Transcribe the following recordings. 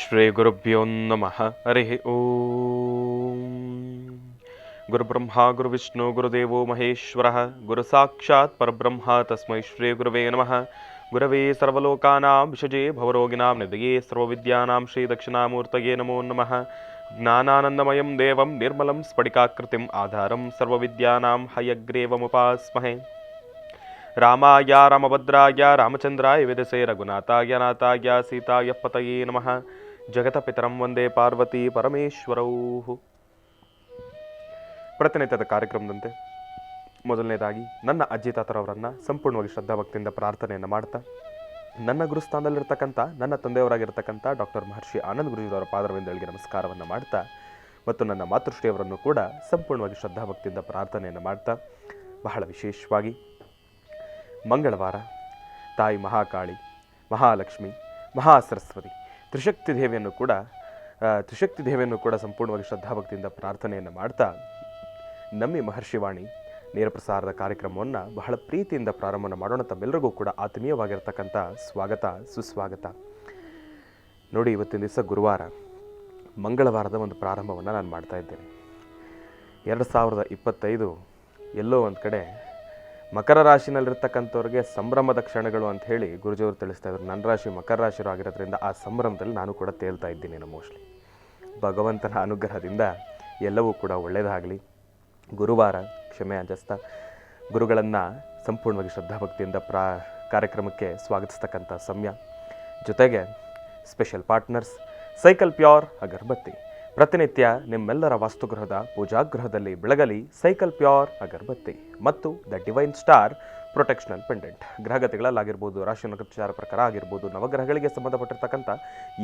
ಶ್ರೀ ಗುರುಭ್ಯೋ ನಮಃ. ಹರಿ ಓಂ. ಗುರುಬ್ರಹ್ಮ ಗುರುವಿಷ್ಣು ಗುರುದೇವೋ ಮಹೇಶ್ವರ ಗುರು ಸಾಕ್ಷಾತ್ ಪರಬ್ರಹ್ಮ ತಸ್ಮೈ ಶ್ರೀ ಗುರುವೇ ನಮಃ. ಗುರವೇ ಸರ್ವಲೋಕಾನಾಂ ವಿಷಜೇ ಭವರೋಗಿಣಾಂ ನಿಧಯೇ ಸರ್ವವಿದ್ಯಾನಾಂ ಶ್ರೀ ದಕ್ಷಿಣಾಮೂರ್ತಯೇ ನಮೋ ನಮಃ. ಜ್ಞಾನಾನಂದಮಯಂ ದೇವಂ ನಿರ್ಮಲಂ ಸ್ಫಟಿಕಾಕೃತಿಂ ಆಧಾರಂ ಸರ್ವವಿದ್ಯಾನಾಂ ಹಯಗ್ರೀವಮುಪಾಸ್ಮಹೇ. ರಾಮಾಯ ರಾಮಭದ್ರಾಯ ರಾಮಚಂದ್ರಾಯ ವೇದಸೇ ರಘುನಾಥಾಯ ನಾಥಾಯ ಸೀತಾಯ ಪತಯೇ ನಮಃ. ಜಗತಪಿತರಂ ವಂದೇ ಪಾರ್ವತಿ ಪರಮೇಶ್ವರೌ. ಪ್ರತಿನಿತ್ಯದ ಕಾರ್ಯಕ್ರಮದಂತೆ ಮೊದಲನೇದಾಗಿ ನನ್ನ ಅಜ್ಜಿ ತಾತರವರನ್ನು ಸಂಪೂರ್ಣವಾಗಿ ಶ್ರದ್ಧಾಭಕ್ತಿಯಿಂದ ಪ್ರಾರ್ಥನೆಯನ್ನು ಮಾಡ್ತಾ, ನನ್ನ ಗುರುಸ್ಥಾನದಲ್ಲಿರ್ತಕ್ಕಂಥ ನನ್ನ ತಂದೆಯವರಾಗಿರ್ತಕ್ಕಂಥ ಡಾಕ್ಟರ್ ಮಹರ್ಷಿ ಆನಂದ್ ಗುರುಜಿಯವರ ಪಾದರವಿಂದಗಳಿಗೆ ನಮಸ್ಕಾರವನ್ನು ಮಾಡ್ತಾ, ಮತ್ತು ನನ್ನ ಮಾತೃಶ್ರೀಯವರನ್ನು ಕೂಡ ಸಂಪೂರ್ಣವಾಗಿ ಶ್ರದ್ಧಾಭಕ್ತಿಯಿಂದ ಪ್ರಾರ್ಥನೆಯನ್ನು ಮಾಡ್ತಾ, ಬಹಳ ವಿಶೇಷವಾಗಿ ಮಂಗಳವಾರ ತಾಯಿ ಮಹಾಕಾಳಿ, ಮಹಾಲಕ್ಷ್ಮಿ, ಮಹಾಸರಸ್ವತಿ ತ್ರಿಶಕ್ತಿ ದೇವಿಯನ್ನು ಕೂಡ ಸಂಪೂರ್ಣವಾಗಿ ಶ್ರದ್ಧಾಭಕ್ತಿಯಿಂದ ಪ್ರಾರ್ಥನೆಯನ್ನು ಮಾಡ್ತಾ, ನಮ್ಮಿ ಮಹರ್ಷಿವಾಣಿ ನೇರ ಪ್ರಸಾರದ ಕಾರ್ಯಕ್ರಮವನ್ನು ಬಹಳ ಪ್ರೀತಿಯಿಂದ ಪ್ರಾರಂಭ ಮಾಡೋಣ. ತಮ್ಮೆಲ್ಲರಿಗೂ ಕೂಡ ಆತ್ಮೀಯವಾಗಿರ್ತಕ್ಕಂಥ ಸ್ವಾಗತ, ಸುಸ್ವಾಗತ. ನೋಡಿ, ಇವತ್ತಿನ ದಿವಸ ಗುರುವಾರ, ಮಂಗಳವಾರದ ಒಂದು ಪ್ರಾರಂಭವನ್ನು ನಾನು ಮಾಡ್ತಾ ಇದ್ದೇನೆ. 2025 ಎಲ್ಲೋ ಒಂದು ಕಡೆ ಮಕರ ರಾಶಿನಲ್ಲಿರ್ತಕ್ಕಂಥವ್ರಿಗೆ ಸಂಭ್ರಮದ ಕ್ಷಣಗಳು ಅಂತ ಹೇಳಿ ಗುರುಜಿಯವರು ತಿಳಿಸ್ತಾ ಇದ್ರು. ನನ್ನ ರಾಶಿ ಮಕರ ರಾಶಿರು ಆಗಿರೋದ್ರಿಂದ ಆ ಸಂಭ್ರಮದಲ್ಲಿ ನಾನು ಕೂಡ ತೇಲ್ತಾ ಇದ್ದೀನಿ. ಮೋಸ್ಟ್ಲಿ ಭಗವಂತನ ಅನುಗ್ರಹದಿಂದ ಎಲ್ಲವೂ ಕೂಡ ಒಳ್ಳೆಯದಾಗಲಿ. ಗುರುವಾರ ಕ್ಷಮೆ ಯಾಚಿಸ್ತಾ ಗುರುಗಳನ್ನು ಸಂಪೂರ್ಣವಾಗಿ ಶ್ರದ್ಧಾಭಕ್ತಿಯಿಂದ ಕಾರ್ಯಕ್ರಮಕ್ಕೆ ಸ್ವಾಗತಿಸ್ತಕ್ಕಂಥ ಸಮಯ. ಜೊತೆಗೆ ಸ್ಪೆಷಲ್ ಪಾರ್ಟ್ನರ್ಸ್ ಸೈಕಲ್ ಪ್ಯೂರ್ ಅಗರಬತ್ತಿ. ಪ್ರತಿನಿತ್ಯ ನಿಮ್ಮೆಲ್ಲರ ವಾಸ್ತುಗೃಹದ ಪೂಜಾಗೃಹದಲ್ಲಿ ಬೆಳಗಲಿ ಸೈಕಲ್ ಪ್ಯೂರ್ ಅಗರಬತ್ತಿ ಮತ್ತು ದ ಡಿವೈನ್ ಸ್ಟಾರ್ ಪ್ರೊಟೆಕ್ಷನಲ್ ಪೆಂಡೆಂಟ್. ಗ್ರಹಗತಿಗಳಲ್ಲಾಗಿರ್ಬೋದು, ರಾಶಿ ನಕ್ಷತ್ರ ಪ್ರಕಾರ ಆಗಿರ್ಬೋದು, ನವಗ್ರಹಗಳಿಗೆ ಸಂಬಂಧಪಟ್ಟಿರ್ತಕ್ಕಂಥ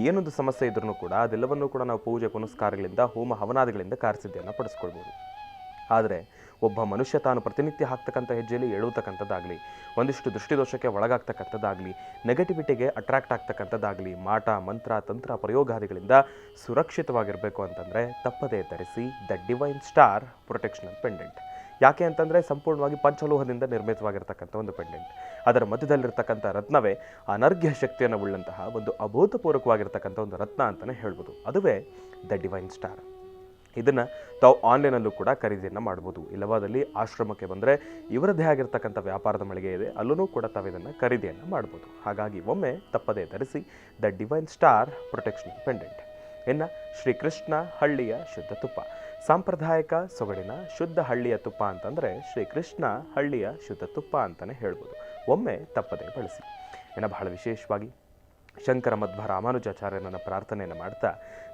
ಏನೊಂದು ಸಮಸ್ಯೆ ಇದ್ರೂ ಕೂಡ ಅದೆಲ್ಲವನ್ನೂ ಕೂಡ ನಾವು ಪೂಜೆ ಪುನಸ್ಕಾರಗಳಿಂದ, ಹೋಮ ಹವನಾದಿಗಳಿಂದ ಕಾರ್ಯಸಿದ್ಧಿಯನ್ನು ಪಡಿಸ್ಕೊಳ್ಬೋದು. ಆದರೆ ಒಬ್ಬ ಮನುಷ್ಯ ತಾನು ಪ್ರತಿನಿತ್ಯ ಹಾಕ್ತಕ್ಕಂಥ ಹೆಜ್ಜೆಯಲ್ಲಿ ಎಳುವುತಕ್ಕಂಥದ್ದಾಗಲಿ, ಒಂದಿಷ್ಟು ದೃಷ್ಟಿದೋಷಕ್ಕೆ ಒಳಗಾಗ್ತಕ್ಕಂಥದ್ದಾಗಲಿ, ನೆಗೆಟಿವಿಟಿಗೆ ಅಟ್ರಾಕ್ಟ್ ಆಗ್ತಕ್ಕಂಥದ್ದಾಗಲಿ, ಮಾಟ ಮಂತ್ರ ತಂತ್ರ ಪ್ರಯೋಗಾದಿಗಳಿಂದ ಸುರಕ್ಷಿತವಾಗಿರಬೇಕು ಅಂತಂದರೆ ತಪ್ಪದೇ ಧರಿಸಿ ದ ಡಿವೈನ್ ಸ್ಟಾರ್ ಪ್ರೊಟೆಕ್ಷನಲ್ ಪೆಂಡೆಂಟ್. ಯಾಕೆ ಅಂತಂದರೆ ಸಂಪೂರ್ಣವಾಗಿ ಪಂಚಲೋಹದಿಂದ ನಿರ್ಮಿತವಾಗಿರ್ತಕ್ಕಂಥ ಒಂದು ಪೆಂಡೆಂಟ್. ಅದರ ಮಧ್ಯದಲ್ಲಿರ್ತಕ್ಕಂಥ ರತ್ನವೇ ಅನರ್ಘ್ಯ ಶಕ್ತಿಯನ್ನು ಉಳ್ಳಂತಹ ಒಂದು ಅಭೂತಪೂರ್ವಕವಾಗಿರ್ತಕ್ಕಂಥ ಒಂದು ರತ್ನ ಅಂತಲೇ ಹೇಳ್ಬೋದು. ಅದುವೇ ದ ಡಿವೈನ್ ಸ್ಟಾರ್. ಇದನ್ನು ತಾವು ಆನ್ಲೈನಲ್ಲೂ ಕೂಡ ಖರೀದಿಯನ್ನು ಮಾಡ್ಬೋದು. ಇಲ್ಲವಾದಲ್ಲಿ ಆಶ್ರಮಕ್ಕೆ ಬಂದರೆ ಇವರದ್ದೇ ಆಗಿರ್ತಕ್ಕಂಥ ವ್ಯಾಪಾರದ ಮಳಿಗೆ ಇದೆ, ಅಲ್ಲೂ ಕೂಡ ತಾವು ಇದನ್ನು ಖರೀದಿಯನ್ನು ಮಾಡ್ಬೋದು. ಹಾಗಾಗಿ ಒಮ್ಮೆ ತಪ್ಪದೇ ಧರಿಸಿ ದ ಡಿವೈನ್ ಸ್ಟಾರ್ ಪ್ರೊಟೆಕ್ಷನಲ್ ಪೆಂಡೆಂಟ್. ಇನ್ನು ಶ್ರೀಕೃಷ್ಣ ಹಳ್ಳಿಯ ಶುದ್ಧ ತುಪ್ಪ, ಸಾಂಪ್ರದಾಯಿಕ ಸೊಗಡಿನ ಶುದ್ಧ ಹಳ್ಳಿಯ ತುಪ್ಪ ಅಂತಂದರೆ ಶ್ರೀಕೃಷ್ಣ ಹಳ್ಳಿಯ ಶುದ್ಧ ತುಪ್ಪ ಅಂತಲೇ ಹೇಳ್ಬೋದು. ಒಮ್ಮೆ ತಪ್ಪದೇ ಬಳಸಿ. ಇನ್ನು ಬಹಳ ವಿಶೇಷವಾಗಿ ಶಂಕರ ಮಧ್ವ ರಾಮಾನುಜಾಚಾರ್ಯನನ್ನು ಪ್ರಾರ್ಥನೆಯನ್ನು ಮಾಡ್ತಾ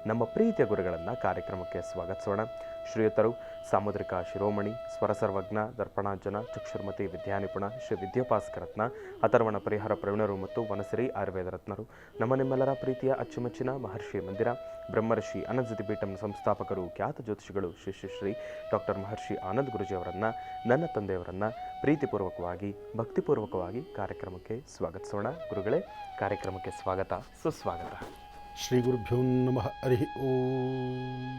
ನಮ್ಮ ಪ್ರೀತಿಯ ಗುರುಗಳನ್ನು ಕಾರ್ಯಕ್ರಮಕ್ಕೆ ಸ್ವಾಗತಿಸೋಣ. ಶ್ರೀಯುತರು ಸಾಮುದ್ರಿಕ ಶಿರೋಮಣಿ, ಸ್ವರಸರ್ವಜ್ಞ, ದರ್ಪಣಾಂಜನ, ಚಕ್ಷುರ್ಮತಿ, ವಿದ್ಯಾನಿಪುಣ, ಶ್ರೀ ವಿದ್ಯಾಭಾಸ್ಕರತ್ನ, ಅಥರ್ವಣ ಪರಿಹಾರ ಪ್ರವೀಣರು ಮತ್ತು ವನಸಿರಿ ಆಯುರ್ವೇದ ರತ್ನರು, ನಿಮ್ಮೆಲ್ಲರ ಪ್ರೀತಿಯ ಅಚ್ಚುಮೆಚ್ಚಿನ ಮಹರ್ಷಿ ಮಂದಿರ ಬ್ರಹ್ಮರ್ಷಿ ಅನಂತ ಪೀಠಂ ಸಂಸ್ಥಾಪಕರು, ಖ್ಯಾತ ಜ್ಯೋತಿಷಿಗಳು ಶ್ರೀ ಶ್ರೀ ಶ್ರೀ ಡಾಕ್ಟರ್ ಮಹರ್ಷಿ ಆನಂದ್ ಗುರುಜಿಯವರನ್ನು, ನನ್ನ ತಂದೆಯವರನ್ನು ಪ್ರೀತಿಪೂರ್ವಕವಾಗಿ ಭಕ್ತಿಪೂರ್ವಕವಾಗಿ ಕಾರ್ಯಕ್ರಮಕ್ಕೆ ಸ್ವಾಗತಿಸೋಣ. ಗುರುಗಳೇ, ಕಾರ್ಯಕ್ರಮಕ್ಕೆ ಸ್ವಾಗತ, ಸುಸ್ವಾಗತ. ಶ್ರೀ ಗುರುಭ್ಯೋ ನಮಃ. ಹರಿ ಓಂ.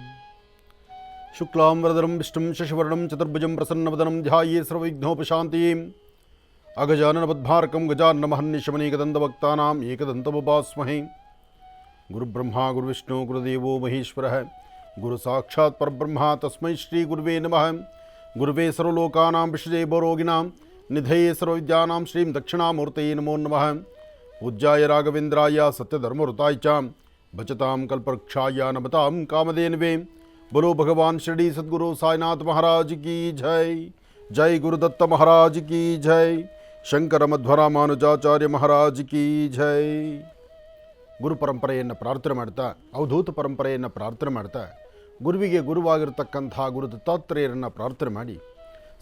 ಶುಕ್ಲಾಂ ವರದರಂ ವಿಷ್ಣುಂ ಶಶಿವರ್ಣಂ ಚತುರ್ಭುಜಂ ಪ್ರಸನ್ನವದನಂ ಧ್ಯಾಯೇ ಸರ್ವವಿಘ್ನೋಪಶಾಂತಿಂ. ಅಗಜಾನನ ಪದ್ಮಾರ್ಕಂ ಗಜಾನನ ಮಹನ್ನಿಶಮನೇಕದಂತಭಕ್ತಾನಾಂ ಏಕದಂತಮುಪಾಸ್ಮಹೇ. ಗುರುಬ್ರಹ್ಮ ಗುರುವಿಷ್ಣು ಗುರುದೇವೋ ಮಹೇಶ್ವರಃ ಗುರು ಸಾಕ್ಷಾತ್ ಪರಬ್ರಹ್ಮ ತಸ್ಮೈ ಶ್ರೀ ಗುರುವೇ ನಮಃ. ಗುರುವೇ ಸರ್ವಲೋಕಾನಾಂ ವಿಷಜೇ ಭವರೋಗಿಣಾಂ ನಿಧಯೇ ಸರ್ವವಿದ್ಯಾನಾಂ ಶ್ರೀಂ ದಕ್ಷಿಣಾಮೂರ್ತಯೇ ನಮೋ ನಮಃ. ಪೂಜ್ಯಾಯ ರಾಘವೇಂದ್ರಾಯ ಸತ್ಯಧರ್ಮಋತಾಯ ಚ ಭಜತಾಂ ಕಲ್ಪವೃಕ್ಷಾಯ ನಮತಾಂ ಕಾಮಧೇನವೇ. बोलो भगवान शिरडी सद्गुरु साईनाथ महाराज की जय. जय गुरुदत्त महाराज की जय. ಶಂಕರ ಮಧ್ವರಾಮಾನುಜಾಚಾರ್ಯ ಮಹಾರಾಜ್ ಕಿ ಜೈ. ಗುರು ಪರಂಪರೆಯನ್ನು ಪ್ರಾರ್ಥನೆ ಮಾಡ್ತಾ, ಅವಧೂತ ಪರಂಪರೆಯನ್ನು ಪ್ರಾರ್ಥನೆ ಮಾಡ್ತಾ, ಗುರುವಿಗೆ ಗುರುವಾಗಿರತಕ್ಕಂಥ ಗುರು ದತ್ತಾತ್ರೇಯರನ್ನು ಪ್ರಾರ್ಥನೆ ಮಾಡಿ,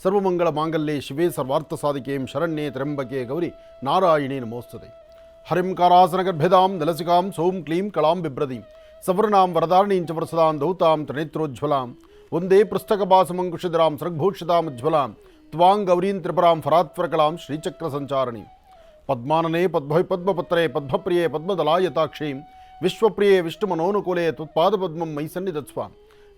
ಸರ್ವಮಂಗಳ ಮಾಂಗಲ್ಯೆ ಶಿವೇ ಸರ್ವಾರ್ಥ ಸಾಧಿಕೆಂ ಶರಣ್ಯೇ ತ್ರ್ಯಂಬಕೆ ಗೌರಿ ನಾರಾಯಣಿ ನಮೋಸ್ತುತೆ. ಹರಿಂ ಕಾರಾಸನಗರ್ಭೆದಾಂ ದಲಸಿಕಾಂ ಸೋಂ ಕ್ಲೀಂ ಕಳಾಂ ಬಿಭ್ರದೀಂ ಸವರ್ಣಾಂ ವರದಾರಣೀಂಚ ವರಸದಾಂ ದೌತಾಂ ತ್ರಿನೇತ್ರೋಜ್ವಲಾಂ ವಂದೇ ಪುಸ್ತಕಭಾಸಮಂಕುಶಿಧರಾಂ ಸೃಗ್ಭೂಷಿತಾಮುಜ್ವಲಾಂ ತ್ವಾಂ ಗೌರೀಂ ತ್ರಿಪುರಾಂ ಫರಾತ್ವರಕಲಾಂ ಶ್ರೀಚಕ್ರ ಸಂಚಾರಣಿ ಪದ್ಮಾನನೆ ಪದ್ಮಪತ್ರೇ ಪದ್ಮಪ್ರಿಯೇ ಪದ್ಮದಲಾಯತಾಕ್ಷೀಂ ವಿಶ್ವಪ್ರಿಯೇ ವಿಷ್ಣುಮನೋನುಕೂಲೆ ತ್ವತ್ಪಾದಪದ್ಮಂ ಮಯಿ ಸನ್ನಿಧತ್ಸ್ವ.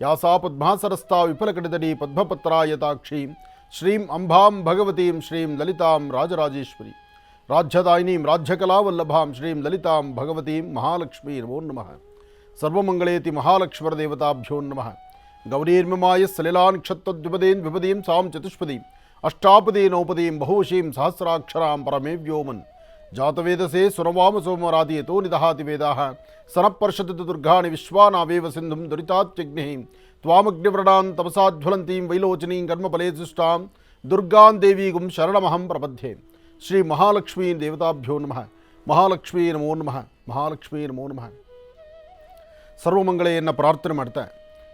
ಯಾಸಾ ಪದ್ಮಾಸರಸ್ತಾ ವಿಫಲಕಟಿತಡಿ ಪದ್ಮಪತ್ರಾಯತಾಕ್ಷೀಂ ಶ್ರೀಂ ಅಂಬಾಂ ಭಗವತೀಂ ಶ್ರೀಂ ಲಲಿತಾಂ ರಾಜರಾಜೇಶ್ವರಿ ರಾಜ್ಯದಾಯಿನೀಂ ರಾಜ್ಯಕಲಾವಲ್ಲಭಾಂ ಶ್ರೀಂ ಲಲಿತಾಂ ಭಗವತೀಂ ಮಹಾಲಕ್ಷ್ಮೀ ನಮೋ ನಮಃ. ಸರ್ವಮಂಗಳೇತಿ ಮಹಾಲಕ್ಷ್ಮರ ದೇವತಾಭ್ಯೋ ನಮಃ. ಗೌರೀರ್ಮಮಾಯ ಸಲಿಲಾನ್ಕ್ಷತ್ವದ್ವಿಪದೀಂ ವಿಪದೀಂ ಸಾಂ ಚತುಷ್ಪದೀಂ ಅಷ್ಟಾಪದೀ ನೌಪದೀಂ ಬಹುವಶೀಂ ಸಹಸ್ರಾಕ್ಷರಾಂ ಪರಮೇ ವ್ಯೋಮನ್. ಜಾತವೇದಸೇ ಸುರವಾಮ ಸೋಮರಾದಿಯತೋ ನಿದಹಾತಿ ವೇದಾಃ ಸನಃಪರ್ಷತು ದುರ್ಗಾಣಿ ವಿಶ್ವಾನಾವೇವ ಸಿಂಧುಂ ದುರಿತಾತ್ಯಗ್ನಿಃ ತ್ವಾಮಗ್ನಿವ್ರಣಾನ್ ತಪಸಾಜ್ವಲಂತೀಂ ವೈಲೋಚನೀಂ ಕರ್ಮಫಲೇ ಸುಷ್ಟಾಂ ದುರ್ಗಾನ್ ದೇವೀಗುಂ ಶರಣಮಹಂ ಪ್ರಪದ್ಯೆ. ಶ್ರೀ ಮಹಾಲಕ್ಷ್ಮೀ ದೇವತಾಭ್ಯೋ ನಮಃ. ಮಹಾಲಕ್ಷ್ಮೀ ನಮೋ ನಮಃ. ಮಹಾಲಕ್ಷ್ಮೀ ನಮೋ ನಮಃ. ಸರ್ವಮಂಗಳೆಯನ್ನು ಪ್ರಾರ್ಥನೆ ಮಾಡ್ತಾ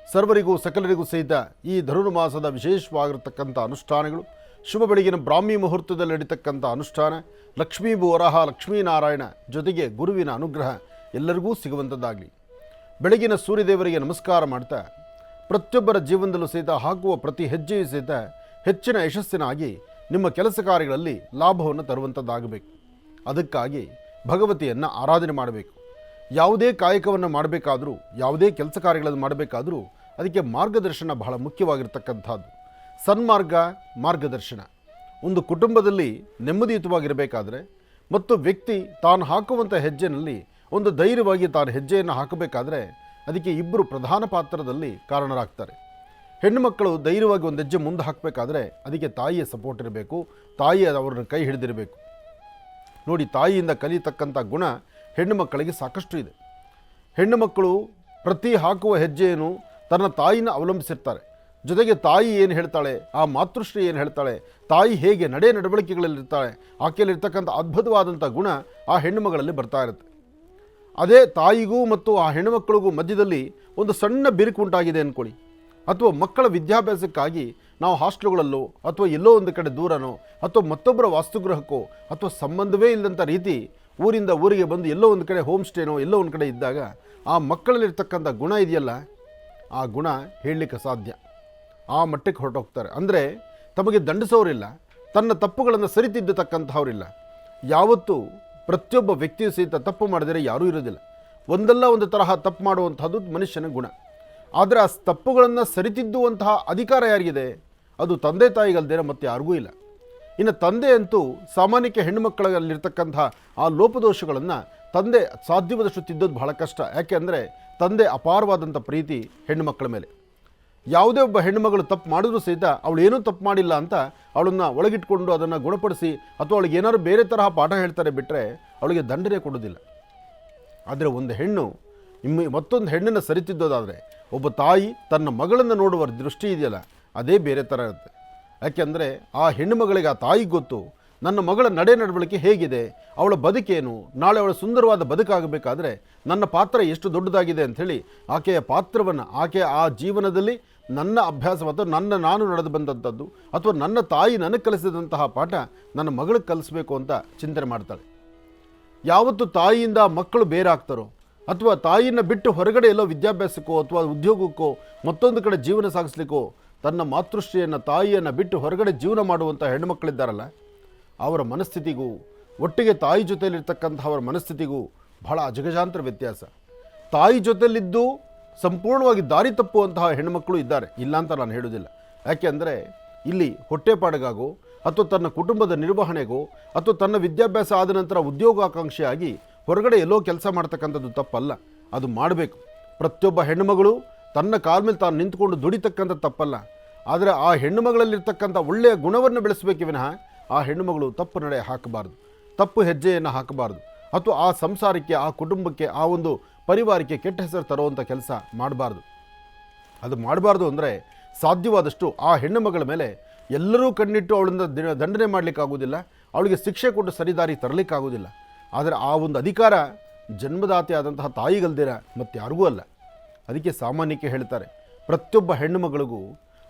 ಸರ್ವರಿಗೂ ಸಕಲರಿಗೂ ಸಹಿತ ಈ ಧನುರ್ಮಾಸದ ವಿಶೇಷವಾಗಿರತಕ್ಕಂಥ ಅನುಷ್ಠಾನಗಳು, ಶುಭ ಬೆಳಗಿನ ಬ್ರಾಹ್ಮಿ ಮುಹೂರ್ತದಲ್ಲಿ ನಡೀತಕ್ಕಂಥ ಅನುಷ್ಠಾನ, ಲಕ್ಷ್ಮೀ ವರಾಹ ಲಕ್ಷ್ಮೀನಾರಾಯಣ ಜೊತೆಗೆ ಗುರುವಿನ ಅನುಗ್ರಹ ಎಲ್ಲರಿಗೂ ಸಿಗುವಂಥದ್ದಾಗಲಿ. ಬೆಳಗಿನ ಸೂರ್ಯದೇವರಿಗೆ ನಮಸ್ಕಾರ ಮಾಡ್ತಾ ಪ್ರತಿಯೊಬ್ಬರ ಜೀವನದಲ್ಲೂ ಸಹಿತ ಹಾಕುವ ಪ್ರತಿ ಹೆಜ್ಜೆಯೂ ಸಹಿತ ಹೆಚ್ಚಿನ ಯಶಸ್ಸಿನಾಗಿ ನಿಮ್ಮ ಕೆಲಸ ಕಾರ್ಯಗಳಲ್ಲಿ ಲಾಭವನ್ನು ತರುವಂಥದ್ದಾಗಬೇಕು. ಅದಕ್ಕಾಗಿ ಭಗವತಿಯನ್ನು ಆರಾಧನೆ ಮಾಡಬೇಕು. ಯಾವುದೇ ಕಾಯಕವನ್ನು ಮಾಡಬೇಕಾದರೂ, ಯಾವುದೇ ಕೆಲಸ ಕಾರ್ಯಗಳನ್ನು ಮಾಡಬೇಕಾದರೂ ಅದಕ್ಕೆ ಮಾರ್ಗದರ್ಶನ ಬಹಳ ಮುಖ್ಯವಾಗಿರ್ತಕ್ಕಂಥದ್ದು. ಸನ್ಮಾರ್ಗ, ಮಾರ್ಗದರ್ಶನ. ಒಂದು ಕುಟುಂಬದಲ್ಲಿ ನೆಮ್ಮದಿಯುತವಾಗಿರಬೇಕಾದ್ರೆ ಮತ್ತು ವ್ಯಕ್ತಿ ತಾನು ಹಾಕುವಂಥ ಹೆಜ್ಜೆಯಲ್ಲಿ ಒಂದು ಧೈರ್ಯವಾಗಿ ತಾನು ಹೆಜ್ಜೆಯನ್ನು ಹಾಕಬೇಕಾದ್ರೆ ಅದಕ್ಕೆ ಇಬ್ಬರು ಪ್ರಧಾನ ಪಾತ್ರದಲ್ಲಿ ಕಾರಣರಾಗ್ತಾರೆ. ಹೆಣ್ಣು ಮಕ್ಕಳು ಧೈರ್ಯವಾಗಿ ಒಂದು ಹೆಜ್ಜೆ ಮುಂದೆ ಹಾಕಬೇಕಾದ್ರೆ ಅದಕ್ಕೆ ತಾಯಿಯ ಸಪೋರ್ಟ್ ಇರಬೇಕು, ತಾಯಿ ಅವರನ್ನು ಕೈ ಹಿಡಿದಿರಬೇಕು. ನೋಡಿ, ತಾಯಿಯಿಂದ ಕಲಿಯತಕ್ಕಂಥ ಗುಣ ಹೆಣ್ಣು ಮಕ್ಕಳಿಗೆ ಸಾಕಷ್ಟು ಇದೆ. ಹೆಣ್ಣು ಮಕ್ಕಳು ಪ್ರತಿ ಹಾಕುವ ಹೆಜ್ಜೆಯನ್ನು ತನ್ನ ತಾಯಿನ ಅವಲಂಬಿಸಿರ್ತಾರೆ. ಜೊತೆಗೆ ತಾಯಿ ಏನು ಹೇಳ್ತಾಳೆ, ಆ ಮಾತೃಶ್ರೀ ಏನು ಹೇಳ್ತಾಳೆ, ತಾಯಿ ಹೇಗೆ ನಡವಳಿಕೆಗಳಲ್ಲಿರ್ತಾಳೆ, ಆಕೆಯಲ್ಲಿರ್ತಕ್ಕಂಥ ಅದ್ಭುತವಾದಂಥ ಗುಣ ಆ ಹೆಣ್ಣು ಮಗಳಲ್ಲಿ ಬರ್ತಾ ಇರುತ್ತೆ. ಅದೇ ತಾಯಿಗೂ ಮತ್ತು ಆ ಹೆಣ್ಣುಮಕ್ಕಳಿಗೂ ಮಧ್ಯದಲ್ಲಿ ಒಂದು ಸಣ್ಣ ಬಿರುಕು ಉಂಟಾಗಿದೆ ಅಂದ್ಕೊಳ್ಳಿ, ಅಥವಾ ಮಕ್ಕಳ ವಿದ್ಯಾಭ್ಯಾಸಕ್ಕಾಗಿ ನಾವು ಹಾಸ್ಟೆಲ್ಗಳಲ್ಲೋ ಅಥವಾ ಎಲ್ಲೋ ಒಂದು ಕಡೆ ದೂರನೋ ಅಥವಾ ಮತ್ತೊಬ್ಬರ ವಾಸ್ತುಗೃಹಕ್ಕೋ ಅಥವಾ ಸಂಬಂಧವೇ ಇಲ್ಲದಂಥ ರೀತಿ ಊರಿಂದ ಊರಿಗೆ ಬಂದು ಎಲ್ಲೋ ಒಂದು ಕಡೆ ಹೋಮ್ ಸ್ಟೇನೋ ಎಲ್ಲೋ ಒಂದು ಕಡೆ ಇದ್ದಾಗ ಆ ಮಕ್ಕಳಲ್ಲಿರ್ತಕ್ಕಂಥ ಗುಣ ಇದೆಯಲ್ಲ, ಆ ಗುಣ ಹೇಳಲಿಕ್ಕೆ ಸಾಧ್ಯ. ಆ ಮಟ್ಟಕ್ಕೆ ಹೊರಟೋಗ್ತಾರೆ. ಅಂದರೆ ತಮಗೆ ದಂಡಿಸೋರಿಲ್ಲ, ತನ್ನ ತಪ್ಪುಗಳನ್ನು ಸರಿತಿದ್ದತಕ್ಕಂಥವ್ರಿಲ್ಲ. ಯಾವತ್ತೂ ಪ್ರತಿಯೊಬ್ಬ ವ್ಯಕ್ತಿಯು ಸಹಿತ ತಪ್ಪು ಮಾಡಿದರೆ ಯಾರೂ ಇರೋದಿಲ್ಲ. ಒಂದಲ್ಲ ಒಂದು ತರಹ ತಪ್ಪು ಮಾಡುವಂಥದ್ದು ಮನುಷ್ಯನ ಗುಣ. ಆದರೆ ಆ ತಪ್ಪುಗಳನ್ನು ಸರಿತಿದ್ದುವಂತಹ ಅಧಿಕಾರ ಯಾರಿಗಿದೆ? ಅದು ತಂದೆ ತಾಯಿಗಲ್ದೇರ ಮತ್ತೆ ಯಾರಿಗೂ ಇಲ್ಲ. ಇನ್ನು ತಂದೆ ಅಂತೂ ಸಾಮಾನ್ಯಕ್ಕೆ ಹೆಣ್ಣುಮಕ್ಕಳಲ್ಲಿರ್ತಕ್ಕಂಥ ಆ ಲೋಪದೋಷಗಳನ್ನು ತಂದೆ ಸಾಧ್ಯವಾದಷ್ಟು ತಿದ್ದೋದು ಬಹಳ ಕಷ್ಟ. ಯಾಕೆ ಅಂದರೆ ತಂದೆ ಅಪಾರವಾದಂಥ ಪ್ರೀತಿ ಹೆಣ್ಣು ಮಕ್ಕಳ ಮೇಲೆ. ಯಾವುದೇ ಒಬ್ಬ ಹೆಣ್ಣುಮಗಳು ತಪ್ಪು ಮಾಡಿದ್ರೂ ಸಹಿತ ಅವಳು ಏನೂ ತಪ್ಪು ಮಾಡಿಲ್ಲ ಅಂತ ಅವಳನ್ನು ಒಳಗಿಟ್ಕೊಂಡು ಅದನ್ನು ಗುಣಪಡಿಸಿ ಅಥವಾ ಅವಳಿಗೆ ಏನಾದ್ರು ಬೇರೆ ತರಹ ಪಾಠ ಹೇಳ್ತಾರೆ ಬಿಟ್ಟರೆ ಅವಳಿಗೆ ದಂಡನೆ ಕೊಡೋದಿಲ್ಲ. ಆದರೆ ಒಂದು ಹೆಣ್ಣು ಮತ್ತೊಂದು ಹೆಣ್ಣನ್ನು ಸರಿತಿದ್ದೋದಾದರೆ ಒಬ್ಬ ತಾಯಿ ತನ್ನ ಮಗಳನ್ನು ನೋಡುವ ದೃಷ್ಟಿ ಇದೆಯಲ್ಲ, ಅದೇ ಬೇರೆ ಥರ ಇರುತ್ತೆ. ಯಾಕೆಂದರೆ ಆ ಹೆಣ್ಣು ಮಗಳಿಗೆ ಆ ತಾಯಿಗೆ ಗೊತ್ತು ನನ್ನ ಮಗಳ ನಡವಳಿಕೆ ಹೇಗಿದೆ, ಅವಳ ಬದುಕೇನು, ನಾಳೆ ಅವಳ ಸುಂದರವಾದ ಬದುಕಾಗಬೇಕಾದ್ರೆ ನನ್ನ ಪಾತ್ರ ಎಷ್ಟು ದೊಡ್ಡದಾಗಿದೆ ಅಂಥೇಳಿ ಆಕೆಯ ಪಾತ್ರವನ್ನು, ಆಕೆಯ ಆ ಜೀವನದಲ್ಲಿ ನನ್ನ ಅಭ್ಯಾಸ ಅಥವಾ ನಾನು ನಡೆದು ಬಂದಂಥದ್ದು ಅಥವಾ ನನ್ನ ತಾಯಿ ನನಗೆ ಕಲಿಸಿದಂತಹ ಪಾಠ ನನ್ನ ಮಗಳಿಗೆ ಕಲಿಸ್ಬೇಕು ಅಂತ ಚಿಂತನೆ ಮಾಡ್ತಾಳೆ. ಯಾವತ್ತು ತಾಯಿಯಿಂದ ಮಕ್ಕಳು ಬೇರೆ ಆಗ್ತಾರೋ ಅಥವಾ ತಾಯಿಯನ್ನು ಬಿಟ್ಟು ಹೊರಗಡೆ ಎಲ್ಲೋ ವಿದ್ಯಾಭ್ಯಾಸಕ್ಕೋ ಅಥವಾ ಉದ್ಯೋಗಕ್ಕೋ ಮತ್ತೊಂದು ಕಡೆ ಜೀವನ ಸಾಗಿಸ್ಲಿಕ್ಕೋ ತನ್ನ ಮಾತೃಶ್ರೀಯನ್ನು ತಾಯಿಯನ್ನು ಬಿಟ್ಟು ಹೊರಗಡೆ ಜೀವನ ಮಾಡುವಂಥ ಹೆಣ್ಣುಮಕ್ಕಳಿದ್ದಾರಲ್ಲ, ಅವರ ಮನಸ್ಥಿತಿಗೂ ಒಟ್ಟಿಗೆ ತಾಯಿ ಜೊತೆಯಲ್ಲಿರ್ತಕ್ಕಂಥವರ ಮನಸ್ಥಿತಿಗೂ ಬಹಳ ಅಜಗಜಾಂತರ ವ್ಯತ್ಯಾಸ. ತಾಯಿ ಜೊತೆಯಲ್ಲಿದ್ದು ಸಂಪೂರ್ಣವಾಗಿ ದಾರಿ ತಪ್ಪುವಂತಹ ಹೆಣ್ಣುಮಕ್ಕಳು ಇದ್ದಾರೆ, ಇಲ್ಲ ಅಂತ ನಾನು ಹೇಳೋದಿಲ್ಲ. ಯಾಕೆ ಅಂದರೆ ಇಲ್ಲಿ ಹೊಟ್ಟೆಪಾಡಿಗಾಗೋ ಅಥವಾ ತನ್ನ ಕುಟುಂಬದ ನಿರ್ವಹಣೆಗೋ ಅಥವಾ ತನ್ನ ವಿದ್ಯಾಭ್ಯಾಸ ಆದ ನಂತರ ಉದ್ಯೋಗಾಕಾಂಕ್ಷೆಯಾಗಿ ಹೊರಗಡೆ ಎಲ್ಲೋ ಕೆಲಸ ಮಾಡ್ತಕ್ಕಂಥದ್ದು ತಪ್ಪಲ್ಲ, ಅದು ಮಾಡಬೇಕು. ಪ್ರತಿಯೊಬ್ಬ ಹೆಣ್ಣುಮಗಳು ತನ್ನ ಕಾಲ ಮೇಲೆ ತಾನು ನಿಂತ್ಕೊಂಡು ದುಡಿತಕ್ಕಂಥ ತಪ್ಪಲ್ಲ. ಆದರೆ ಆ ಹೆಣ್ಣುಮಗಳಲ್ಲಿರ್ತಕ್ಕಂಥ ಒಳ್ಳೆಯ ಗುಣವನ್ನು ಬೆಳೆಸಬೇಕೇ ವಿನಃ ಆ ಹೆಣ್ಣುಮಗಳು ತಪ್ಪು ನಡೆ ಹಾಕಬಾರ್ದು, ತಪ್ಪು ಹೆಜ್ಜೆಯನ್ನು ಹಾಕಬಾರ್ದು, ಅಥವಾ ಆ ಸಂಸಾರಕ್ಕೆ, ಆ ಕುಟುಂಬಕ್ಕೆ, ಆ ಒಂದು ಪರಿವಾರಕ್ಕೆ ಕೆಟ್ಟ ಹೆಸರು ತರುವಂಥ ಕೆಲಸ ಮಾಡಬಾರ್ದು. ಅದು ಮಾಡಬಾರ್ದು ಅಂದರೆ ಸಾಧ್ಯವಾದಷ್ಟು ಆ ಹೆಣ್ಣುಮಗಳ ಮೇಲೆ ಎಲ್ಲರೂ ಕಣ್ಣಿಟ್ಟು ಅವಳಿಂದ ದಂಡನೆ ಮಾಡಲಿಕ್ಕಾಗೋದಿಲ್ಲ, ಅವಳಿಗೆ ಶಿಕ್ಷೆ ಕೊಟ್ಟು ಸರಿದಾರಿ ತರಲಿಕ್ಕಾಗೋದಿಲ್ಲ. ಆದರೆ ಆ ಒಂದು ಅಧಿಕಾರ ಜನ್ಮದಾತೆ ಆದಂತಹ ತಾಯಿಗಲ್ದಿರ ಮತ್ತು ಯಾರಿಗೂ ಅಲ್ಲ. ಅದಕ್ಕೆ ಸಾಮಾನ್ಯಕ್ಕೆ ಹೇಳ್ತಾರೆ, ಪ್ರತಿಯೊಬ್ಬ ಹೆಣ್ಣುಮಗಳಿಗೂ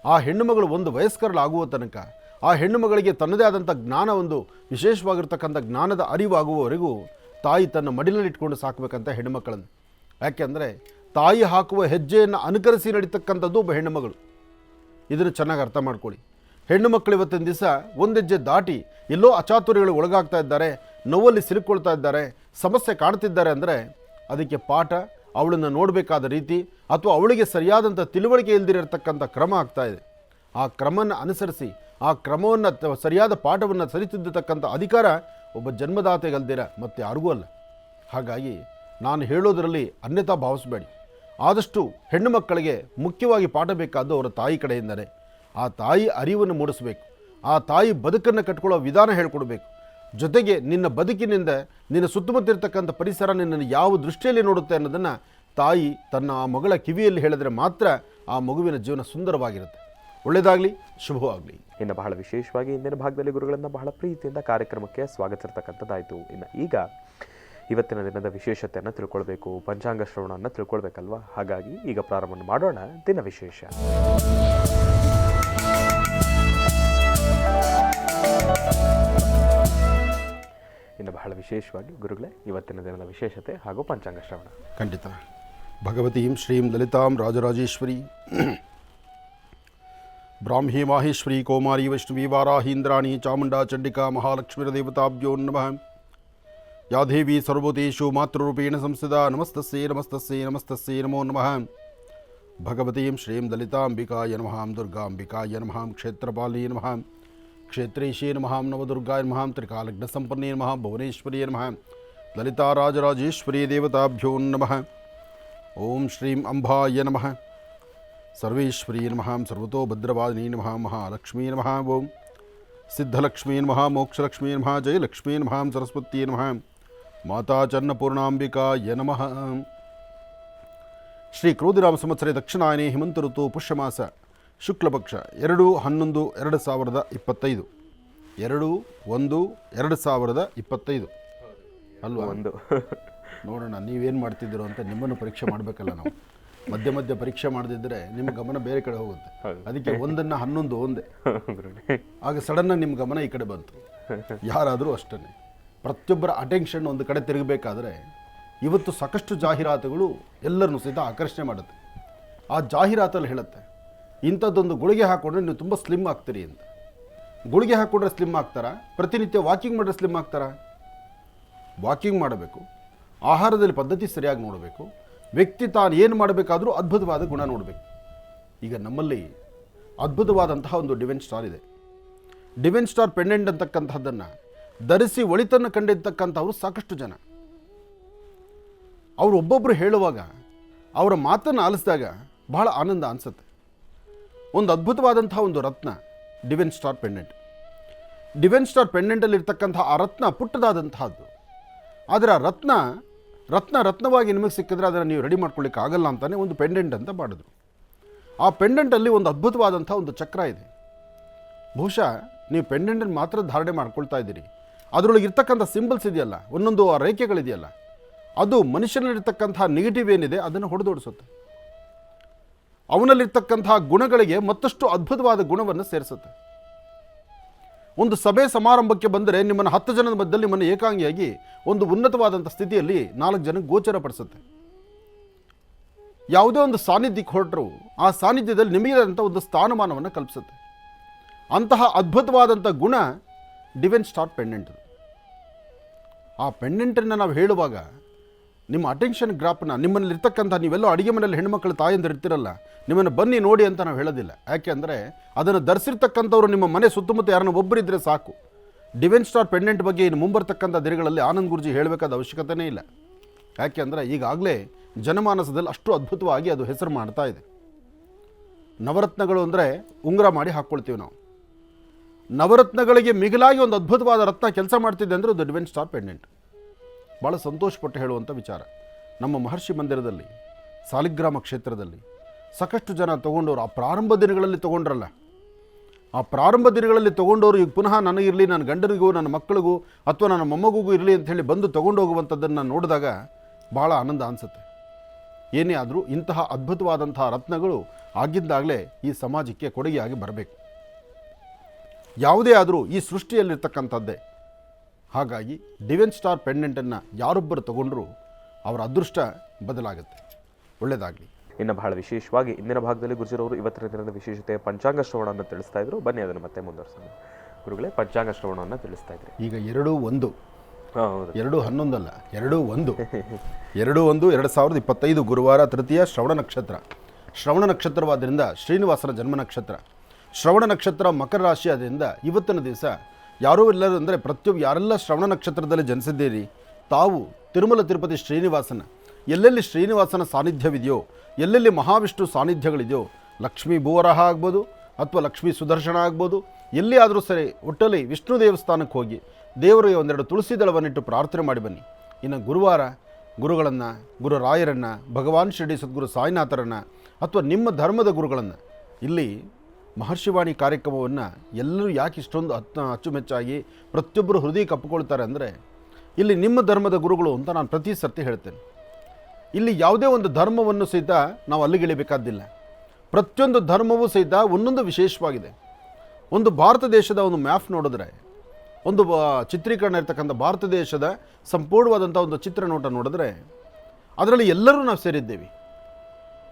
ಆ ಹೆಣ್ಣುಮಗಳು ಒಂದು ವಯಸ್ಕರಳಾಗುವ ತನಕ ಆ ಹೆಣ್ಣುಮಗಳಿಗೆ ತನ್ನದೇ ಆದಂಥ ಜ್ಞಾನ, ಒಂದು ವಿಶೇಷವಾಗಿರ್ತಕ್ಕಂಥ ಜ್ಞಾನದ ಅರಿವಾಗುವವರೆಗೂ ತಾಯಿ ತನ್ನ ಮಡಿಲಲ್ಲಿಟ್ಕೊಂಡು ಸಾಕಬೇಕಂತ ಹೆಣ್ಣುಮಕ್ಕಳನ್ನು. ಯಾಕೆಂದರೆ ತಾಯಿ ಹಾಕುವ ಹೆಜ್ಜೆಯನ್ನು ಅನುಕರಿಸಿ ನಡೀತಕ್ಕಂಥದ್ದು ಒಬ್ಬ ಹೆಣ್ಣುಮಗಳು. ಇದನ್ನು ಚೆನ್ನಾಗಿ ಅರ್ಥ ಮಾಡ್ಕೊಳ್ಳಿ. ಹೆಣ್ಣು ಮಕ್ಕಳು ಇವತ್ತಿನ ದಿವಸ ಒಂದು ಹೆಜ್ಜೆ ದಾಟಿ ಎಲ್ಲೋ ಅಚಾತುರ್ಯಗಳು ಒಳಗಾಗ್ತಾ ಇದ್ದಾರೆ, ನೋವಲ್ಲಿ ಸಿಲುಕೊಳ್ತಾ ಇದ್ದಾರೆ, ಸಮಸ್ಯೆ ಕಾಣ್ತಿದ್ದಾರೆ ಅಂದರೆ ಅದಕ್ಕೆ ಪಾಠ, ಅವಳನ್ನು ನೋಡಬೇಕಾದ ರೀತಿ ಅಥವಾ ಅವಳಿಗೆ ಸರಿಯಾದಂಥ ತಿಳುವಳಿಕೆ ಇಲ್ದಿರತಕ್ಕಂಥ ಕ್ರಮ ಆಗ್ತಾ ಇದೆ. ಆ ಕ್ರಮವನ್ನು ಅನುಸರಿಸಿ ಆ ಕ್ರಮವನ್ನು ಸರಿಯಾದ ಪಾಠವನ್ನು ಸರಿತಿದ್ದತಕ್ಕಂಥ ಅಧಿಕಾರ ಒಬ್ಬ ಜನ್ಮದಾತೆಗಲ್ದಿರ ಮತ್ತು ಯಾರಿಗೂ ಅಲ್ಲ. ಹಾಗಾಗಿ ನಾನು ಹೇಳೋದರಲ್ಲಿ ಅನ್ಯತಾ ಭಾವಿಸಬೇಡಿ. ಆದಷ್ಟು ಹೆಣ್ಣು ಮಕ್ಕಳಿಗೆ ಮುಖ್ಯವಾಗಿ ಪಾಠ ಬೇಕಾದ್ದು ಅವರ ತಾಯಿ ಕಡೆಯಿಂದಲೇ. ಆ ತಾಯಿ ಅರಿವನ್ನು ಮೂಡಿಸಬೇಕು, ಆ ತಾಯಿ ಬದುಕನ್ನು ಕಟ್ಕೊಳ್ಳೋ ವಿಧಾನ ಹೇಳ್ಕೊಡ್ಬೇಕು. ಜೊತೆಗೆ ನಿನ್ನ ಬದುಕಿನಿಂದ ನಿನ್ನ ಸುತ್ತಮುತ್ತ ಇರತಕ್ಕಂಥ ಪರಿಸರ ನಿನ್ನನ್ನು ಯಾವ ದೃಷ್ಟಿಯಲ್ಲಿ ನೋಡುತ್ತೆ ಅನ್ನೋದನ್ನು ತಾಯಿ ತನ್ನ ಆ ಮಗಳ ಕಿವಿಯಲ್ಲಿ ಹೇಳಿದ್ರೆ ಮಾತ್ರ ಆ ಮಗುವಿನ ಜೀವನ ಸುಂದರವಾಗಿರುತ್ತೆ. ಒಳ್ಳೆಯದಾಗಲಿ, ಶುಭವಾಗಲಿ. ಇನ್ನು ಬಹಳ ವಿಶೇಷವಾಗಿ ಇಂದಿನ ಭಾಗದಲ್ಲಿ ಗುರುಗಳನ್ನು ಬಹಳ ಪ್ರೀತಿಯಿಂದ ಕಾರ್ಯಕ್ರಮಕ್ಕೆ ಸ್ವಾಗತಿಸಿರ್ತಕ್ಕಂಥದ್ದಾಯಿತು. ಇನ್ನು ಈಗ ಇವತ್ತಿನ ದಿನದ ವಿಶೇಷತೆಯನ್ನು ತಿಳ್ಕೊಳ್ಬೇಕು, ಪಂಚಾಂಗ ಶ್ರವಣವನ್ನು ತಿಳ್ಕೊಳ್ಬೇಕಲ್ವಾ? ಹಾಗಾಗಿ ಈಗ ಪ್ರಾರಂಭ ಮಾಡೋಣ ದಿನ ವಿಶೇಷ. ಇನ್ನು ಬಹಳ ವಿಶೇಷವಾಗಿ ಗುರುಗಳೇ, ಇವತ್ತಿನ ದಿನದ ವಿಶೇಷತೆ ಹಾಗೂ ಪಂಚಾಂಗ ಶ್ರವಣ. ಖಂಡಿತ. ಭಗವತೀಂ ಶ್ರೀಂ ಲಲಿತಾಂ ರಾಜರಾಜೇಶ್ವರಿ ಬ್ರಾಹ್ಮೀ ಮಾಹೇಶ್ವರಿ ಕೌಮಾರಿ ವೈಷ್ಣವಿ ವಾರಾಹೀಂದ್ರಾಣಿ ಚಾಮುಂಡಾ ಚಂಡಿಕಾ ಮಹಾಲಕ್ಷ್ಮೀರ್ದೇವತಾಭ್ಯೋ ನಮಃ. ಯಾ ದೇವಿ ಸರ್ವಭೂತೇಷು ಮಾತೃರೂಪೇಣ ಸಂಸ್ಥಿತಾ ನಮಸ್ತಸ್ಯೈ ನಮಸ್ತಸ್ಯೈ ನಮಸ್ತಸ್ಯೈ ನಮೋ ನಮಃ. ಭಗವತೀಂ ಶ್ರೀಂ ಲಲಿತಾಂಬಿಕಾಯ ನಮಃ, ದುರ್ಗಾಂಬಿಕಾಯ ನಮಃ, ಕ್ಷೇತ್ರಪಾಲಿನೇ ನಮಃ, ಕ್ಷೇತ್ರೇಶೇ ನಮಃ, ನವದುರ್ಗಾಯ ನಮಃ, ತ್ರಿಕಾಲಜ್ಞಸಂಪನ್ನೇ ನಮಃ, ಭುವನೇಶ್ವರಿಯೇ ನಮಃ, ಲಲಿತಾರಾಜರಾಜೇಶ್ವರಿ ದೇವತಾಭ್ಯೋ ನಮಃ. ಓಂ ಶ್ರೀಂ ಅಂಬಾಯ ನಮಃ, ಸರ್ವೇಶ್ವರೀ ನಮಃ, ಸರ್ವತೋ ಭದ್ರವಾದಿನಿ ನಮಃ, ಮಹಾಲಕ್ಷ್ಮೀ ನಮಃ, ಓಂ ಸಿದ್ಧಲಕ್ಷ್ಮೀ ನಮಃ, ಮೋಕ್ಷಲಕ್ಷ್ಮೀ ನಮಃ, ಜಯಲಕ್ಷ್ಮೀ ನಮಃ, ಸರಸ್ವತೀ ನಮಃ, ಮಾತಾ ಚನ್ನಪೂರ್ಣಾಂಬಿಕಾಯ ನಮಃ. ಶ್ರೀ ಕ್ರೋಧಿನಾಮ ಸಂವತ್ಸರೆ ದಕ್ಷಿಣಾಯನೆ ಹೇಮಂತ ಋತು ಪುಷ್ಯಮಾಸ ಶುಕ್ಲಪಕ್ಷ 2/11/2025 2/1/2025 ಅಲ್ವಾ? ನೋಡೋಣ ನೀವೇನು ಮಾಡ್ತಿದ್ದೀರೋ ಅಂತ ನಿಮ್ಮನ್ನು ಪರೀಕ್ಷೆ ಮಾಡಬೇಕಲ್ಲ ನಾವು. ಮಧ್ಯ ಮಧ್ಯ ಪರೀಕ್ಷೆ ಮಾಡದಿದ್ದರೆ ನಿಮ್ಮ ಗಮನ ಬೇರೆ ಕಡೆ ಹೋಗುತ್ತೆ. ಅದಕ್ಕೆ 1/11 ಒಂದೇ, ಆಗ ಸಡನ್ನಾಗಿ ನಿಮ್ಮ ಗಮನ ಈ ಕಡೆ ಬಂತು. ಯಾರಾದರೂ ಅಷ್ಟೇ, ಪ್ರತಿಯೊಬ್ಬರ ಅಟೆನ್ಷನ್ ಒಂದು ಕಡೆ ತಿರುಗಬೇಕಾದ್ರೆ ಇವತ್ತು ಸಾಕಷ್ಟು ಜಾಹೀರಾತುಗಳು ಎಲ್ಲರನ್ನೂ ಸಹಿತ ಆಕರ್ಷಣೆ ಮಾಡುತ್ತೆ. ಆ ಜಾಹೀರಾತಲ್ಲಿ ಹೇಳುತ್ತೆ ಇಂಥದ್ದೊಂದು ಗುಳಿಗೆ ಹಾಕ್ಕೊಂಡ್ರೆ ನೀವು ತುಂಬ ಸ್ಲಿಮ್ ಆಗ್ತೀರಿ ಅಂತ. ಗುಳಿಗೆ ಹಾಕ್ಕೊಂಡ್ರೆ ಸ್ಲಿಮ್ ಆಗ್ತಾರಾ? ಪ್ರತಿನಿತ್ಯ ವಾಕಿಂಗ್ ಮಾಡಿದ್ರೆ ಸ್ಲಿಮ್ ಆಗ್ತಾರಾ? ವಾಕಿಂಗ್ ಮಾಡಬೇಕು, ಆಹಾರದಲ್ಲಿ ಪದ್ಧತಿ ಸರಿಯಾಗಿ ನೋಡಬೇಕು, ವ್ಯಕ್ತಿ ತಾನು ಏನು ಮಾಡಬೇಕಾದ್ರೂ ಅದ್ಭುತವಾದ ಗುಣ ನೋಡಬೇಕು. ಈಗ ನಮ್ಮಲ್ಲಿ ಅದ್ಭುತವಾದಂತಹ ಒಂದು ಡಿವೈನ್ ಸ್ಟಾರ್ ಇದೆ. ಡಿವೈನ್ ಸ್ಟಾರ್ ಪೆಂಡೆಂಟ್ ಅಂತಕ್ಕಂಥದ್ದನ್ನು ಧರಿಸಿ ಒಳಿತನ್ನು ಕಂಡಿರ್ತಕ್ಕಂಥವ್ರು ಸಾಕಷ್ಟು ಜನ. ಅವರು ಒಬ್ಬೊಬ್ಬರು ಹೇಳುವಾಗ ಅವರ ಮಾತನ್ನು ಆಲಿಸಿದಾಗ ಬಹಳ ಆನಂದ ಅನಿಸುತ್ತೆ. ಒಂದು ಅದ್ಭುತವಾದಂತಹ ಒಂದು ರತ್ನ divine star pendant. Divine star ಪೆಂಡೆಂಟಲ್ಲಿರ್ತಕ್ಕಂಥ ಆ ರತ್ನ ಪುಟ್ಟದಾದಂತಹದ್ದು. ಆದರೆ ಆ ರತ್ನವಾಗಿ ನಿಮಗೆ ಸಿಕ್ಕಿದ್ರೆ ಅದನ್ನು ನೀವು ರೆಡಿ ಮಾಡ್ಕೊಳ್ಳಿಕ್ಕೆ ಆಗಲ್ಲ ಅಂತಲೇ ಒಂದು ಪೆಂಡೆಂಟ್ ಅಂತ ಮಾಡಿದ್ರು. ಆ ಪೆಂಡೆಂಟಲ್ಲಿ ಒಂದು ಅದ್ಭುತವಾದಂಥ ಒಂದು ಚಕ್ರ ಇದೆ. ಬಹುಶಃ ನೀವು ಪೆಂಡೆಂಟನ್ನು ಮಾತ್ರ ಧಾರಣೆ ಮಾಡ್ಕೊಳ್ತಾ ಇದ್ದೀರಿ, ಅದರೊಳಗೆ ಇರ್ತಕ್ಕಂಥ ಸಿಂಬಲ್ಸ್ ಇದೆಯಲ್ಲ, ಒಂದೊಂದು ಆ ರೇಖೆಗಳಿದೆಯಲ್ಲ, ಅದು ಮನುಷ್ಯನಲ್ಲಿರ್ತಕ್ಕಂಥ ನೆಗೆಟಿವ್ ಏನಿದೆ ಅದನ್ನು ಹೊಡೆದೋಡಿಸುತ್ತೆ. ಅವನಲ್ಲಿರ್ತಕ್ಕಂತಹ ಗುಣಗಳಿಗೆ ಮತ್ತಷ್ಟು ಅದ್ಭುತವಾದ ಗುಣವನ್ನು ಸೇರಿಸುತ್ತೆ. ಒಂದು ಸಭೆ ಸಮಾರಂಭಕ್ಕೆ ಬಂದರೆ ನಿಮ್ಮನ್ನು 10 ಜನದ ಮಧ್ಯದಲ್ಲಿ ನಿಮ್ಮನ್ನು ಏಕಾಂಗಿಯಾಗಿ ಒಂದು ಉನ್ನತವಾದಂಥ ಸ್ಥಿತಿಯಲ್ಲಿ 4 ಜನಕ್ಕೆ ಗೋಚರಪಡಿಸುತ್ತೆ. ಯಾವುದೇ ಒಂದು ಸಾನ್ನಿಧ್ಯಕ್ಕೆ ಹೊರಟರು ಆ ಸಾನ್ನಿಧ್ಯದಲ್ಲಿ ನಿಮಗೆ ಆದಂಥ ಒಂದು ಸ್ಥಾನಮಾನವನ್ನು ಕಲ್ಪಿಸುತ್ತೆ. ಅಂತಹ ಅದ್ಭುತವಾದಂಥ ಗುಣ ಡಿವೈನ್ ಸ್ಟಾರ್ ಪೆಂಡೆಂಟ್. ಆ ಪೆಂಡೆಂಟನ್ನು ನಾವು ಹೇಳುವಾಗ ನಿಮ್ಮ ಅಟೆನ್ಷನ್ ಗ್ರಾಫ್ನ ನಿಮ್ಮಲ್ಲಿರ್ತಕ್ಕಂಥ ನೀವೆಲ್ಲೋ ಅಡುಗೆ ಮನೆಯಲ್ಲಿ ಹೆಣ್ಮಕ್ಳು ತಾಯಂದಿರು ಇರ್ತಿರಲ್ಲ, ನಿಮ್ಮನ್ನು ಬನ್ನಿ ನೋಡಿ ಅಂತ ನಾವು ಹೇಳೋದಿಲ್ಲ. ಯಾಕೆ ಅಂದರೆ ಅದನ್ನು ಧರಿಸಿರ್ತಕ್ಕಂಥವ್ರು ನಿಮ್ಮ ಮನೆ ಸುತ್ತಮುತ್ತ ಯಾರನ್ನ ಒಬ್ಬರಿದ್ದರೆ ಸಾಕು. ಡಿವೈನ್ ಸ್ಟಾರ್ ಪೆಂಡೆಂಟ್ ಬಗ್ಗೆ ಇನ್ನು ಮುಂಬರ್ತಕ್ಕಂಥ ದಿನಗಳಲ್ಲಿ ಆನಂದ್ ಗುರುಜಿ ಹೇಳಬೇಕಾದ ಅವಶ್ಯಕತೆಯೇ ಇಲ್ಲ. ಯಾಕೆ ಅಂದರೆ ಈಗಾಗಲೇ ಜನಮಾನಸದಲ್ಲಿ ಅಷ್ಟು ಅದ್ಭುತವಾಗಿ ಅದು ಹೆಸರು ಮಾಡ್ತಾ ಇದೆ. ನವರತ್ನಗಳು ಅಂದರೆ ಉಂಗುರ ಮಾಡಿ ಹಾಕ್ಕೊಳ್ತೀವಿ ನಾವು. ನವರತ್ನಗಳಿಗೆ ಮಿಗಿಲಾಗಿ ಒಂದು ಅದ್ಭುತವಾದ ರತ್ನ ಕೆಲಸ ಮಾಡ್ತಿದೆ ಅಂದರೆ ಅದು ಡಿವೈನ್ ಸ್ಟಾರ್ ಪೆಂಡೆಂಟ್. ಭಾಳ ಸಂತೋಷಪಟ್ಟು ಹೇಳುವಂಥ ವಿಚಾರ. ನಮ್ಮ ಮಹರ್ಷಿ ಮಂದಿರದಲ್ಲಿ ಸಾಲಿಗ್ರಾಮ ಕ್ಷೇತ್ರದಲ್ಲಿ ಸಾಕಷ್ಟು ಜನ ತೊಗೊಂಡವರು ಆ ಪ್ರಾರಂಭ ದಿನಗಳಲ್ಲಿ ತೊಗೊಂಡ್ರಲ್ಲ, ಆ ಪ್ರಾರಂಭ ದಿನಗಳಲ್ಲಿ ತೊಗೊಂಡವರು ಈಗ ಪುನಃ ನನಗಿರಲಿ, ನನ್ನ ಗಂಡನಿಗೂ, ನನ್ನ ಮಕ್ಕಳಿಗೂ ಅಥವಾ ನನ್ನ ಮೊಮ್ಮಗುಗೂ ಇರಲಿ ಅಂಥೇಳಿ ಬಂದು ತೊಗೊಂಡು ಹೋಗುವಂಥದ್ದನ್ನು ನೋಡಿದಾಗ ಭಾಳ ಆನಂದ ಅನಿಸುತ್ತೆ. ಏನೇ ಆದರೂ ಇಂತಹ ಅದ್ಭುತವಾದಂತಹ ರತ್ನಗಳು ಆಗಿದ್ದಾಗಲೇ ಈ ಸಮಾಜಕ್ಕೆ ಕೊಡುಗೆಯಾಗಿ ಬರಬೇಕು. ಯಾವುದೇ ಆದರೂ ಈ ಸೃಷ್ಟಿಯಲ್ಲಿರ್ತಕ್ಕಂಥದ್ದೇ. ಹಾಗಾಗಿ ಡಿವೈನ್ ಸ್ಟಾರ್ ಪೆಂಡೆಂಟನ್ನು ಯಾರೊಬ್ಬರು ತಗೊಂಡ್ರೂ ಅವರ ಅದೃಷ್ಟ ಬದಲಾಗುತ್ತೆ. ಒಳ್ಳೆಯದಾಗಲಿ. ಇನ್ನು ಬಹಳ ವಿಶೇಷವಾಗಿ ಇಂದಿನ ಭಾಗದಲ್ಲಿ ಗುರುಜಿರವರು ಇವತ್ತಿನ ದಿನದ ವಿಶೇಷತೆ ಪಂಚಾಂಗ ಶ್ರವಣವನ್ನು ತಿಳಿಸ್ತಾ ಇದ್ರು. ಬನ್ನಿ ಅದನ್ನು ಮತ್ತೆ ಮುಂದುವರಿಸೋಣ. ಗುರುಗಳೇ, ಪಂಚಾಂಗ ಶ್ರವಣವನ್ನು ತಿಳಿಸ್ತಾ ಇದ್ರಿ. ಈಗ 2/1 ಹೌದು, 2/11 ಅಲ್ಲ, 2/1/2025 ಗುರುವಾರ ತೃತೀಯ ಶ್ರವಣ ನಕ್ಷತ್ರ. ಶ್ರವಣ ನಕ್ಷತ್ರವಾದ್ದರಿಂದ ಶ್ರೀನಿವಾಸನ ಜನ್ಮ ನಕ್ಷತ್ರ. ಶ್ರವಣ ನಕ್ಷತ್ರ ಮಕರ ರಾಶಿ ಆದ್ದರಿಂದ ಇವತ್ತಿನ ದಿವಸ ಯಾರೂ ಎಲ್ಲರೂ ಅಂದರೆ ಯಾರೆಲ್ಲ ಶ್ರವಣ ನಕ್ಷತ್ರದಲ್ಲಿ ಜನಿಸಿದ್ದೀರಿ ತಾವು ತಿರುಮಲ ತಿರುಪತಿ ಶ್ರೀನಿವಾಸನ ಎಲ್ಲೆಲ್ಲಿ ಶ್ರೀನಿವಾಸನ ಸಾನ್ನಿಧ್ಯವಿದೆಯೋ ಎಲ್ಲೆಲ್ಲಿ ಮಹಾವಿಷ್ಣು ಸಾನ್ನಿಧ್ಯಗಳಿದೆಯೋ, ಲಕ್ಷ್ಮೀ ಭೂವರಾಹ ಆಗ್ಬೋದು ಅಥವಾ ಲಕ್ಷ್ಮೀ ಸುದರ್ಶನ ಆಗ್ಬೋದು, ಎಲ್ಲಿ ಆದರೂ ಸರಿ ಒಟ್ಟಲ್ಲಿ ವಿಷ್ಣು ದೇವಸ್ಥಾನಕ್ಕೆ ಹೋಗಿ ದೇವರಿಗೆ ಒಂದೆರಡು ತುಳಸಿ ದಳವನ್ನಿಟ್ಟು ಪ್ರಾರ್ಥನೆ ಮಾಡಿ ಬನ್ನಿ. ಇನ್ನು ಗುರುವಾರ ಗುರುಗಳನ್ನು, ಗುರುರಾಯರನ್ನು, ಭಗವಾನ್ ಶಿರಡಿ ಸದ್ಗುರು ಸಾಯಿನಾಥರನ್ನು ಅಥವಾ ನಿಮ್ಮ ಧರ್ಮದ ಗುರುಗಳನ್ನು, ಇಲ್ಲಿ ಮಹರ್ಷಿವಾಣಿ ಕಾರ್ಯಕ್ರಮವನ್ನು ಎಲ್ಲರೂ ಯಾಕೆ ಇಷ್ಟೊಂದು ಅಚ್ಚುಮೆಚ್ಚಾಗಿ ಪ್ರತಿಯೊಬ್ಬರು ಹೃದಯ ಕಪ್ಪಿಕೊಳ್ತಾರೆ ಅಂದರೆ, ಇಲ್ಲಿ ನಿಮ್ಮ ಧರ್ಮದ ಗುರುಗಳು ಅಂತ ನಾನು ಪ್ರತಿ ಸರ್ತಿ ಹೇಳ್ತೇನೆ. ಇಲ್ಲಿ ಯಾವುದೇ ಒಂದು ಧರ್ಮವನ್ನು ಸಹಿತ ನಾವು ಅಲ್ಲಿಗಿಳಿಬೇಕಾದ್ದಿಲ್ಲ. ಪ್ರತಿಯೊಂದು ಧರ್ಮವೂ ಸಹಿತ ಒಂದೊಂದು ವಿಶೇಷವಾಗಿದೆ. ಒಂದು ಭಾರತ ದೇಶದ ಒಂದು ಮ್ಯಾಪ್ ನೋಡಿದ್ರೆ, ಒಂದು ಚಿತ್ರೀಕರಣ ಇರ್ತಕ್ಕಂಥ ಭಾರತ ದೇಶದ ಸಂಪೂರ್ಣವಾದಂಥ ಒಂದು ಚಿತ್ರನೋಟ ನೋಡಿದ್ರೆ, ಅದರಲ್ಲಿ ಎಲ್ಲರೂ ನಾವು ಸೇರಿದ್ದೇವೆ.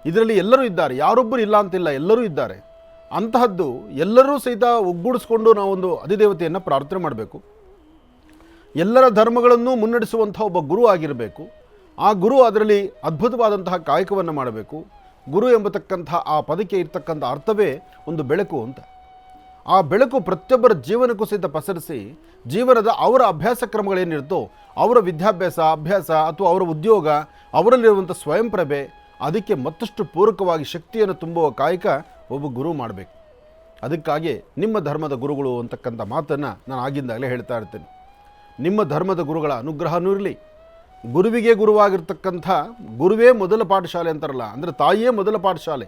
ಇದರಲ್ಲಿ ಎಲ್ಲರೂ ಇದ್ದಾರೆ, ಯಾರೊಬ್ಬರು ಇಲ್ಲ ಅಂತಿಲ್ಲ, ಎಲ್ಲರೂ ಇದ್ದಾರೆ. ಅಂತಹದ್ದು ಎಲ್ಲರೂ ಸಹಿತ ಒಗ್ಗೂಡಿಸ್ಕೊಂಡು ನಾವೊಂದು ಅಧಿದೇವತೆಯನ್ನು ಪ್ರಾರ್ಥನೆ ಮಾಡಬೇಕು. ಎಲ್ಲರ ಧರ್ಮಗಳನ್ನು ಮುನ್ನಡೆಸುವಂಥ ಒಬ್ಬ ಗುರು ಆಗಿರಬೇಕು. ಆ ಗುರು ಅದರಲ್ಲಿ ಅದ್ಭುತವಾದಂತಹ ಕಾಯಕವನ್ನು ಮಾಡಬೇಕು. ಗುರು ಎಂಬತಕ್ಕಂಥ ಆ ಪದಕ್ಕೆ ಇರ್ತಕ್ಕಂಥ ಅರ್ಥವೇ ಒಂದು ಬೆಳಕು ಅಂತ. ಆ ಬೆಳಕು ಪ್ರತಿಯೊಬ್ಬರ ಜೀವನಕ್ಕೂ ಸಹಿತ ಪಸರಿಸಿ, ಜೀವನದ ಅವರ ಅಭ್ಯಾಸ ಕ್ರಮಗಳೇನಿರುತ್ತೋ, ಅವರ ವಿದ್ಯಾಭ್ಯಾಸ, ಅಭ್ಯಾಸ ಅಥವಾ ಅವರ ಉದ್ಯೋಗ, ಅವರಲ್ಲಿರುವಂಥ ಸ್ವಯಂ ಪ್ರಭೆ, ಅದಕ್ಕೆ ಮತ್ತಷ್ಟು ಪೂರಕವಾಗಿ ಶಕ್ತಿಯನ್ನು ತುಂಬುವ ಕಾಯಕ ಒಬ್ಬ ಗುರು ಮಾಡಬೇಕು. ಅದಕ್ಕಾಗಿ ನಿಮ್ಮ ಧರ್ಮದ ಗುರುಗಳು ಅಂತಕ್ಕಂಥ ಮಾತನ್ನು ನಾನು ಆಗಿಂದಾಗಲೇ ಹೇಳ್ತಾ ಇರ್ತೇನೆ. ನಿಮ್ಮ ಧರ್ಮದ ಗುರುಗಳ ಅನುಗ್ರಹನೂ ಇರಲಿ. ಗುರುವಿಗೆ ಗುರುವಾಗಿರ್ತಕ್ಕಂಥ ಗುರುವೇ ಮೊದಲ ಪಾಠಶಾಲೆ ಅಂತಾರಲ್ಲ, ಅಂದರೆ ತಾಯಿಯೇ ಮೊದಲ ಪಾಠಶಾಲೆ,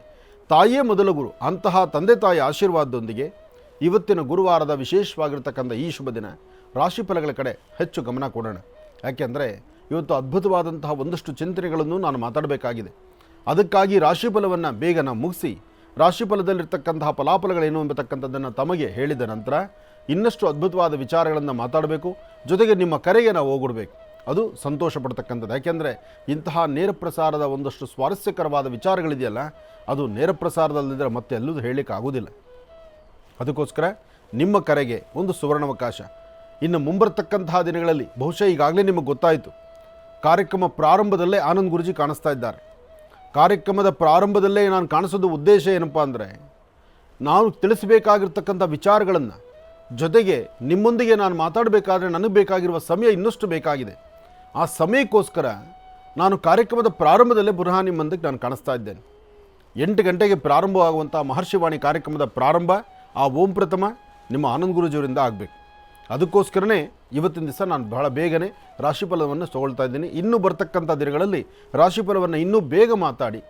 ತಾಯಿಯೇ ಮೊದಲ ಗುರು. ಅಂತಹ ತಂದೆ ತಾಯಿ ಆಶೀರ್ವಾದದೊಂದಿಗೆ ಇವತ್ತಿನ ಗುರುವಾರದ ವಿಶೇಷವಾಗಿರ್ತಕ್ಕಂಥ ಈ ಶುಭ ದಿನ ರಾಶಿಫಲಗಳ ಕಡೆ ಹೆಚ್ಚು ಗಮನ ಕೊಡೋಣ. ಯಾಕೆಂದರೆ ಇವತ್ತು ಅದ್ಭುತವಾದಂತಹ ಒಂದಷ್ಟು ಚಿಂತನೆಗಳನ್ನು ನಾನು ಮಾತಾಡಬೇಕಾಗಿದೆ. ಅದಕ್ಕಾಗಿ ರಾಶಿಫಲವನ್ನು ಬೇಗ ನಾವು ಮುಗಿಸಿ, ರಾಶಿಫಲದಲ್ಲಿರ್ತಕ್ಕಂತಹ ಫಲಾಫಲಗಳೇನು ಎಂಬತಕ್ಕಂಥದ್ದನ್ನು ತಮಗೆ ಹೇಳಿದ ನಂತರ ಇನ್ನಷ್ಟು ಅದ್ಭುತವಾದ ವಿಚಾರಗಳನ್ನು ಮಾತಾಡಬೇಕು. ಜೊತೆಗೆ ನಿಮ್ಮ ಕರೆಗೆ ನಾವು ಹೋಗಿಡ್ಬೇಕು. ಅದು ಸಂತೋಷ ಪಡ್ತಕ್ಕಂಥದ್ದು. ಯಾಕೆಂದರೆ ಇಂತಹ ನೇರ ಪ್ರಸಾರದ ಒಂದಷ್ಟು ಸ್ವಾರಸ್ಯಕರವಾದ ವಿಚಾರಗಳಿದೆಯಲ್ಲ, ಅದು ನೇರ ಪ್ರಸಾರದಲ್ಲಿದ್ದರೆ ಮತ್ತೆ ಎಲ್ಲೂ ಹೇಳಲಿಕ್ಕೆ ಆಗೋದಿಲ್ಲ. ಅದಕ್ಕೋಸ್ಕರ ನಿಮ್ಮ ಕರೆಗೆ ಒಂದು ಸುವರ್ಣಾವಕಾಶ. ಇನ್ನು ಮುಂಬರ್ತಕ್ಕಂತಹ ದಿನಗಳಲ್ಲಿ ಬಹುಶಃ ಈಗಾಗಲೇ ನಿಮಗೆ ಗೊತ್ತಾಯಿತು, ಕಾರ್ಯಕ್ರಮ ಪ್ರಾರಂಭದಲ್ಲೇ ಆನಂದ್ ಗುರುಜಿ ಕಾಣಿಸ್ತಾ ಇದ್ದಾರೆ. ಕಾರ್ಯಕ್ರಮದ ಪ್ರಾರಂಭದಲ್ಲೇ ನಾನು ಕಾಣಿಸೋದು ಉದ್ದೇಶ ಏನಪ್ಪ ಅಂದರೆ, ನಾವು ತಿಳಿಸಬೇಕಾಗಿರ್ತಕ್ಕಂಥ ವಿಚಾರಗಳನ್ನು ಜೊತೆಗೆ ನಿಮ್ಮೊಂದಿಗೆ ನಾನು ಮಾತಾಡಬೇಕಾದ್ರೆ ನನಗೆ ಬೇಕಾಗಿರುವ ಸಮಯ ಇನ್ನಷ್ಟು ಬೇಕಾಗಿದೆ. ಆ ಸಮಯಕ್ಕೋಸ್ಕರ ನಾನು ಕಾರ್ಯಕ್ರಮದ ಪ್ರಾರಂಭದಲ್ಲೇ ಪುನಃ ನಿಮ್ಮೊಂದಿಗೆ ನಾನು ಕಾಣಿಸ್ತಾ ಇದ್ದೇನೆ. 8 ಗಂಟೆಗೆ ಪ್ರಾರಂಭವಾಗುವಂಥ ಮಹರ್ಷಿವಾಣಿ ಕಾರ್ಯಕ್ರಮದ ಪ್ರಾರಂಭ ಆ ಓಂ ಪ್ರಥಮ ನಿಮ್ಮ ಆನಂದ್ ಗುರುಜಿಯವರಿಂದ ಆಗಬೇಕು. ಅದಕ್ಕೋಸ್ಕರನೇ ಇವತ್ತಿನ ದಿವಸ ನಾನು ಬಹಳ ಬೇಗನೆ ರಾಶಿಫಲವನ್ನು ತಗೊಳ್ತಾ ಇದ್ದೀನಿ. ಇನ್ನೂ ಬರ್ತಕ್ಕಂಥ ದಿನಗಳಲ್ಲಿ ರಾಶಿಫಲವನ್ನು ಇನ್ನೂ ಬೇಗ ಮಾತಾಡಿ,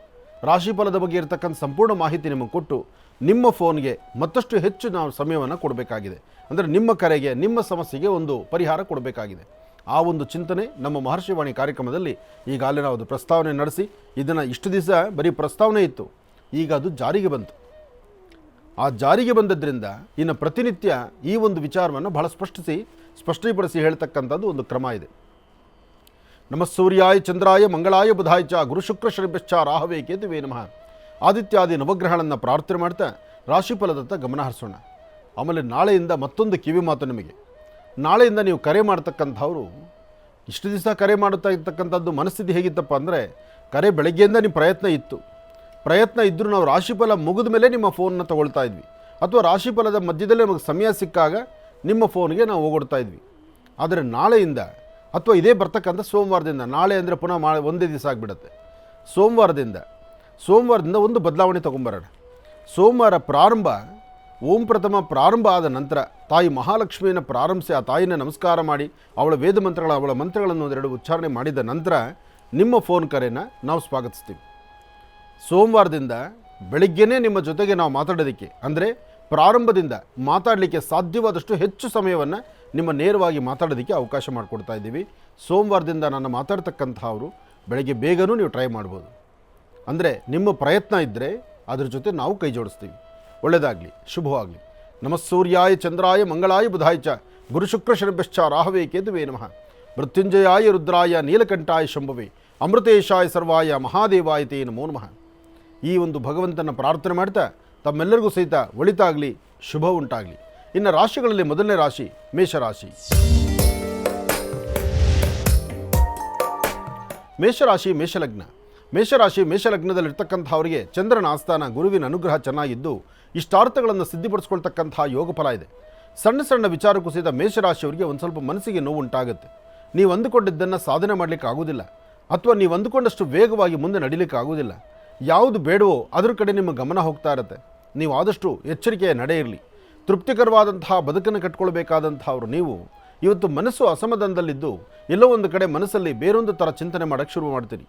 ರಾಶಿಫಲದ ಬಗ್ಗೆ ಇರತಕ್ಕಂಥ ಸಂಪೂರ್ಣ ಮಾಹಿತಿ ನಿಮಗೆ ಕೊಟ್ಟು, ನಿಮ್ಮ ಫೋನ್ಗೆ ಮತ್ತಷ್ಟು ಹೆಚ್ಚು ನಾವು ಸಮಯವನ್ನು ಕೊಡಬೇಕಾಗಿದೆ. ಅಂದರೆ ನಿಮ್ಮ ಕರೆಗೆ, ನಿಮ್ಮ ಸಮಸ್ಯೆಗೆ ಒಂದು ಪರಿಹಾರ ಕೊಡಬೇಕಾಗಿದೆ. ಆ ಒಂದು ಚಿಂತನೆ ನಮ್ಮ ಮಹರ್ಷಿವಾಣಿ ಕಾರ್ಯಕ್ರಮದಲ್ಲಿ ಈಗಾಗಲೇ ನಾವು ಅದು ಪ್ರಸ್ತಾವನೆ ನಡೆಸಿ, ಇದನ್ನು ಇಷ್ಟು ದಿವಸ ಬರೀ ಪ್ರಸ್ತಾವನೆ ಇತ್ತು, ಈಗ ಅದು ಜಾರಿಗೆ ಬಂತು. ಆ ಜಾರಿಗೆ ಬಂದದ್ರಿಂದ ಇನ್ನು ಪ್ರತಿನಿತ್ಯ ಈ ಒಂದು ವಿಚಾರವನ್ನು ಬಹಳ ಸ್ಪಷ್ಟೀಪಡಿಸಿ ಹೇಳ್ತಕ್ಕಂಥದ್ದು ಒಂದು ಕ್ರಮ ಇದೆ. ನಮಃ ಸೂರ್ಯಾಯ ಚಂದ್ರಾಯ ಮಂಗಳಾಯ ಬುಧಾಯ ಚ ಗುರು ಶುಕ್ರ ಶನಿಭ್ಯಶ್ಚ ರಾಹವೇ ಕೇತುವೇ ನಮಃ. ಆದಿತ್ಯಾದಿ ನವಗ್ರಹಗಳನ್ನು ಪ್ರಾರ್ಥನೆ ಮಾಡ್ತಾ ರಾಶಿಫಲದತ್ತ ಗಮನ ಹರಿಸೋಣ. ಆಮೇಲೆ ನಾಳೆಯಿಂದ ಮತ್ತೊಂದು ಕಿವಿ ಮಾತು ನಿಮಗೆ. ನಾಳೆಯಿಂದ ನೀವು ಕರೆ ಮಾಡ್ತಕ್ಕಂಥವ್ರು, ಇಷ್ಟು ದಿವಸ ಕರೆ ಮಾಡುತ್ತಾ ಇರ್ತಕ್ಕಂಥದ್ದು ಮನಸ್ಥಿತಿ ಹೇಗಿತ್ತಪ್ಪ ಅಂದರೆ, ಕರೆ ಬೆಳಗ್ಗೆಯಿಂದ ನಿಮ್ಮ ಪ್ರಯತ್ನ ಇದ್ದರೂ ನಾವು ರಾಶಿಫಲ ಮುಗಿದ ಮೇಲೆ ನಿಮ್ಮ ಫೋನನ್ನು ತೊಗೊಳ್ತಾ ಇದ್ವಿ, ಅಥವಾ ರಾಶಿಫಲದ ಮಧ್ಯದಲ್ಲೇ ನಮಗೆ ಸಮಯ ಸಿಕ್ಕಾಗ ನಿಮ್ಮ ಫೋನ್ಗೆ ನಾವು ಹೋಗೊಡ್ತಾ ಇದ್ವಿ. ಆದರೆ ನಾಳೆಯಿಂದ ಅಥವಾ ಇದೇ ಬರ್ತಕ್ಕಂಥ ಸೋಮವಾರದಿಂದ, ನಾಳೆ ಅಂದರೆ ಪುನಃ ಒಂದೇ ದಿವಸ ಆಗಿಬಿಡುತ್ತೆ, ಸೋಮವಾರದಿಂದ ಒಂದು ಬದಲಾವಣೆ ತೊಗೊಂಬರೋಣ. ಸೋಮವಾರ ಪ್ರಾರಂಭ, ಓಂ ಪ್ರಥಮ ಪ್ರಾರಂಭ ಆದ ನಂತರ ತಾಯಿ ಮಹಾಲಕ್ಷ್ಮಿಯನ್ನು ಪ್ರಾರಂಭಿಸಿ ಆ ತಾಯಿನ ನಮಸ್ಕಾರ ಮಾಡಿ ಅವಳ ವೇದ ಅವಳ ಮಂತ್ರಗಳನ್ನು ಒಂದೆರಡು ಉಚ್ಚಾರಣೆ ಮಾಡಿದ ನಂತರ ನಿಮ್ಮ ಫೋನ್ ಕರೆಯನ್ನು ನಾವು ಸ್ವಾಗತಿಸ್ತೀವಿ. ಸೋಮವಾರದಿಂದ ಬೆಳಿಗ್ಗೆನೇ ನಿಮ್ಮ ಜೊತೆಗೆ ನಾವು ಮಾತಾಡೋದಕ್ಕೆ, ಅಂದರೆ ಪ್ರಾರಂಭದಿಂದ ಮಾತಾಡಲಿಕ್ಕೆ ಸಾಧ್ಯವಾದಷ್ಟು ಹೆಚ್ಚು ಸಮಯವನ್ನು ನಿಮ್ಮ ನೇರವಾಗಿ ಮಾತಾಡೋದಕ್ಕೆ ಅವಕಾಶ ಮಾಡಿಕೊಡ್ತಾ ಇದ್ದೀವಿ. ಸೋಮವಾರದಿಂದ ನಾನು ಮಾತಾಡ್ತಕ್ಕಂಥವರು ಬೆಳಗ್ಗೆ ಬೇಗನೂ ನೀವು ಟ್ರೈ ಮಾಡ್ಬೋದು. ಅಂದರೆ ನಿಮ್ಮ ಪ್ರಯತ್ನ ಇದ್ದರೆ ಅದ್ರ ಜೊತೆ ನಾವು ಕೈ ಜೋಡಿಸ್ತೀವಿ. ಒಳ್ಳೆಯದಾಗಲಿ, ಶುಭವಾಗಲಿ. ನಮಃ ಸೂರ್ಯಾಯ ಚಂದ್ರಾಯ ಮಂಗಳಾಯ ಬುಧಾಯ ಚ ಗುರು ಶುಕ್ರ ಶನಿಭ್ಯಶ್ಚ ರಾಹವೇ ಕೇತುವೇ ನಮಃ. ಮೃತ್ಯುಂಜಯಾಯ ರುದ್ರಾಯ ನೀಲಕಂಠಾಯ ಶಂಭವೇ ಅಮೃತೇಶಾಯ ಸರ್ವಾಯ ಮಹಾದೇವಾಯ ತೇ ನಮೋ ನಮಃ. ಈ ಒಂದು ಭಗವಂತನ ಪ್ರಾರ್ಥನೆ ಮಾಡ್ತಾ ತಮ್ಮೆಲ್ಲರಿಗೂ ಸಹಿತ ಒಳಿತಾಗಲಿ, ಶುಭ ಉಂಟಾಗಲಿ. ಇನ್ನು ರಾಶಿಗಳಲ್ಲಿ ಮೊದಲನೇ ರಾಶಿ ಮೇಷರಾಶಿ. ಮೇಷಲಗ್ನದಲ್ಲಿರ್ತಕ್ಕಂಥವರಿಗೆ ಚಂದ್ರನ ಆಸ್ಥಾನ ಗುರುವಿನ ಅನುಗ್ರಹ ಚೆನ್ನಾಗಿದ್ದು ಇಷ್ಟಾರ್ಥಗಳನ್ನು ಸಿದ್ಧಿಪಡಿಸ್ಕೊಳ್ತಕ್ಕಂಥ ಯೋಗ ಫಲ ಇದೆ. ಸಣ್ಣ ವಿಚಾರಕ್ಕೂ ಸಹಿತ ಮೇಷರಾಶಿಯವರಿಗೆ ಒಂದು ಸ್ವಲ್ಪ ಮನಸ್ಸಿಗೆ ನೋವು ಉಂಟಾಗುತ್ತೆ. ನೀವು ಅಂದುಕೊಂಡಿದ್ದನ್ನು ಸಾಧನೆ ಮಾಡಲಿಕ್ಕೆ ಆಗೋದಿಲ್ಲ, ಅಥವಾ ನೀವು ಅಂದುಕೊಂಡಷ್ಟು ವೇಗವಾಗಿ ಮುಂದೆ ನಡೀಲಿಕ್ಕೆ ಆಗೋದಿಲ್ಲ. ಯಾವುದು ಬೇಡವೋ ಅದ್ರ ಕಡೆ ನಿಮ್ಮ ಗಮನ ಹೋಗ್ತಾ ಇರುತ್ತೆ. ನೀವು ಆದಷ್ಟು ಎಚ್ಚರಿಕೆಯ ನಡೆ ಇರಲಿ. ತೃಪ್ತಿಕರವಾದಂತಹ ಬದುಕನ್ನು ಕಟ್ಕೊಳ್ಬೇಕಾದಂಥವ್ರು ನೀವು ಇವತ್ತು ಮನಸ್ಸು ಅಸಮಾಧಾನದಲ್ಲಿದ್ದು ಎಲ್ಲೋ ಒಂದು ಕಡೆ ಮನಸ್ಸಲ್ಲಿ ಬೇರೊಂದು ಥರ ಚಿಂತನೆ ಮಾಡೋಕ್ಕೆ ಶುರು ಮಾಡ್ತೀರಿ.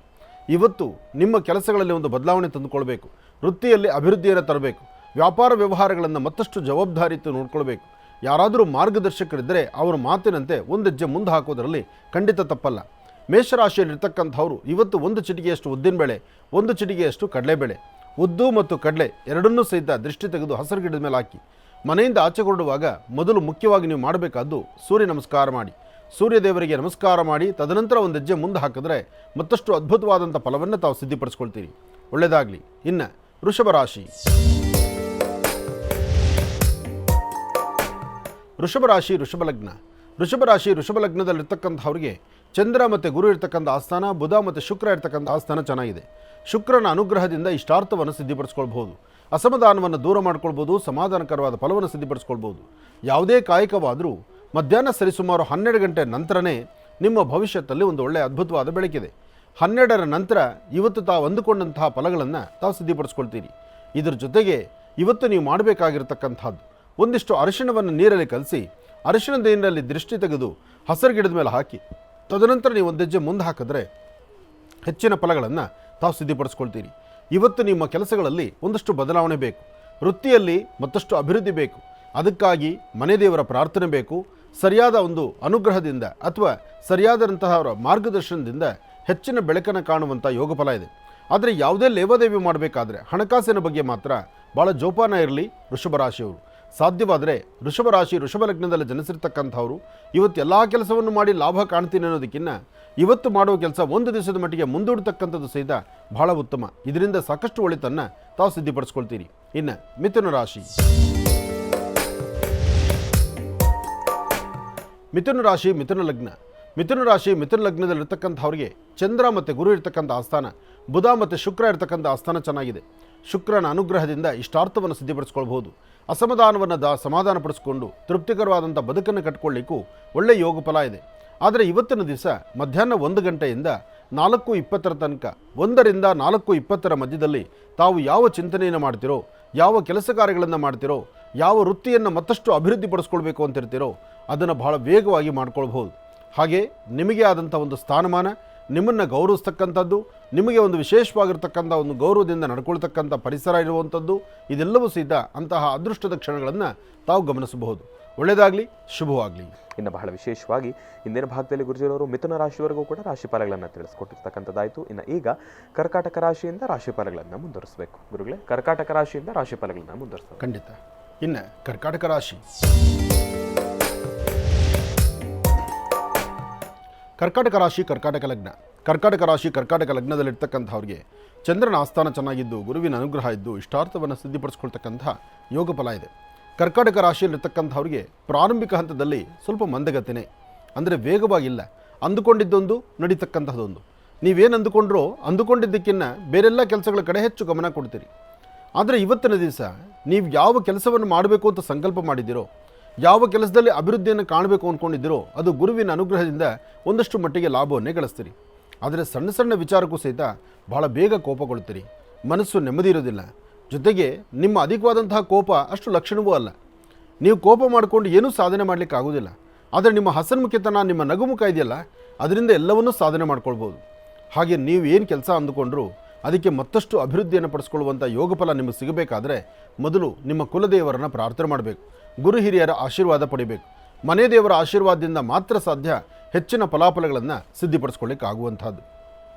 ಇವತ್ತು ನಿಮ್ಮ ಕೆಲಸಗಳಲ್ಲಿ ಒಂದು ಬದಲಾವಣೆ ತಂದುಕೊಳ್ಬೇಕು, ವೃತ್ತಿಯಲ್ಲಿ ಅಭಿವೃದ್ಧಿಯನ್ನು ತರಬೇಕು, ವ್ಯಾಪಾರ ವ್ಯವಹಾರಗಳನ್ನು ಮತ್ತಷ್ಟು ಜವಾಬ್ದಾರಿಯುತ ನೋಡ್ಕೊಳ್ಬೇಕು. ಯಾರಾದರೂ ಮಾರ್ಗದರ್ಶಕರಿದ್ದರೆ ಅವರ ಮಾತಿನಂತೆ ಒಂದು ಹೆಜ್ಜೆ ಮುಂದೆ ಹಾಕೋದರಲ್ಲಿ ಖಂಡಿತ ತಪ್ಪಲ್ಲ. ಮೇಷರಾಶಿಯಲ್ಲಿರ್ತಕ್ಕಂಥವ್ರು ಇವತ್ತು ಒಂದು ಚಿಟಿಕೆಯಷ್ಟು ಉದ್ದಿನಬೇಳೆ, ಒಂದು ಚಿಟಿಕೆಯಷ್ಟು ಕಡಲೆಬೇಳೆ, ಉದ್ದು ಮತ್ತು ಕಡಲೆ ಎರಡನ್ನೂ ಸಹಿತ ದೃಷ್ಟಿ ತೆಗೆದು ಹಸಿರು ಗಿಡದ ಮೇಲೆ ಹಾಕಿ ಮನೆಯಿಂದ ಆಚೆ ಹೊರಡುವಾಗ ಮೊದಲು ಮುಖ್ಯವಾಗಿ ನೀವು ಮಾಡಬೇಕಾದ್ದು ಸೂರ್ಯ ನಮಸ್ಕಾರ ಮಾಡಿ, ಸೂರ್ಯ ದೇವರಿಗೆ ನಮಸ್ಕಾರ ಮಾಡಿ ತದನಂತರ ಒಂದು ಹೆಜ್ಜೆ ಮುಂದೆ ಹಾಕಿದ್ರೆ ಮತ್ತಷ್ಟು ಅದ್ಭುತವಾದಂಥ ಫಲವನ್ನು ತಾವು ಸಿದ್ಧಿಪಡಿಸ್ಕೊಳ್ತೀರಿ. ಒಳ್ಳೆಯದಾಗಲಿ. ಇನ್ನು ವೃಷಭ ರಾಶಿ. ವೃಷಭ ರಾಶಿ ವೃಷಭ ಲಗ್ನ. ವೃಷಭ ರಾಶಿ ವೃಷಭ ಲಗ್ನದಲ್ಲಿರ್ತಕ್ಕಂಥವ್ರಿಗೆ ಚಂದ್ರ ಮತ್ತು ಗುರು ಇರ್ತಕ್ಕಂಥ ಆಸ್ಥಾನ, ಬುಧ ಮತ್ತು ಶುಕ್ರ ಇರ್ತಕ್ಕಂಥ ಆಸ್ಥಾನ ಚೆನ್ನಾಗಿದೆ. ಶುಕ್ರನ ಅನುಗ್ರಹದಿಂದ ಇಷ್ಟಾರ್ಥವನ್ನು ಸಿದ್ಧಿಪಡಿಸ್ಕೊಳ್ಬೋದು, ಅಸಮಾಧಾನವನ್ನು ದೂರ ಮಾಡ್ಕೊಳ್ಬೋದು, ಸಮಾಧಾನಕರವಾದ ಫಲವನ್ನು ಸಿದ್ಧಿಪಡಿಸ್ಕೊಳ್ಬೋದು. ಯಾವುದೇ ಕಾಯಕವಾದರೂ ಮಧ್ಯಾಹ್ನ ಸರಿಸುಮಾರು 12 ಗಂಟೆ ನಂತರನೇ ನಿಮ್ಮ ಭವಿಷ್ಯದಲ್ಲಿ ಒಂದು ಒಳ್ಳೆಯ ಅದ್ಭುತವಾದ ಬೆಳಕಿದೆ. 12ರ ನಂತರ ಇವತ್ತು ತಾವು ಅಂದುಕೊಂಡಂತಹ ಫಲಗಳನ್ನು ತಾವು ಸಿದ್ಧಿಪಡಿಸ್ಕೊಳ್ತೀರಿ. ಇದರ ಜೊತೆಗೆ ಇವತ್ತು ನೀವು ಮಾಡಬೇಕಾಗಿರ್ತಕ್ಕಂಥದ್ದು ಒಂದಿಷ್ಟು ಅರಿಶಿಣವನ್ನು ನೀರಲ್ಲಿ ಕಲಸಿ ಅರಿಶಿಣದ ನೀರಲ್ಲಿ ದೃಷ್ಟಿ ತೆಗೆದು ಹಸಿರು ಗಿಡದ ಮೇಲೆ ಹಾಕಿ ತದನಂತರ ನೀವು ಒಂದು ಹೆಜ್ಜೆ ಮುಂದೆ ಹಾಕಿದ್ರೆ ಹೆಚ್ಚಿನ ಫಲಗಳನ್ನು ತಾವು ಸಿದ್ಧಿಪಡಿಸ್ಕೊಳ್ತೀರಿ. ಇವತ್ತು ನಿಮ್ಮ ಕೆಲಸಗಳಲ್ಲಿ ಒಂದಷ್ಟು ಬದಲಾವಣೆ ಬೇಕು, ವೃತ್ತಿಯಲ್ಲಿ ಮತ್ತಷ್ಟು ಅಭಿವೃದ್ಧಿ ಬೇಕು. ಅದಕ್ಕಾಗಿ ಮನೆ ದೇವರ ಪ್ರಾರ್ಥನೆ ಬೇಕು. ಸರಿಯಾದ ಒಂದು ಅನುಗ್ರಹದಿಂದ ಅಥವಾ ಸರಿಯಾದಂತಹ ಮಾರ್ಗದರ್ಶನದಿಂದ ಹೆಚ್ಚಿನ ಬೆಳಕನ್ನು ಕಾಣುವಂಥ ಯೋಗ ಫಲ ಇದೆ. ಆದರೆ ಯಾವುದೇ ಲೇವಾದೇವಿ ಮಾಡಬೇಕಾದ್ರೆ ಹಣಕಾಸಿನ ಬಗ್ಗೆ ಮಾತ್ರ ಭಾಳ ಜೋಪಾನ ಇರಲಿ ವೃಷಭ ರಾಶಿಯವರು. ಸಾಧ್ಯವಾದರೆ ವೃಷಭ ರಾಶಿ ವೃಷಭ ಲಗ್ನದಲ್ಲಿ ಜನಿಸಿರ್ತಕ್ಕಂಥವ್ರು ಇವತ್ತು ಎಲ್ಲ ಕೆಲಸವನ್ನು ಮಾಡಿ ಲಾಭ ಕಾಣ್ತೀನಿ ಅನ್ನೋದಕ್ಕಿಂತ ಇವತ್ತು ಮಾಡುವ ಕೆಲಸ ಒಂದು ದಿವಸದ ಮಟ್ಟಿಗೆ ಮುಂದೂಡ್ತಕ್ಕಂಥದ್ದು ಸಹಿತ ಬಹಳ ಉತ್ತಮ. ಇದರಿಂದ ಸಾಕಷ್ಟು ಒಳಿತನ್ನು ತಾವು ಸಿದ್ಧಿಪಡಿಸ್ಕೊಳ್ತೀರಿ. ಇನ್ನು ಮಿಥುನ ರಾಶಿ. ಮಿಥುನ ರಾಶಿ ಮಿಥುನ ಲಗ್ನ. ಮಿಥುನ ರಾಶಿ ಮಿಥುನ ಲಗ್ನದಲ್ಲಿರ್ತಕ್ಕಂಥವ್ರಿಗೆ ಚಂದ್ರ ಮತ್ತು ಗುರು ಇರ್ತಕ್ಕಂಥ ಆಸ್ಥಾನ, ಬುಧ ಮತ್ತು ಶುಕ್ರ ಇರ್ತಕ್ಕಂಥ ಆಸ್ಥಾನ ಚೆನ್ನಾಗಿದೆ. ಶುಕ್ರನ ಅನುಗ್ರಹದಿಂದ ಇಷ್ಟಾರ್ಥವನ್ನು ಸಿದ್ಧಿಪಡಿಸ್ಕೊಳ್ಬೋದು. ಅಸಮಾಧಾನವನ್ನು ಸಮಾಧಾನಪಡಿಸ್ಕೊಂಡು ತೃಪ್ತಿಕರವಾದಂಥ ಬದುಕನ್ನು ಕಟ್ಕೊಳ್ಳಿಕ್ಕೂ ಒಳ್ಳೆಯ ಯೋಗ ಫಲ ಇದೆ. ಆದರೆ ಇವತ್ತಿನ ದಿವಸ ಮಧ್ಯಾಹ್ನ 1 ಗಂಟೆಯಿಂದ 4:20 ತನಕ 1 ರಿಂದ 4:20 ಮಧ್ಯದಲ್ಲಿ ತಾವು ಯಾವ ಚಿಂತನೆಯನ್ನು ಮಾಡ್ತಿರೋ, ಯಾವ ಕೆಲಸ ಕಾರ್ಯಗಳನ್ನು ಮಾಡ್ತಿರೋ, ಯಾವ ವೃತ್ತಿಯನ್ನು ಮತ್ತಷ್ಟು ಅಭಿವೃದ್ಧಿಪಡಿಸ್ಕೊಳ್ಬೇಕು ಅಂತಿರ್ತೀರೋ ಅದನ್ನು ಬಹಳ ವೇಗವಾಗಿ ಮಾಡ್ಕೊಳ್ಬೋದು. ಹಾಗೆ ನಿಮಗೆ ಆದಂಥ ಒಂದು ಸ್ಥಾನಮಾನ, ನಿಮ್ಮನ್ನು ಗೌರವಿಸ್ತಕ್ಕಂಥದ್ದು, ನಿಮಗೆ ಒಂದು ವಿಶೇಷವಾಗಿರ್ತಕ್ಕಂಥ ಒಂದು ಗೌರವದಿಂದ ನಡ್ಕೊಳ್ತಕ್ಕಂಥ ಪರಿಸರ ಇರುವಂಥದ್ದು, ಇದೆಲ್ಲವೂ ಸಹಿತ ಅಂತಹ ಅದೃಷ್ಟದ ಕ್ಷಣಗಳನ್ನು ತಾವು ಗಮನಿಸಬಹುದು. ಒಳ್ಳೆಯದಾಗಲಿ, ಶುಭವಾಗಲಿ. ಇನ್ನು ಬಹಳ ವಿಶೇಷವಾಗಿ ಇಂದಿನ ಭಾಗದಲ್ಲಿ ಗುರುಜಿಯವರು ಮಿಥುನ ರಾಶಿವರೆಗೂ ಕೂಡ ರಾಶಿಫಲಗಳನ್ನು ತಿಳಿಸ್ಕೊಟ್ಟಿರ್ತಕ್ಕಂಥದ್ದಾಯಿತು. ಇನ್ನು ಈಗ ಕರ್ಕಾಟಕ ರಾಶಿಯಿಂದ ರಾಶಿಫಲಗಳನ್ನು ಮುಂದುವರಿಸಬೇಕು. ಗುರುಗಳೇ, ಕರ್ಕಾಟಕ ರಾಶಿಯಿಂದ ರಾಶಿಫಲಗಳನ್ನು ಮುಂದುವರಿಸಬೇಕು. ಖಂಡಿತ. ಇನ್ನು ಕರ್ಕಾಟಕ ರಾಶಿ. ಕರ್ಕಾಟಕ ರಾಶಿ ಕರ್ಕಾಟಕ ಲಗ್ನ. ಕರ್ಕಾಟಕ ರಾಶಿ ಕರ್ಕಾಟಕ ಲಗ್ನದಲ್ಲಿರ್ತಕ್ಕಂಥವ್ರಿಗೆ ಚಂದ್ರನ ಆಸ್ಥಾನ ಚೆನ್ನಾಗಿದ್ದು ಗುರುವಿನ ಅನುಗ್ರಹ ಇದ್ದು ಇಷ್ಟಾರ್ಥವನ್ನು ಸಿದ್ಧಿಪಡಿಸ್ಕೊಳ್ತಕ್ಕಂಥ ಯೋಗ ಫಲ ಇದೆ. ಕರ್ಕಾಟಕ ರಾಶಿಯಲ್ಲಿರ್ತಕ್ಕಂಥವ್ರಿಗೆ ಪ್ರಾರಂಭಿಕ ಹಂತದಲ್ಲಿ ಸ್ವಲ್ಪ ಮಂದಗತಿನೇ, ಅಂದರೆ ವೇಗವಾಗಿಲ್ಲ. ಅಂದುಕೊಂಡಿದ್ದೊಂದು ನಡೀತಕ್ಕಂಥದ್ದೊಂದು. ನೀವೇನು ಅಂದುಕೊಂಡಿದ್ದಕ್ಕಿಂತ ಬೇರೆಲ್ಲ ಕೆಲಸಗಳ ಕಡೆ ಹೆಚ್ಚು ಗಮನ ಕೊಡ್ತೀರಿ. ಆದರೆ ಇವತ್ತಿನ ದಿವಸ ನೀವು ಯಾವ ಕೆಲಸವನ್ನು ಮಾಡಬೇಕು ಅಂತ ಸಂಕಲ್ಪ ಮಾಡಿದ್ದೀರೋ, ಯಾವ ಕೆಲಸದಲ್ಲಿ ಅಭಿವೃದ್ಧಿಯನ್ನು ಕಾಣಬೇಕು ಅಂದ್ಕೊಂಡಿದ್ದೀರೋ ಅದು ಗುರುವಿನ ಅನುಗ್ರಹದಿಂದ ಒಂದಷ್ಟು ಮಟ್ಟಿಗೆ ಲಾಭವನ್ನೇ ಗಳಿಸ್ತೀರಿ. ಆದರೆ ಸಣ್ಣ ಸಣ್ಣ ವಿಚಾರಕ್ಕೂ ಸಹಿತ ಬಹಳ ಬೇಗ ಕೋಪಗೊಳ್ತೀರಿ, ಮನಸ್ಸು ನೆಮ್ಮದಿ ಇರೋದಿಲ್ಲ. ಜೊತೆಗೆ ನಿಮ್ಮ ಅಧಿಕವಾದಂತಹ ಕೋಪ ಅಷ್ಟು ಲಕ್ಷಣವೂ ಅಲ್ಲ. ನೀವು ಕೋಪ ಮಾಡಿಕೊಂಡು ಏನೂ ಸಾಧನೆ ಮಾಡಲಿಕ್ಕೆ ಆಗೋದಿಲ್ಲ. ಆದರೆ ನಿಮ್ಮ ಹಸನ್ಮುಖಿತನ, ನಿಮ್ಮ ನಗುಮುಖ ಇದೆಯಲ್ಲ, ಅದರಿಂದ ಎಲ್ಲವನ್ನೂ ಸಾಧನೆ ಮಾಡ್ಕೊಳ್ಬೋದು. ಹಾಗೆ ನೀವು ಏನು ಕೆಲಸ ಅಂದುಕೊಂಡ್ರೂ ಅದಕ್ಕೆ ಮತ್ತಷ್ಟು ಅಭಿವೃದ್ಧಿಯನ್ನು ಪಡಿಸ್ಕೊಳ್ಳುವಂಥ ಯೋಗ ಫಲ ನಿಮಗೆ ಸಿಗಬೇಕಾದ್ರೆ ಮೊದಲು ನಿಮ್ಮ ಕುಲದೇವರನ್ನು ಪ್ರಾರ್ಥನೆ ಮಾಡಬೇಕು, ಗುರು ಹಿರಿಯರ ಆಶೀರ್ವಾದ ಪಡಿಬೇಕು. ಮನೆ ದೇವರ ಆಶೀರ್ವಾದದಿಂದ ಮಾತ್ರ ಸಾಧ್ಯ ಹೆಚ್ಚಿನ ಫಲಾಫಲಗಳನ್ನು ಸಿದ್ಧಿಪಡಿಸ್ಕೊಳ್ಳಿಕ್ಕೆ ಆಗುವಂಥದ್ದು.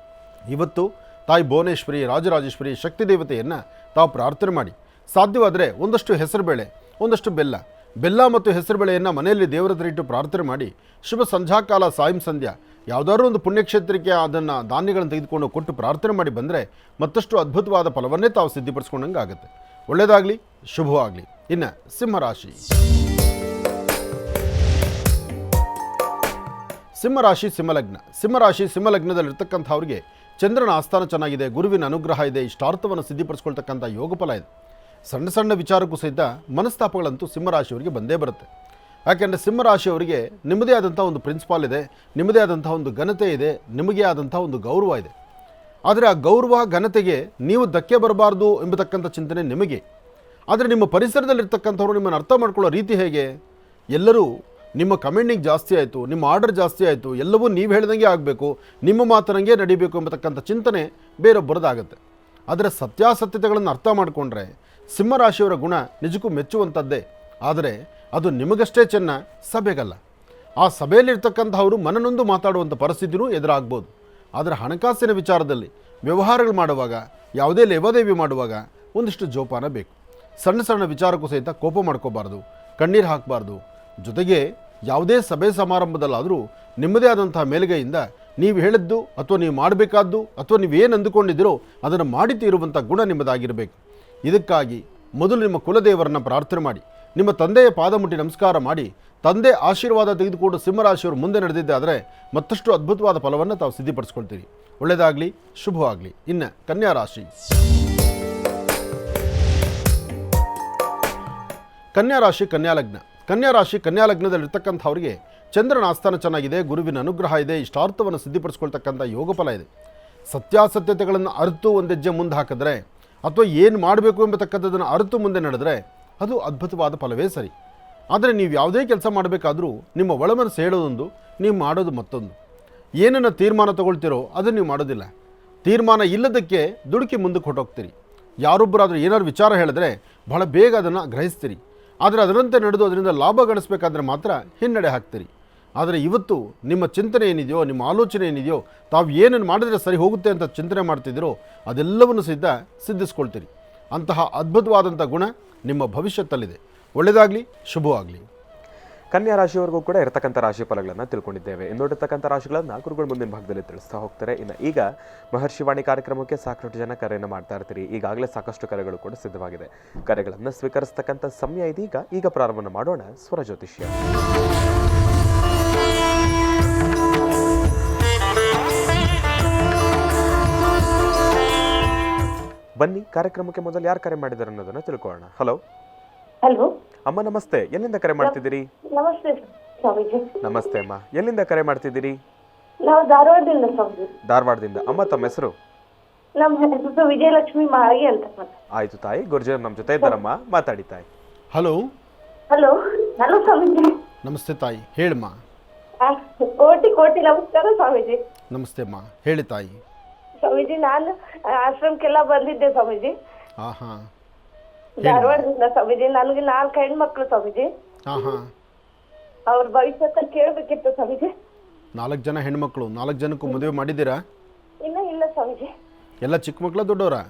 ಇವತ್ತು ತಾಯಿ ಭುವನೇಶ್ವರಿ, ರಾಜರಾಜೇಶ್ವರಿ, ಶಕ್ತಿ ದೇವತೆಯನ್ನು ತಾವು ಪ್ರಾರ್ಥನೆ ಮಾಡಿ. ಸಾಧ್ಯವಾದರೆ ಒಂದಷ್ಟು ಹೆಸರುಬೇಳೆ, ಒಂದಷ್ಟು ಬೆಲ್ಲ ಮತ್ತು ಹೆಸರುಬೇಳೆಯನ್ನು ಮನೆಯಲ್ಲಿ ದೇವರ ಹತ್ರ ಇಟ್ಟು ಪ್ರಾರ್ಥನೆ ಮಾಡಿ ಶುಭ ಸಂಧ್ಯಾಕಾಲ ಸಾಯಂ ಸಂಧ್ಯಾ ಯಾವುದಾದ್ರೂ ಒಂದು ಪುಣ್ಯಕ್ಷೇತ್ರಕ್ಕೆ ಅದನ್ನು ಧಾನ್ಯಗಳನ್ನು ತೆಗೆದುಕೊಂಡು ಕೊಟ್ಟು ಪ್ರಾರ್ಥನೆ ಮಾಡಿ ಬಂದರೆ ಮತ್ತಷ್ಟು ಅದ್ಭುತವಾದ ಫಲವನ್ನೇ ತಾವು ಸಿದ್ಧಿಪಡಿಸ್ಕೊಂಡಂಗೆ ಆಗುತ್ತೆ. ಒಳ್ಳೆಯದಾಗಲಿ, ಶುಭವಾಗಲಿ. ಇನ್ನು ಸಿಂಹರಾಶಿ. ಸಿಂಹರಾಶಿ ಸಿಂಹಲಗ್ನ. ಸಿಂಹರಾಶಿ ಸಿಂಹಲಗ್ನದಲ್ಲಿರ್ತಕ್ಕಂಥವ್ರಿಗೆ ಚಂದ್ರನ ಆಸ್ಥಾನ ಚೆನ್ನಾಗಿದೆ, ಗುರುವಿನ ಅನುಗ್ರಹ ಇದೆ, ಇಷ್ಟಾರ್ಥವನ್ನು ಸಿದ್ಧಿಪಡಿಸ್ಕೊಳ್ತಕ್ಕಂಥ ಯೋಗ ಫಲ ಇದೆ. ಸಣ್ಣ ಸಣ್ಣ ವಿಚಾರಕ್ಕೂ ಸಹಿತ ಮನಸ್ತಾಪಗಳಂತೂ ಸಿಂಹರಾಶಿಯವರಿಗೆ ಬಂದೇ ಬರುತ್ತೆ. ಯಾಕೆಂದರೆ ಸಿಂಹರಾಶಿಯವರಿಗೆ ನಿಮ್ಮದೇ ಆದಂಥ ಒಂದು ಪ್ರಿನ್ಸಿಪಾಲ್ ಇದೆ, ನಿಮ್ಮದೇ ಆದಂಥ ಒಂದು ಘನತೆ ಇದೆ, ನಿಮಗೆ ಆದಂಥ ಒಂದು ಗೌರವ ಇದೆ. ಆದರೆ ಆ ಗೌರವ ಘನತೆಗೆ ನೀವು ಧಕ್ಕೆ ಬರಬಾರ್ದು ಎಂಬತಕ್ಕಂಥ ಚಿಂತನೆ ನಿಮಗೆ. ಆದರೆ ನಿಮ್ಮ ಪರಿಸರದಲ್ಲಿರ್ತಕ್ಕಂಥವ್ರು ನಿಮ್ಮನ್ನು ಅರ್ಥ ಮಾಡ್ಕೊಳ್ಳೋ ರೀತಿ ಹೇಗೆ? ಎಲ್ಲರೂ ನಿಮ್ಮ ಕಮೆಂಡಿಂಗ್ ಜಾಸ್ತಿ ಆಯಿತು, ನಿಮ್ಮ ಆರ್ಡರ್ ಜಾಸ್ತಿ ಆಯಿತು, ಎಲ್ಲವೂ ನೀವು ಹೇಳ್ದಂಗೆ ಆಗಬೇಕು, ನಿಮ್ಮ ಮಾತನಂಗೆ ನಡಿಬೇಕು ಎಂಬತಕ್ಕಂಥ ಚಿಂತನೆ ಬೇರೊಬ್ಬರದಾಗುತ್ತೆ. ಆದರೆ ಸತ್ಯಾಸತ್ಯತೆಗಳನ್ನು ಅರ್ಥ ಮಾಡಿಕೊಂಡ್ರೆ ಸಿಂಹರಾಶಿಯವರ ಗುಣ ನಿಜಕ್ಕೂ ಮೆಚ್ಚುವಂಥದ್ದೇ. ಆದರೆ ಅದು ನಿಮಗಷ್ಟೇ ಚೆನ್ನ, ಸಭೆಗಲ್ಲ. ಆ ಸಭೆಯಲ್ಲಿರ್ತಕ್ಕಂಥವರು ಮನನೊಂದು ಮಾತಾಡುವಂಥ ಪರಿಸ್ಥಿತಿಯೂ ಎದುರಾಗ್ಬೋದು. ಆದರೆ ಹಣಕಾಸಿನ ವಿಚಾರದಲ್ಲಿ ವ್ಯವಹಾರಗಳು ಮಾಡುವಾಗ, ಯಾವುದೇ ಲೇವಾದೇವಿ ಮಾಡುವಾಗ ಒಂದಿಷ್ಟು ಜೋಪಾನ ಬೇಕು. ಸಣ್ಣ ಸಣ್ಣ ವಿಚಾರಕ್ಕೂ ಸಹಿತ ಕೋಪ ಮಾಡ್ಕೋಬಾರ್ದು, ಕಣ್ಣೀರು ಹಾಕಬಾರ್ದು. ಜೊತೆಗೆ ಯಾವುದೇ ಸಭೆ ಸಮಾರಂಭದಲ್ಲಾದರೂ ನಿಮ್ಮದೇ ಆದಂತಹ ಮೇಲುಗೈಯಿಂದ ನೀವು ಹೇಳಿದ್ದು ಅಥವಾ ನೀವು ಮಾಡಬೇಕಾದ್ದು ಅಥವಾ ನೀವು ಏನು ಅಂದುಕೊಂಡಿದ್ದೀರೋ ಅದನ್ನು ಮಾಡಿ ತೀರುವಂಥ ಗುಣ ನಿಮ್ಮದಾಗಿರಬೇಕು. ಇದಕ್ಕಾಗಿ ಮೊದಲು ನಿಮ್ಮ ಕುಲದೇವರನ್ನು ಪ್ರಾರ್ಥನೆ ಮಾಡಿ, ನಿಮ್ಮ ತಂದೆಯ ಪಾದ ಮುಟ್ಟಿ ನಮಸ್ಕಾರ ಮಾಡಿ, ತಂದೆ ಆಶೀರ್ವಾದ ತೆಗೆದುಕೊಂಡು ಸಿಂಹರಾಶಿಯವರು ಮುಂದೆ ನಡೆದಿದ್ದೆ ಆದರೆ ಮತ್ತಷ್ಟು ಅದ್ಭುತವಾದ ಫಲವನ್ನು ತಾವು ಸಿದ್ಧಿಪಡಿಸ್ಕೊಳ್ತೀರಿ. ಒಳ್ಳೆಯದಾಗಲಿ, ಶುಭವಾಗಲಿ. ಇನ್ನು ಕನ್ಯಾ ರಾಶಿ. ಕನ್ಯಾ ರಾಶಿ, ಕನ್ಯಾ ಲಗ್ನ. ಕನ್ಯಾ ರಾಶಿ, ಕನ್ಯಾ ಲಗ್ನದಲ್ಲಿರ್ತಕ್ಕಂಥವ್ರಿಗೆ ಚಂದ್ರನ ಆಸ್ಥಾನ ಚೆನ್ನಾಗಿದೆ, ಗುರುವಿನ ಅನುಗ್ರಹ ಇದೆ, ಇಷ್ಟಾರ್ಥವನ್ನು ಸಿದ್ಧಿಪಡಿಸ್ಕೊಳ್ತಕ್ಕಂಥ ಯೋಗ ಫಲ ಇದೆ. ಸತ್ಯಾಸತ್ಯತೆಗಳನ್ನು ಅರಿತು ಒಂದು ಹೆಜ್ಜೆ ಮುಂದೆ ಹಾಕಿದ್ರೆ ಅಥವಾ ಏನು ಮಾಡಬೇಕು ಎಂಬತಕ್ಕಂಥದ್ದನ್ನು ಅರಿತು ಮುಂದೆ ನಡೆದರೆ ಅದು ಅದ್ಭುತವಾದ ಫಲವೇ ಸರಿ. ಆದರೆ ನೀವು ಯಾವುದೇ ಕೆಲಸ ಮಾಡಬೇಕಾದ್ರೂ ನಿಮ್ಮ ಒಳಮನಸ್ಸು ಹೇಳೋದೊಂದು, ನೀವು ಮಾಡೋದು ಮತ್ತೊಂದು. ಏನನ್ನು ತೀರ್ಮಾನ ತಗೊಳ್ತೀರೋ ಅದನ್ನು ನೀವು ಮಾಡೋದಿಲ್ಲ. ತೀರ್ಮಾನ ಇಲ್ಲದಕ್ಕೆ ದುಡುಕಿ ಮುಂದಕ್ಕೆ ಹೊರಟೋಗ್ತೀರಿ. ಯಾರೊಬ್ಬರಾದರೂ ಏನಾದ್ರು ವಿಚಾರ ಹೇಳಿದ್ರೆ ಬಹಳ ಬೇಗ ಅದನ್ನು ಗ್ರಹಿಸ್ತೀರಿ. ಆದರೆ ಅದರಂತೆ ನಡೆದು ಅದರಿಂದ ಲಾಭ ಗಳಿಸಬೇಕಾದ್ರೆ ಮಾತ್ರ ಹಿನ್ನಡೆ ಹಾಕ್ತೀರಿ. ಆದರೆ ಇವತ್ತು ನಿಮ್ಮ ಚಿಂತನೆ ಏನಿದೆಯೋ, ನಿಮ್ಮ ಆಲೋಚನೆ ಏನಿದೆಯೋ, ತಾವು ಏನನ್ನು ಮಾಡಿದ್ರೆ ಸರಿ ಹೋಗುತ್ತೆ ಅಂತ ಚಿಂತನೆ ಮಾಡ್ತಿದ್ದೀರೋ ಅದೆಲ್ಲವನ್ನು ಸಿದ್ಧಿಸ್ಕೊಳ್ತೀರಿ. ಅಂತಹ ಅದ್ಭುತವಾದಂಥ ಗುಣ ನಿಮ್ಮ ಭವಿಷ್ಯತ್ತಲ್ಲಿದೆ. ಒಳ್ಳೆಯದಾಗಲಿ, ಶುಭವಾಗಲಿ. ಕನ್ಯಾ ರಾಶಿಯವರೆಗೂ ಕೂಡ ಇರತಕ್ಕಂಥ ರಾಶಿ ಫಲಗಳನ್ನು ತಿಳ್ಕೊಂಡಿದ್ದೇವೆ. ಇನ್ನೊಟ್ಟಿರ್ತಕ್ಕಂಥ ರಾಶಿಗಳನ್ನು ಗುರುಗಳು ಮುಂದಿನ ಭಾಗದಲ್ಲಿ ತಿಳಿಸ್ತಾ ಹೋಗ್ತಾರೆ. ಇನ್ನು ಈಗ ಮಹರ್ಷಿವಾಣಿ ಕಾರ್ಯಕ್ರಮಕ್ಕೆ ಸಾಕಷ್ಟು ಜನ ಕರೆಯನ್ನು ಮಾಡ್ತಾ ಇರ್ತೀರಿ. ಈಗಾಗಲೇ ಸಾಕಷ್ಟು ಕರೆಗಳು ಕೂಡ ಸಿದ್ಧವಾಗಿದೆ. ಕರೆಗಳನ್ನು ಸ್ವೀಕರಿಸ್ತಕ್ಕಂಥ ಸಮಯ ಇದೀಗ. ಈಗ ಪ್ರಾರಂಭ ಮಾಡೋಣ ಸ್ವರ ಜ್ಯೋತಿಷ್ಯ. ಬನ್ನಿ, ಕಾರ್ಯಕ್ರಮಕ್ಕೆ ಮೊದಲು ಯಾರು ಕರೆ ಮಾಡಿದ್ದಾರೆ ಅನ್ನೋದನ್ನ ತಿಳ್ಕೊಳ್ಳೋಣ. ಹಲೋ. ಹಲೋ ಅಮ್ಮ ನಮಸ್ತೆ. ಎಲ್ಲಿಂದ ಕರೆ ಮಾಡ್ತಿದ್ದೀರಿ? ನಮಸ್ತೆ ಸ್ವಾಮೀಜಿ. ನಮಸ್ತೆ ಅಮ್ಮ. ಎಲ್ಲಿಂದ ಕರೆ ಮಾಡ್ತಿದ್ದೀರಿ? ನಾವು ಧಾರವಾಡದಿಂದ ಸ್ವಾಮೀಜಿ. ಧಾರವಾಡದಿಂದ. ಅಮ್ಮ ತಮ್ಮ ಹೆಸರು? ನಮ್ಮ ಹೆಸರು ವಿಜಯಲಕ್ಷ್ಮಿ ಮಾಗಿ ಅಂತ. ಆಯ್ತು ತಾಯಿ, ಗುರುಜರ್ ನಮ್ಮ ಜೊತೆ ಇದ್ದಾರಮ್ಮ, ಮಾತಾಡಿ ತಾಯಿ. ಹಲೋ. ಹಲೋ. ಹಲೋ ಸ್ವಾಮೀಜಿ. ನಮಸ್ತೆ ತಾಯಿ, ಹೇಳಮ್ಮ. ಕೋಟಿ ಕೋಟಿ ನಮಸ್ಕಾರ ಸ್ವಾಮೀಜಿ. ನಮಸ್ತೆ ಅಮ್ಮ, ಹೇಳಿ ತಾಯಿ. ಸ್ವಾಮೀಜಿ, ನಾನು ಆಶ್ರಮಕ್ಕೆಲ್ಲ ಬಂದಿದ್ದೆ ಸ್ವಾಮೀಜಿ. ಹಾಂ ಹಾಂ. ಧಾರವಾಡದಿಂದ ಸ್ವಾಮೀಜಿ. ನನಗೆ 4 ಹೆಣ್ಮಕ್ಳು ಸ್ವಾಮೀಜಿ. ಹಾಂ ಹಾಂ. ಅವ್ರ ಭವಿಷ್ಯತ್ತ ಕೇಳಬೇಕಿತ್ತು ಸ್ವಾಮೀಜಿ. 4 ಜನ ಹೆಣ್ಮಕ್ಳು. 4 ಜನಕ್ಕೂ ಮದುವೆ ಮಾಡಿದ್ದೀರಾ? ಇನ್ನೂ ಇಲ್ಲ ಸ್ವಾಮೀಜಿ. ಎಲ್ಲ ಚಿಕ್ಕ ಮಕ್ಕಳ, ದೊಡ್ಡವರಾ?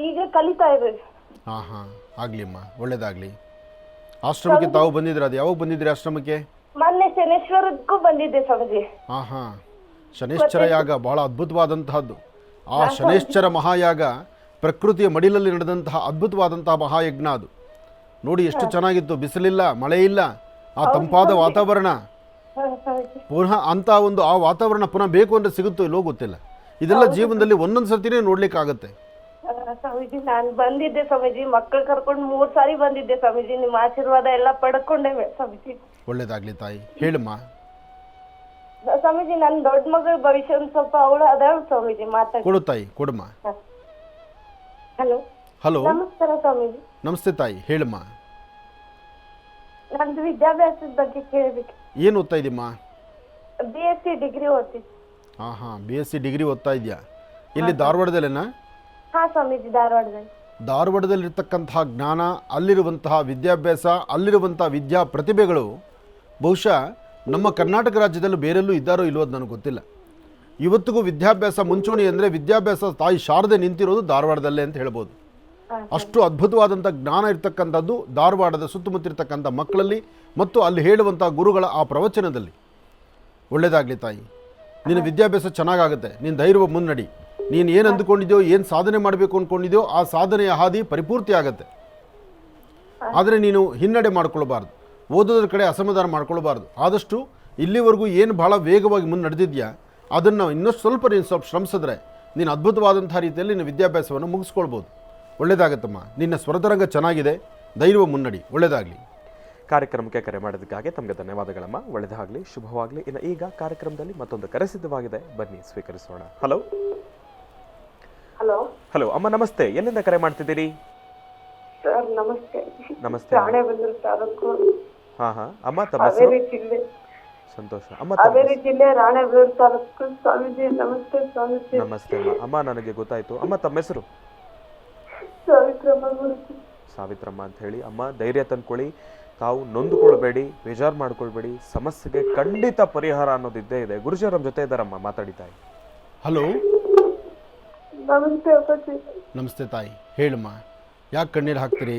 ಈಗ ಕಲಿತಾ ಇರೋದು. ಹಾಂ ಹಾಂ, ಆಗಲಿ ಅಮ್ಮ, ಒಳ್ಳೇದಾಗಲಿ. ಆಶ್ರಮಕ್ಕೆ ತಾವು ಬಂದಿದ್ದೀರಾ? ಅದು ಯಾವಾಗ ಬಂದಿದ್ದೀರಿ ಆಶ್ರಮಕ್ಕೆ? ಮೊನ್ನೆ ಶನೇಶ್ವರಕ್ಕೂ ಬಂದಿದ್ದೆ ಸ್ವಾಮೀಜಿ. ಹಾಂ ಹಾಂ. ಶನೇಶ್ವರ ಯಾಗ ಬಹಳ ಅದ್ಭುತವಾದಂತಹದ್ದು. ಆ ಶನೇಶ್ವರ ಮಹಾಯಾಗ ಪ್ರಕೃತಿಯ ಮಡಿಲಲ್ಲಿ ನಡೆದಂತಹ ಅದ್ಭುತವಾದಂತಹ ಮಹಾಯಜ್ಞ ಅದು. ನೋಡಿ ಎಷ್ಟು ಚೆನ್ನಾಗಿತ್ತು. ಬಿಸಿಲಿಲ್ಲ, ಮಳೆ ಇಲ್ಲ, ಆ ತಂಪಾದ ವಾತಾವರಣ. ಪುನಃ ಅಂತ ಒಂದು ಆ ವಾತಾವರಣ ಪುನಃ ಬೇಕು ಅಂದರೆ ಸಿಗುತ್ತೋ ಇಲ್ಲೋ ಗೊತ್ತಿಲ್ಲ. ಇದೆಲ್ಲ ಜೀವನದಲ್ಲಿ ಒಂದೊಂದು ಸರ್ತಿನೇ ನೋಡ್ಲಿಕ್ಕಾಗತ್ತೆ. ಸ್ವಾಮೀಜಿ, ನಾನು ಬಂದಿದ್ದೆ ಸ್ವಾಮೀಜಿ. ಮಕ್ಕಳು ಕರ್ಕೊಂಡು 3 ಸಾರಿ ಬಂದಿದ್ದೆ ಸ್ವಾಮೀಜಿ. ನಿಮ್ಮ ಆಶೀರ್ವಾದ ಎಲ್ಲ ಪಡ್ಕೊಂಡೆ ಸ್ವಾಮೀಜಿ. ಒಳ್ಳೇದಾಗ್ಲಿ ತಾಯಿ, ಹೇಳಮ್ಮ. ಸ್ವಾಮೀಜಿ, ನನ್ನ ದೊಡ್ಡ ಮಗಳ ಭವಿಷ್ಯ ಒಂದ್ ಸ್ವಲ್ಪ ಅವಳು ಅದಾಳ ಸ್ವಾಮೀಜಿ. ಮಾತಾಡಿ. ಕೊಡು ತಾಯಿ, ಕೊಡಮ್ಮ. ಹಲೋ. ಹಲೋ. ನಮಸ್ಕಾರ ಸ್ವಾಮೀಜಿ. ನಮಸ್ತೆ ತಾಯಿ, ಹೇಳಮ್ಮ. ನಂದು ವಿದ್ಯಾಭ್ಯಾಸದ ಬಗ್ಗೆ ಕೇಳಬೇಕು. ಏನು ಓದ್ತಾ ಇದೀಮ್ಮ? BSc ಡಿಗ್ರಿ ಓದ್ತಿದ್ದೆ. ಹಾಂ ಹಾಂ, BSc ಡಿಗ್ರಿ ಓದ್ತಾ ಇದೆಯಾ? ಇಲ್ಲಿ ಧಾರವಾಡದಲ್ಲೇನಾ? ಹಾ ಸ್ವಾಮೀಜಿ, ಧಾರವಾಡದಲ್ಲಿ. ಧಾರವಾಡದಲ್ಲಿರ್ತಕ್ಕಂತಹ ಜ್ಞಾನ, ಅಲ್ಲಿರುವಂತಹ ವಿದ್ಯಾಭ್ಯಾಸ, ಅಲ್ಲಿರುವಂತಹ ವಿದ್ಯಾ ಪ್ರತಿಭೆಗಳು ಬಹುಶಃ ನಮ್ಮ ಕರ್ನಾಟಕ ರಾಜ್ಯದಲ್ಲೂ ಬೇರೆಲ್ಲೂ ಇದ್ದಾರೋ ಇಲ್ಲೋ ಅದು ನನಗೆ ಗೊತ್ತಿಲ್ಲ. ಇವತ್ತಿಗೂ ವಿದ್ಯಾಭ್ಯಾಸ ಮುಂಚೂಣಿ ಅಂದರೆ ವಿದ್ಯಾಭ್ಯಾಸ ತಾಯಿ ಶಾರದೆ ನಿಂತಿರೋದು ಧಾರವಾಡದಲ್ಲೇ ಅಂತ ಹೇಳ್ಬೋದು. ಅಷ್ಟು ಅದ್ಭುತವಾದಂಥ ಜ್ಞಾನ ಇರ್ತಕ್ಕಂಥದ್ದು ಧಾರವಾಡದ ಸುತ್ತಮುತ್ತಿರ್ತಕ್ಕಂಥ ಮಕ್ಕಳಲ್ಲಿ ಮತ್ತು ಅಲ್ಲಿ ಹೇಳುವಂಥ ಗುರುಗಳ ಆ ಪ್ರವಚನದಲ್ಲಿ. ಒಳ್ಳೆಯದಾಗಲಿ ತಾಯಿ, ನಿನ್ನ ವಿದ್ಯಾಭ್ಯಾಸ ಚೆನ್ನಾಗಾಗುತ್ತೆ. ನೀನು ಧೈರ್ಯ ಮುನ್ನಡಿ. ನೀನು ಏನು ಅಂದುಕೊಂಡಿದ್ಯೋ, ಏನು ಸಾಧನೆ ಮಾಡಬೇಕು ಅಂದ್ಕೊಂಡಿದ್ಯೋ ಆ ಸಾಧನೆಯ ಹಾದಿ ಪರಿಪೂರ್ತಿ ಆಗುತ್ತೆ. ಆದರೆ ನೀನು ಹಿನ್ನಡೆ ಮಾಡ್ಕೊಳ್ಬಾರ್ದು, ಓದೋದ್ರ ಕಡೆ ಅಸಮಾಧಾನ ಮಾಡ್ಕೊಳ್ಬಾರ್ದು. ಆದಷ್ಟು ಇಲ್ಲಿವರೆಗೂ ಏನು ಭಾಳ ವೇಗವಾಗಿ ಮುಂದೆ ನಡೆದಿದ್ಯಾ ಅದನ್ನು ಇನ್ನಷ್ಟು ಸ್ವಲ್ಪ ನೀನು ಸ್ವಲ್ಪ ಶ್ರಮಿಸಿದ್ರೆ ನೀನು ಅದ್ಭುತವಾದಂಥ ರೀತಿಯಲ್ಲಿ ನಿನ್ನ ವಿದ್ಯಾಭ್ಯಾಸವನ್ನು ಮುಗಿಸ್ಕೊಳ್ಬೋದು. ಒಳ್ಳೆಯದಾಗತ್ತಮ್ಮ. ನಿನ್ನ ಸ್ವರತರಂಗ ಚೆನ್ನಾಗಿದೆ, ಧೈರ್ಯ ಮುನ್ನಡಿ. ಒಳ್ಳೆಯದಾಗಲಿ. ಕಾರ್ಯಕ್ರಮಕ್ಕೆ ಕರೆ ಮಾಡೋದಕ್ಕಾಗಿ ತಮಗೆ ಧನ್ಯವಾದಗಳಮ್ಮ. ಒಳ್ಳೆಯದಾಗಲಿ, ಶುಭವಾಗಲಿ. ಇನ್ನು ಈಗ ಕಾರ್ಯಕ್ರಮದಲ್ಲಿ ಮತ್ತೊಂದು ಕರೆ ಸಿದ್ಧವಾಗಿದೆ, ಬನ್ನಿ ಸ್ವೀಕರಿಸೋಣ. ಹಲೋ. ಹಲೋ ಹಲೋ ಅಮ್ಮ ನಮಸ್ತೆ, ಎಲ್ಲಿಂದ ಕರೆ ಮಾಡ್ತಿದ್ದೀರಿ? ಸರ್ ನಮಸ್ತೆ. ನಮಸ್ತೆ. ರಾಣೆಬೆನ್ನೂರು ತಾಲೂಕು, ಹಾಂ ಅಮ್ಮ, ತಮ್ಮ ಹೆಸರು? ಹಾವೇರಿ ಜಿಲ್ಲೆ. ಸಂತೋಷ ಅಮ್ಮ. ಹಾವೇರಿ ಜಿಲ್ಲೆ ರಾಣೆಬೆನ್ನೂರು ತಾಲೂಕು. ಸ್ವಾಮೀಜಿ ನಮಸ್ತೆ. ಸ್ವಾಮೀಜಿ ನಮಸ್ತೆ ಅಮ್ಮ. ಅಮ್ಮ ನನಗೆ ಗೊತ್ತಾಯ್ತು. ಅಮ್ಮ ತಮ್ಮ ಹೆಸರು? ಸಾವಿತ್ರಮ್ಮ ಗುರುಜಿ. ಸಾವಿತ್ರಮ್ಮ ಅಂತ ಹೇಳಿ. ಅಮ್ಮ ಧೈರ್ಯ ತಂದ್ಕೊಳ್ಳಿ, ತಾವು ನೊಂದುಕೊಳ್ಬೇಡಿ, ಬೇಜಾರು ಮಾಡ್ಕೊಳ್ಬೇಡಿ. ಸಮಸ್ಯೆಗೆ ಖಂಡಿತ ಪರಿಹಾರ ಅನ್ನೋದಿದ್ದೇ ಇದೆ. ಗುರುಜಿ ನಮ್ಮ ಜೊತೆ ಇದ್ದಾರಮ್ಮ, ಮಾತಾಡಿತಾಯಿ. ಹಲೋ, ನಮಸ್ತೆ ಅಪ್ಪಾಜಿ. ನಮಸ್ತೆ ತಾಯಿ, ಹೇಳಮ್ಮ, ಯಾಕೆ ಕಣ್ಣೀರು ಹಾಕ್ತೀರಿ?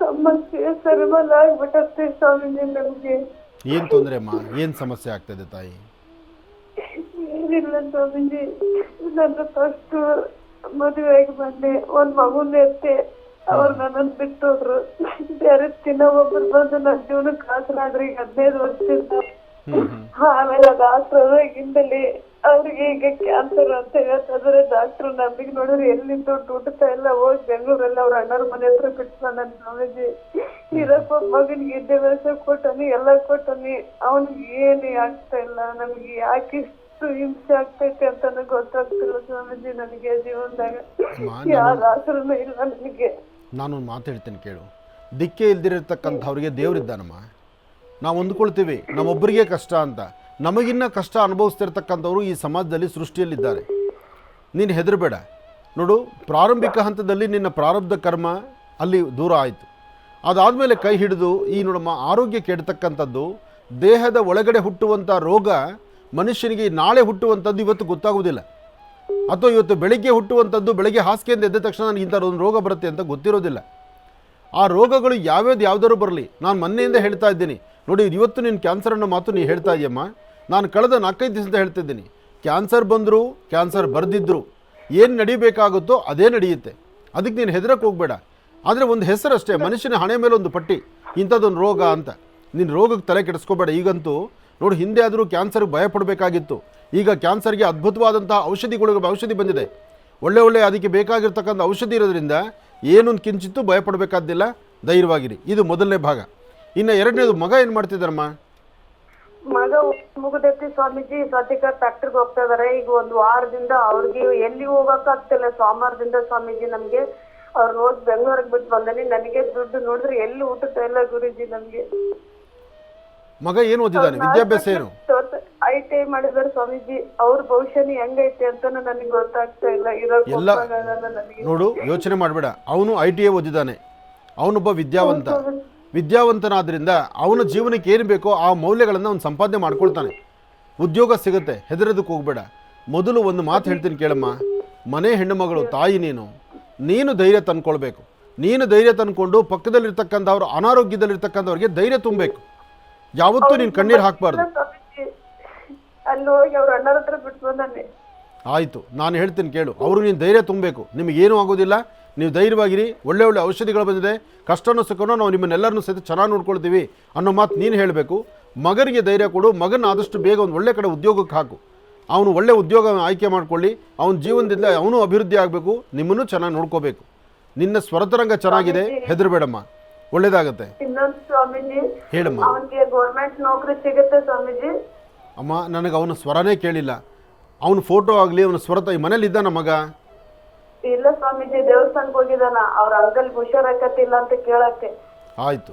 ಸಮಸ್ಯೆ ಸರ್ಮಲ ಆಗ್ಬಿಟ್ಟತ್ತೆ ಸ್ವಾಮೀಜಿ ನಮ್ಗೆ. ಏನು ತೊಂದರೆ ಅಮ್ಮ, ಏನು ಸಮಸ್ಯೆ ಆಗ್ತದೆ ತಾಯಿ? ಏನಿಲ್ಲ ಸ್ವಾಮೀಜಿ, ನನ್ನ ಫಸ್ಟ್ ಮದುವೆ ಆಗಿ ಬಂದೆ, ಒಂದ್ ಮಗುನ ಎತ್ತೆ ಅವ್ರು ನನ್ನನ್ನು ಬಿಟ್ಟು ಹೋದ್ರು. ಬೇರೆ ಒಬ್ಬರು ಬಂದು ನನ್ನ ಜೀವನಕ್ಕೆ ಆಸರಾದ್ರಿ 15 ವರ್ಷದಿಂದ. ಆಮೇಲೆ ಅದು ಆಸರಾಗಿಂದಲ್ಲಿ ಅವ್ರಿಗೆ ಈಗ ಕ್ಯಾನ್ಸರ್ ಅಂತ ಹೇಳ್ತಿದ್ರೆ ಡಾಕ್ಟರ್ ನಮಗೆ ನೋಡಿದ್ರೆ ಎಲ್ಲಿಂದ ಊಟತಾ ಎಲ್ಲ ಹೋಗಿ ಬೆಂಗಳೂರಲ್ಲಿ ಅವ್ರ ಅಣ್ಣವ್ರ ಮನೆ ಹತ್ರ ಬಿಟ್ಟು ನನ್ನ ಸ್ವಾಮೀಜಿ. ಇರಪ್ಪ ಮಗನಿಗೆ ವಿದ್ಯಾಭ್ಯಾಸ ಕೊಟ್ಟನಿ, ಎಲ್ಲ ಕೊಟ್ಟನಿ, ಅವನಿಗೆ ಏನೇ ಆಗ್ತಾ ಇಲ್ಲ. ನಮ್ಗೆ ಯಾಕೆ ಇಷ್ಟು ಹಿಂಸೆ ಆಗ್ತೈತೆ ಅಂತ ಗೊತ್ತಾಗ್ತಿಲ್ಲ ಸ್ವಾಮೀಜಿ. ನನಗೆ ಜೀವನದಾಗ ಯಾರ ಆಸರನೂ ಇಲ್ಲ ನನಗೆ. ನಾನೊಂದು ಮಾತು ಹೇಳ್ತೇನೆ ಕೇಳು. ದಿಕ್ಕೇ ಇಲ್ದಿರತಕ್ಕಂಥವ್ರಿಗೆ ದೇವರಿದ್ದಾನಮ್ಮ. ನಾವು ಅಂದ್ಕೊಳ್ತೀವಿ ನಮ್ಮೊಬ್ಬರಿಗೆ ಕಷ್ಟ ಅಂತ. ನಮಗಿನ್ನ ಕಷ್ಟ ಅನುಭವಿಸ್ತಿರ್ತಕ್ಕಂಥವ್ರು ಈ ಸಮಾಜದಲ್ಲಿ ಸೃಷ್ಟಿಯಲ್ಲಿದ್ದಾರೆ. ನೀನು ಹೆದರಬೇಡ. ನೋಡು, ಪ್ರಾರಂಭಿಕ ಹಂತದಲ್ಲಿ ನಿನ್ನ ಪ್ರಾರಬ್ಧ ಕರ್ಮ ಅಲ್ಲಿ ದೂರ ಆಯಿತು. ಅದಾದಮೇಲೆ ಕೈ ಹಿಡಿದು ಈ ನೋಡಮ್ಮ, ಆರೋಗ್ಯ ಕೆಡ್ತಕ್ಕಂಥದ್ದು, ದೇಹದ ಒಳಗಡೆ ಹುಟ್ಟುವಂಥ ರೋಗ ಮನುಷ್ಯನಿಗೆ ನಾಳೆ ಹುಟ್ಟುವಂಥದ್ದು ಇವತ್ತು ಗೊತ್ತಾಗೋದಿಲ್ಲ. ಅಥವಾ ಇವತ್ತು ಬೆಳಿಗ್ಗೆ ಹುಟ್ಟುವಂಥದ್ದು ಬೆಳಗ್ಗೆ ಹಾಸಿಗೆಯಿಂದ ಎದ್ದ ತಕ್ಷಣ ನನಗೆ ಇಂಥ ಒಂದು ರೋಗ ಬರುತ್ತೆ ಅಂತ ಗೊತ್ತಿರೋದಿಲ್ಲ. ಆ ರೋಗಗಳು ಯಾವ್ದಾದ್ರು ಬರಲಿ, ನಾನು ಮೊನ್ನೆಯಿಂದ ಹೇಳ್ತಾ ಇದ್ದೀನಿ ನೋಡಿ. ಇವತ್ತು ನೀನು ಕ್ಯಾನ್ಸರ್ ಅನ್ನೋ ಮಾತು ನೀನು ಹೇಳ್ತಾ ಇದೆಯಮ್ಮ. ನಾನು ಕಳೆದ 4-5 ದಿವಸದಿಂದ ಹೇಳ್ತಿದ್ದೀನಿ, ಕ್ಯಾನ್ಸರ್ ಬಂದರೂ ಕ್ಯಾನ್ಸರ್ ಬರೆದಿದ್ರು ಏನು ನಡಿಬೇಕಾಗುತ್ತೋ ಅದೇ ನಡೆಯುತ್ತೆ. ಅದಕ್ಕೆ ನೀನು ಹೆದರಕ್ಕೆ ಹೋಗಬೇಡ. ಆದರೆ ಒಂದು ಹೆಸರಷ್ಟೇ, ಮನುಷ್ಯನ ಹಣೆ ಮೇಲೆ ಒಂದು ಪಟ್ಟಿ, ಇಂಥದ್ದೊಂದು ರೋಗ ಅಂತ. ನೀನು ರೋಗಕ್ಕೆ ತಲೆ ಕೆಡಿಸ್ಕೋಬೇಡ. ಈಗಂತೂ ನೋಡಿ, ಹಿಂದೆ ಆದರೂ ಕ್ಯಾನ್ಸರ್ಗೆ ಭಯಪಡಬೇಕಾಗಿತ್ತು. ಈಗ ಕ್ಯಾನ್ಸರ್ಗೆ ಅದ್ಭುತವಾದಂಥ ಔಷಧಿ ಬಂದಿದೆ. ಒಳ್ಳೆ ಅದಕ್ಕೆ ಬೇಕಾಗಿರ್ತಕ್ಕಂಥ ಔಷಧಿ ಇರೋದ್ರಿಂದ ಏನೊಂದು ಕಿಂಚಿತ್ತು ಭಯಪಡಬೇಕಾದ್ದಿಲ್ಲ. ಧೈರ್ಯವಾಗಿರಿ. ಇದು ಮೊದಲನೇ ಭಾಗ. ಇನ್ನು ಎರಡನೇದು, ಮಗ ಏನು ಮಾಡ್ತಿದ್ದಾರಮ್ಮ? ಮಗ ಮುಗಿದೈತಿ ಸ್ವಾಮೀಜಿ. ಸದ್ಯಕ್ಕೆ ಫ್ಯಾಕ್ಟ್ರಿಗೆ ಹೋಗ್ತಾ ಇದಾರೆ. ಈಗ 1 ವಾರದಿಂದ ಅವ್ರಿಗೆ ಎಲ್ಲಿ ಹೋಗಕ್ ಆಗ್ತಿಲ್ಲ. ಸೋಮವಾರದಿಂದ ಸ್ವಾಮೀಜಿ ನಮ್ಗೆ ಅವ್ರನ್ನ ಹೋಗಿ ಬೆಂಗಳೂರಿಗೆ ಬಿಟ್ಟು ಬಂದನಿ. ನನಗೆ ದುಡ್ಡು ನೋಡಿದ್ರೆ ಎಲ್ಲಿ ಊಟತಾ ಇಲ್ಲ ಗುರುಜಿ ನಮ್ಗೆ. ಮಗ ಏನು ಓದಿದ್ದಾನೆ? ವಿದ್ಯಾಭ್ಯಾಸ ಏನು? ITI ಮಾಡಿದಾರೆ ಸ್ವಾಮೀಜಿ. ಅವ್ರ ಭವಿಷ್ಯನ ಹೆಂಗೈತೆ ಅಂತ ನನಗೆ ಗೊತ್ತಾಗ್ತಾ ಇಲ್ಲ. ಎಲ್ಲ ನೋಡು, ಯೋಚನೆ ಮಾಡಬೇಡ. ಅವನು ITI ಓದಿದ್ದಾನೆ. ಅವನೊಬ್ಬ ವಿದ್ಯಾವಂತನಾದ್ರಿಂದ ಅವನ ಜೀವನಕ್ಕೆ ಏನು ಬೇಕೋ ಆ ಮೌಲ್ಯಗಳನ್ನು ಅವನು ಸಂಪಾದನೆ ಮಾಡ್ಕೊಳ್ತಾನೆ. ಉದ್ಯೋಗ ಸಿಗುತ್ತೆ, ಹೆದರೋದಕ್ಕೆ ಹೋಗಬೇಡ. ಮೊದಲು ಒಂದು ಮಾತು ಹೇಳ್ತೀನಿ ಕೇಳಮ್ಮ. ಮನೆ ಹೆಣ್ಣು ಮಗಳು ತಾಯಿ ನೀನು ಧೈರ್ಯ ತಂದ್ಕೊಳ್ಬೇಕು. ನೀನು ಧೈರ್ಯ ತಂದ್ಕೊಂಡು ಪಕ್ಕದಲ್ಲಿರ್ತಕ್ಕಂಥವ್ರು, ಅನಾರೋಗ್ಯದಲ್ಲಿರ್ತಕ್ಕಂಥವ್ರಿಗೆ ಧೈರ್ಯ ತುಂಬಬೇಕು. ಯಾವತ್ತೂ ನೀನು ಕಣ್ಣೀರು ಹಾಕಬಾರ್ದು. ಅಲ್ಲಿ ಹೋಗಿ ಅವ್ರ ಅಣ್ಣರ ಹತ್ರ ಬಿಟ್ಟು ಬಂದಾನೆ. ಆಯಿತು, ನಾನು ಹೇಳ್ತೀನಿ ಕೇಳು. ಅವರು ನೀನು ಧೈರ್ಯ ತುಂಬಬೇಕು. ನಿಮಗೇನೂ ಆಗೋದಿಲ್ಲ, ನೀವು ಧೈರ್ಯವಾಗಿರಿ. ಒಳ್ಳೆ ಔಷಧಿಗಳು ಬಂದಿದೆ. ಕಷ್ಟನೂ ಸುಖನೂ ನಾವು ನಿಮ್ಮನ್ನೆಲ್ಲರನ್ನೂ ಸಹಿತ ಚೆನ್ನಾಗಿ ನೋಡ್ಕೊಳ್ತೀವಿ ಅನ್ನೋ ಮಾತು ನೀನು ಹೇಳಬೇಕು. ಮಗನಿಗೆ ಧೈರ್ಯ ಕೊಡು. ಮಗನ ಆದಷ್ಟು ಬೇಗ ಒಂದು ಒಳ್ಳೆ ಕಡೆ ಉದ್ಯೋಗಕ್ಕೆ ಹಾಕು. ಅವನು ಒಳ್ಳೆ ಉದ್ಯೋಗ ಆಯ್ಕೆ ಮಾಡ್ಕೊಳ್ಳಿ. ಅವನ ಜೀವನದಿಂದ ಅವನು ಅಭಿವೃದ್ಧಿ ಆಗಬೇಕು. ನಿಮ್ಮನ್ನು ಚೆನ್ನಾಗಿ ನೋಡ್ಕೋಬೇಕು. ನಿನ್ನ ಸ್ವರತರಂಗ ಚೆನ್ನಾಗಿದೆ, ಹೆದರಬೇಡಮ್ಮ, ಒಳ್ಳೇದಾಗತ್ತೆ. ಇನ್ನೊಂದು ಸ್ವಾಮೀಜಿ, ಹೇಳಮ್ಮ. ಅವನಿಗೆ ಗೌರ್ಮೆಂಟ್ ನೌಕರಿ ಸಿಗುತ್ತೆ ಸ್ವಾಮೀಜಿ? ಅಮ್ಮ, ನನಗೆ ಅವನ ಸ್ವರನೇ ಕೇಳಿಲ್ಲ. ಅವನ ಫೋಟೋ ಆಗಲಿ, ಅವನ ಸ್ವರ ಮನೇಲಿ ಇದ್ದಾನ ಮಗ? ಇಲ್ಲ ಸ್ವಾಮೀಜಿ, ದೇವಸ್ಥಾನಕ್ಕೆ ಹೋಗಿದಾನ. ಅವ್ರ ಅಂಕಲ್ ಹುಷಾರಾಗತ್ತಿಲ್ಲ ಅಂತ ಕೇಳಕ್ಕೆ. ಆಯಿತು,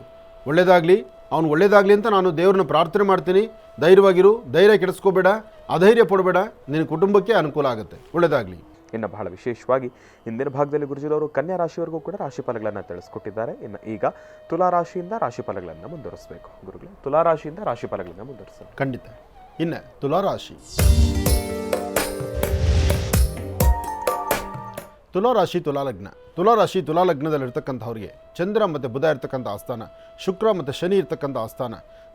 ಒಳ್ಳೇದಾಗಲಿ. ಅವನು ಒಳ್ಳೇದಾಗಲಿ ಅಂತ ನಾನು ದೇವ್ರನ್ನ ಪ್ರಾರ್ಥನೆ ಮಾಡ್ತೀನಿ. ಧೈರ್ಯವಾಗಿರು, ಧೈರ್ಯ ಕೆಡಿಸ್ಕೋಬೇಡ, ಅಧೈರ್ಯ ಪಡಬೇಡ. ನಿನ್ನ ಕುಟುಂಬಕ್ಕೆ ಅನುಕೂಲ ಆಗುತ್ತೆ. ಒಳ್ಳೇದಾಗಲಿ. ಇನ್ನು ಬಹಳ ವಿಶೇಷವಾಗಿ ಇಂದಿನ ಭಾಗದಲ್ಲಿ ಗುರುಜಿರವರು ಕನ್ಯಾ ರಾಶಿಯವರೆಗೂ ಕೂಡ ರಾಶಿಫಲಗಳನ್ನು ತಿಳಿಸ್ಕೊಟ್ಟಿದ್ದಾರೆ. ಇನ್ನು ಈಗ ತುಲಾ ರಾಶಿಯಿಂದ ರಾಶಿಫಲಗಳನ್ನು ಮುಂದುವರಿಸಬೇಕು. ಗುರುಗಳೇ, ತುಲಾ ರಾಶಿಯಿಂದ ರಾಶಿಫಲಗಳನ್ನು ಮುಂದುವರಿಸಬೇಕು. ಖಂಡಿತ. ಇನ್ನು ತುಲಾರಾಶಿ ತುಲಾಲಗ್ನದಲ್ಲಿರ್ತಕ್ಕಂಥವ್ರಿಗೆ ಚಂದ್ರ ಮತ್ತು ಬುಧ ಇರ್ತಕ್ಕಂಥ ಆಸ್ಥಾನ, ಶುಕ್ರ ಮತ್ತು ಶನಿ ಇರ್ತಕ್ಕಂಥ ಆಸ್ಥಾನ.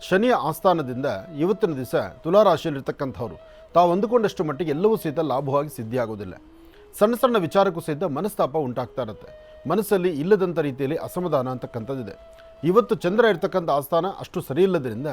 ಶನಿಯ ಆಸ್ಥಾನದಿಂದ ಇವತ್ತಿನ ದಿವಸ ತುಲಾರಾಶಿಯಲ್ಲಿರ್ತಕ್ಕಂಥವ್ರು ತಾವು ಅಂದುಕೊಂಡಷ್ಟು ಮಟ್ಟಿಗೆ ಎಲ್ಲವೂ ಸಹಿತ ಲಾಭವಾಗಿ ಸಿದ್ಧಿಯಾಗೋದಿಲ್ಲ. ಸಣ್ಣ ಸಣ್ಣ ವಿಚಾರಕ್ಕೂ ಸಹಿತ ಮನಸ್ತಾಪ ಉಂಟಾಗ್ತಾ ಇರುತ್ತೆ. ಮನಸ್ಸಲ್ಲಿ ಇಲ್ಲದಂಥ ರೀತಿಯಲ್ಲಿ ಅಸಮಾಧಾನ ಅಂತಕ್ಕಂಥದ್ದಿದೆ. ಇವತ್ತು ಚಂದ್ರ ಇರ್ತಕ್ಕಂಥ ಆಸ್ಥಾನ ಅಷ್ಟು ಸರಿ ಇಲ್ಲದ್ರಿಂದ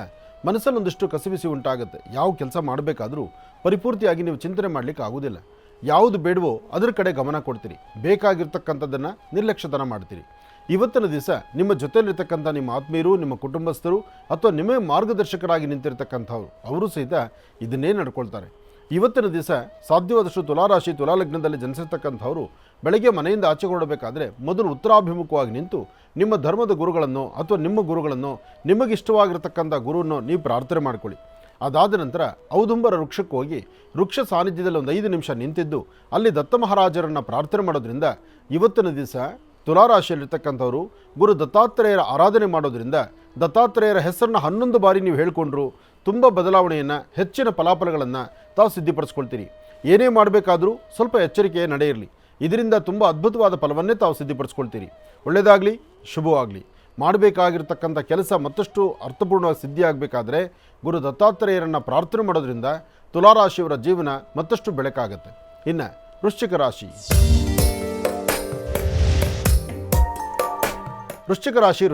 ಮನಸ್ಸಲ್ಲಿ ಒಂದಿಷ್ಟು ಕಸಿಬಿಸಿ ಉಂಟಾಗುತ್ತೆ. ಯಾವ ಕೆಲಸ ಮಾಡಬೇಕಾದ್ರೂ ಪರಿಪೂರ್ತಿಯಾಗಿ ನೀವು ಚಿಂತನೆ ಮಾಡಲಿಕ್ಕೆ ಆಗೋದಿಲ್ಲ. ಯಾವುದು ಬೇಡವೋ ಅದರ ಕಡೆ ಗಮನ ಕೊಡ್ತೀರಿ. ಬೇಕಾಗಿರ್ತಕ್ಕಂಥದ್ದನ್ನು ನಿರ್ಲಕ್ಷ್ಯತನ ಮಾಡ್ತೀರಿ. ಇವತ್ತಿನ ದಿವಸ ನಿಮ್ಮ ಜೊತೆಯಲ್ಲಿರ್ತಕ್ಕಂಥ ನಿಮ್ಮ ಆತ್ಮೀಯರು, ನಿಮ್ಮ ಕುಟುಂಬಸ್ಥರು ಅಥವಾ ನಿಮಗೆ ಮಾರ್ಗದರ್ಶಕರಾಗಿ ನಿಂತಿರ್ತಕ್ಕಂಥವ್ರು ಅವರು ಸಹಿತ ಇದನ್ನೇ ನಡ್ಕೊಳ್ತಾರೆ. ಇವತ್ತಿನ ದಿವಸ ಸಾಧ್ಯವಾದಷ್ಟು ತುಲಾರಾಶಿ ತುಲಾಲಗ್ನದಲ್ಲಿ ಜನಿಸಿರ್ತಕ್ಕಂಥವರು ಬೆಳಗ್ಗೆ ಮನೆಯಿಂದ ಆಚೆ ಹೊರಡಬೇಕಾದ್ರೆ ಮೊದಲು ಉತ್ತರಾಭಿಮುಖವಾಗಿ ನಿಂತು ನಿಮ್ಮ ಧರ್ಮದ ಗುರುಗಳನ್ನು ಅಥವಾ ನಿಮ್ಮ ಗುರುಗಳನ್ನು ನಿಮಗಿಷ್ಟವಾಗಿರತಕ್ಕಂಥ ಗುರುವನ್ನು ನೀವು ಪ್ರಾರ್ಥನೆ ಮಾಡಿಕೊಳ್ಳಿ. ಅದಾದ ನಂತರ ಔದುಂಬರ ವೃಕ್ಷಕ್ಕೆ ಹೋಗಿ ವೃಕ್ಷ ಸಾನ್ನಿಧ್ಯದಲ್ಲಿ ಒಂದು 5 ನಿಮಿಷ ನಿಂತಿದ್ದು ಅಲ್ಲಿ ದತ್ತ ಮಹಾರಾಜರನ್ನು ಪ್ರಾರ್ಥನೆ ಮಾಡೋದ್ರಿಂದ ಇವತ್ತಿನ ದಿವಸ ತುಲಾರಾಶಿಯಲ್ಲಿರ್ತಕ್ಕಂಥವರು ಗುರು ದತ್ತಾತ್ರೇಯರ ಆರಾಧನೆ ಮಾಡೋದ್ರಿಂದ ದತ್ತಾತ್ರೇಯರ ಹೆಸರನ್ನು 11 ಬಾರಿ ನೀವು ಹೇಳ್ಕೊಂಡ್ರು ತುಂಬ ಬದಲಾವಣೆಯನ್ನು, ಹೆಚ್ಚಿನ ಫಲಾಫಲಗಳನ್ನು ತಾವು ಸಿದ್ಧಿಪಡಿಸ್ಕೊಳ್ತೀರಿ. ಏನೇ ಮಾಡಬೇಕಾದರೂ ಸ್ವಲ್ಪ ಎಚ್ಚರಿಕೆಯ ನಡೆ ಇರಲಿ. ಇದರಿಂದ ತುಂಬ ಅದ್ಭುತವಾದ ಫಲವನ್ನೇ ತಾವು ಸಿದ್ಧಿಪಡಿಸ್ಕೊಳ್ತೀರಿ. ಒಳ್ಳೆಯದಾಗಲಿ, ಶುಭವಾಗಲಿ. ಮಾಡಬೇಕಾಗಿರ್ತಕ್ಕಂಥ ಕೆಲಸ ಮತ್ತಷ್ಟು ಅರ್ಥಪೂರ್ಣವಾಗಿ ಸಿದ್ಧಿಯಾಗಬೇಕಾದ್ರೆ ಗುರು ದತ್ತಾತ್ರೇಯರನ್ನು ಪ್ರಾರ್ಥನೆ ಮಾಡೋದ್ರಿಂದ ತುಲಾರಾಶಿಯವರ ಜೀವನ ಮತ್ತಷ್ಟು ಬೆಳಕಾಗುತ್ತೆ. ಇನ್ನು ವೃಶ್ಚಿಕ ರಾಶಿ. ವೃಶ್ಚಿಕ ರಾಶಿ